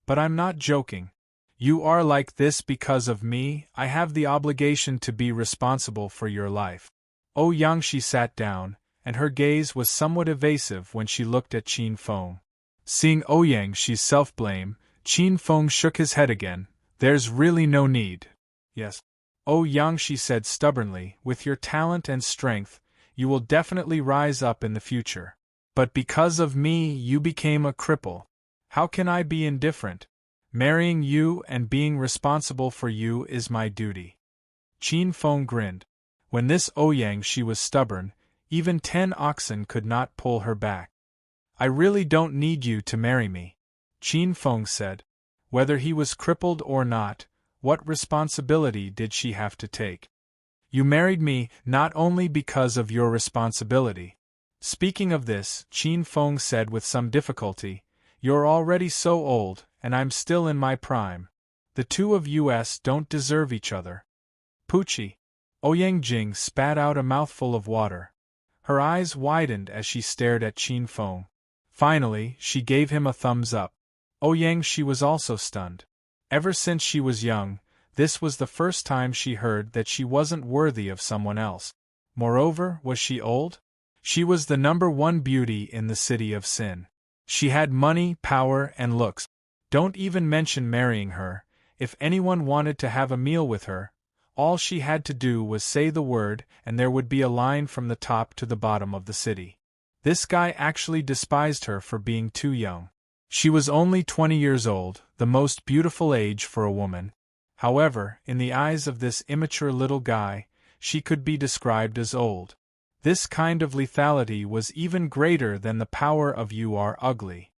"But I'm not joking. You are like this because of me. I have the obligation to be responsible for your life." Ouyang Shi sat down, and her gaze was somewhat evasive when she looked at Qin Feng. Seeing Ouyang Shi's self-blame, Qin Feng shook his head again. "There's really no need." "Yes," Ouyang Shi said stubbornly, "with your talent and strength, you will definitely rise up in the future. But because of me, you became a cripple. How can I be indifferent? Marrying you and being responsible for you is my duty." Qin Feng grinned. When this Ouyang Shi was stubborn, even 10 oxen could not pull her back. "I really don't need you to marry me," Qin Feng said. Whether he was crippled or not, what responsibility did she have to take? "You married me not only because of your responsibility." Speaking of this, Qin Feng said with some difficulty, "You're already so old, and I'm still in my prime. The two of us don't deserve each other." "Poochie." Ouyang Jing spat out a mouthful of water. Her eyes widened as she stared at Qin Feng. Finally, she gave him a thumbs up. Ouyang Shi was also stunned. Ever since she was young, this was the first time she heard that she wasn't worthy of someone else. Moreover, was she old? She was the #1 beauty in the city of Sin. She had money, power, and looks. Don't even mention marrying her. If anyone wanted to have a meal with her, all she had to do was say the word and there would be a line from the top to the bottom of the city. This guy actually despised her for being too young. She was only 20 years old, the most beautiful age for a woman. However, in the eyes of this immature little guy, she could be described as old. This kind of lethality was even greater than the power of "you are ugly."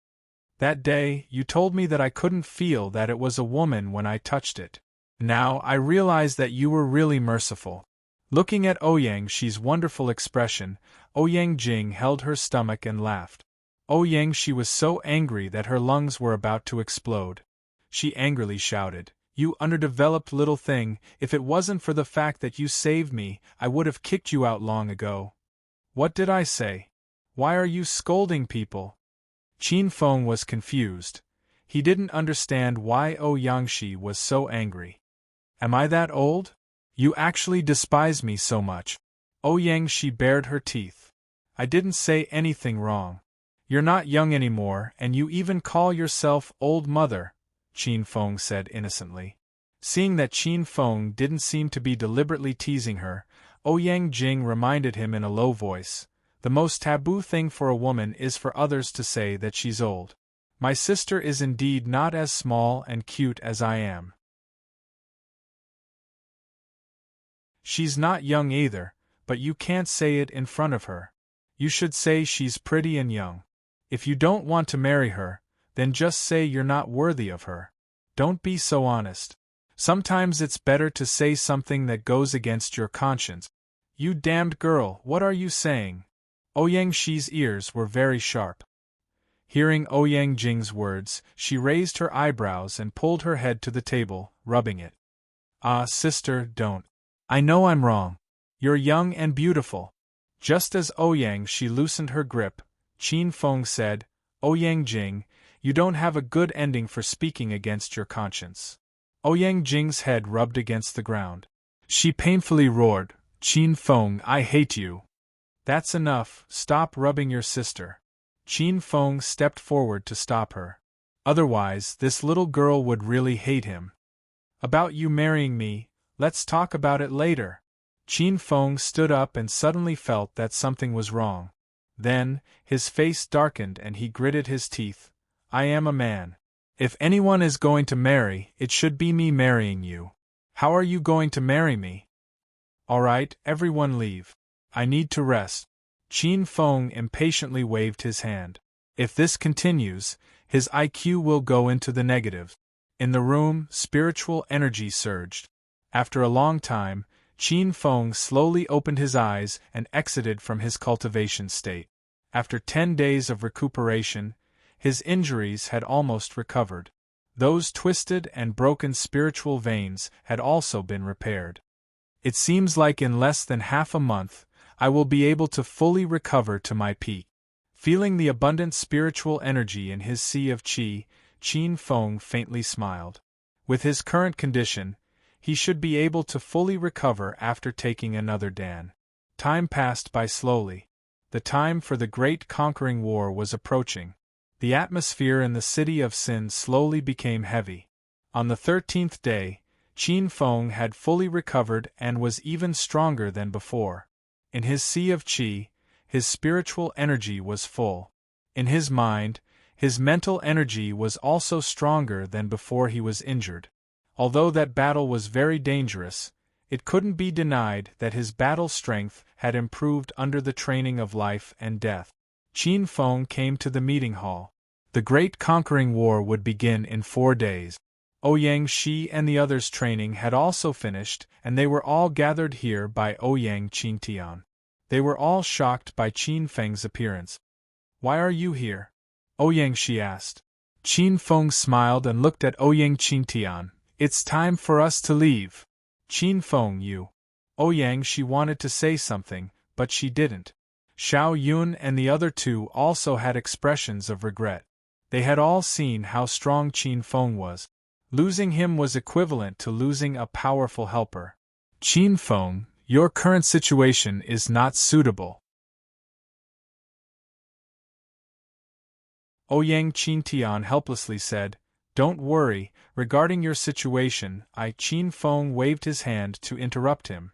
That day, you told me that I couldn't feel that it was a woman when I touched it. Now I realize that you were really merciful. Looking at Ouyang Shi's wonderful expression, Ouyang Jing held her stomach and laughed. Ouyang Shi was so angry that her lungs were about to explode. She angrily shouted, "You underdeveloped little thing, if it wasn't for the fact that you saved me, I would have kicked you out long ago." "What did I say? Why are you scolding people?" Qin Feng was confused. He didn't understand why Ouyang Shi was so angry. "Am I that old? You actually despise me so much?" Ouyang Shi bared her teeth. "I didn't say anything wrong. You're not young anymore, and you even call yourself old mother," Qin Feng said innocently. Seeing that Qin Feng didn't seem to be deliberately teasing her, Ouyang Jing reminded him in a low voice, "The most taboo thing for a woman is for others to say that she's old. My sister is indeed not as small and cute as I am. She's not young either, but you can't say it in front of her. You should say she's pretty and young. If you don't want to marry her, then just say you're not worthy of her. Don't be so honest. Sometimes it's better to say something that goes against your conscience." "You damned girl, what are you saying?" Ouyang Shi's ears were very sharp. Hearing Ouyang Jing's words, she raised her eyebrows and pulled her head to the table, rubbing it. "Ah, sister, don't. I know I'm wrong. You're young and beautiful." Just as Ouyang Shi loosened her grip, Qin Feng said, "Ouyang Jing, you don't have a good ending for speaking against your conscience." Ouyang Jing's head rubbed against the ground. She painfully roared, "Qin Feng, I hate you." "That's enough, stop rubbing your sister." Qin Feng stepped forward to stop her. Otherwise, this little girl would really hate him. "About you marrying me, let's talk about it later." Qin Feng stood up and suddenly felt that something was wrong. Then, his face darkened and he gritted his teeth. "I am a man. If anyone is going to marry, it should be me marrying you. How are you going to marry me?" "All right, everyone leave. I need to rest." Qin Feng impatiently waved his hand. If this continues, his IQ will go into the negative. In the room, spiritual energy surged. After a long time, Qin Feng slowly opened his eyes and exited from his cultivation state. After 10 days of recuperation, his injuries had almost recovered. Those twisted and broken spiritual veins had also been repaired. It seems like in less than half a month, I will be able to fully recover to my peak. Feeling the abundant spiritual energy in his sea of qi, Qin Feng faintly smiled. With his current condition, he should be able to fully recover after taking another dan. Time passed by slowly. The time for the great conquering war was approaching. The atmosphere in the city of Sin slowly became heavy. On the 13th day, Qin Feng had fully recovered and was even stronger than before. In his sea of qi, his spiritual energy was full. In his mind, his mental energy was also stronger than before he was injured. Although that battle was very dangerous, it couldn't be denied that his battle strength had improved under the training of life and death. Qin Feng came to the meeting hall. The great conquering war would begin in 4 days. Ouyang Shi and the others' training had also finished, and they were all gathered here by Ouyang Qintian. They were all shocked by Qin Feng's appearance. "Why are you here?" Ouyang Shi asked. Qin Feng smiled and looked at Ouyang Qintian. "It's time for us to leave." "Qin Feng, you." Ouyang Shi wanted to say something, but she didn't. Xiao Yun and the other two also had expressions of regret. They had all seen how strong Qin Feng was. Losing him was equivalent to losing a powerful helper. "Qin Feng, your current situation is not suitable." Ouyang Qintian helplessly said, "Don't worry, regarding your situation." Qin Feng waved his hand to interrupt him.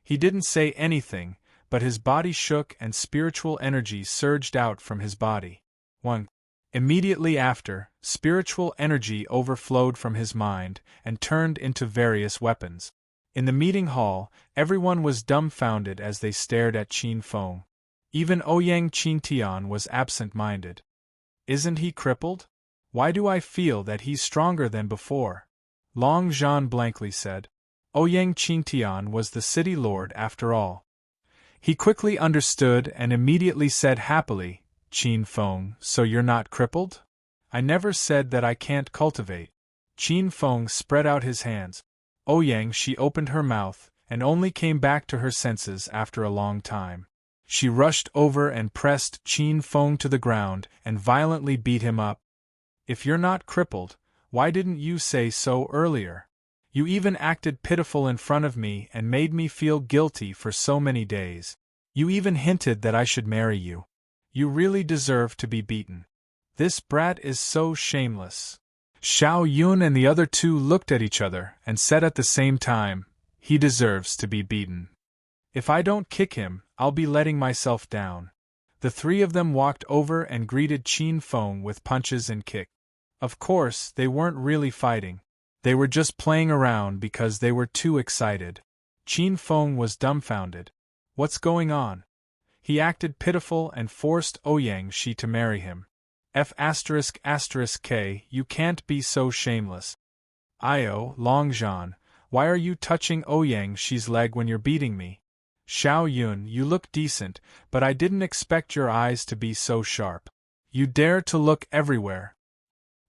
He didn't say anything, but his body shook and spiritual energy surged out from his body. 1. Immediately after, spiritual energy overflowed from his mind and turned into various weapons. In the meeting hall, everyone was dumbfounded as they stared at Qin Feng. Even Ouyang Qintian was absent-minded. "Isn't he crippled? Why do I feel that he's stronger than before?" Long Zhan blankly said. Ouyang Qintian was the city lord after all. He quickly understood and immediately said happily, "Qin Feng, so you're not crippled? I never said that I can't cultivate." Qin Feng spread out his hands. Ouyang Shi opened her mouth, and only came back to her senses after a long time. She rushed over and pressed Qin Feng to the ground and violently beat him up. "If you're not crippled, why didn't you say so earlier? You even acted pitiful in front of me and made me feel guilty for so many days. You even hinted that I should marry you. You really deserve to be beaten. This brat is so shameless." Xiao Yun and the other two looked at each other and said at the same time, "He deserves to be beaten. If I don't kick him, I'll be letting myself down." The three of them walked over and greeted Qin Feng with punches and kicks. Of course, they weren't really fighting. They were just playing around because they were too excited. Qin Feng was dumbfounded. What's going on? He acted pitiful and forced Ouyang Shi to marry him. F***K, you can't be so shameless. Io, Longzhan, why are you touching Ouyang Shi's leg when you're beating me? Xiao Yun, you look decent, but I didn't expect your eyes to be so sharp. You dare to look everywhere.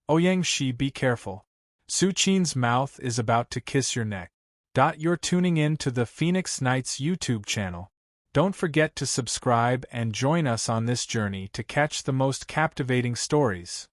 Ouyang Shi, be careful. Su Qin's mouth is about to kiss your neck. You're tuning in to the Phoenix Knights YouTube channel. Don't forget to subscribe and join us on this journey to catch the most captivating stories.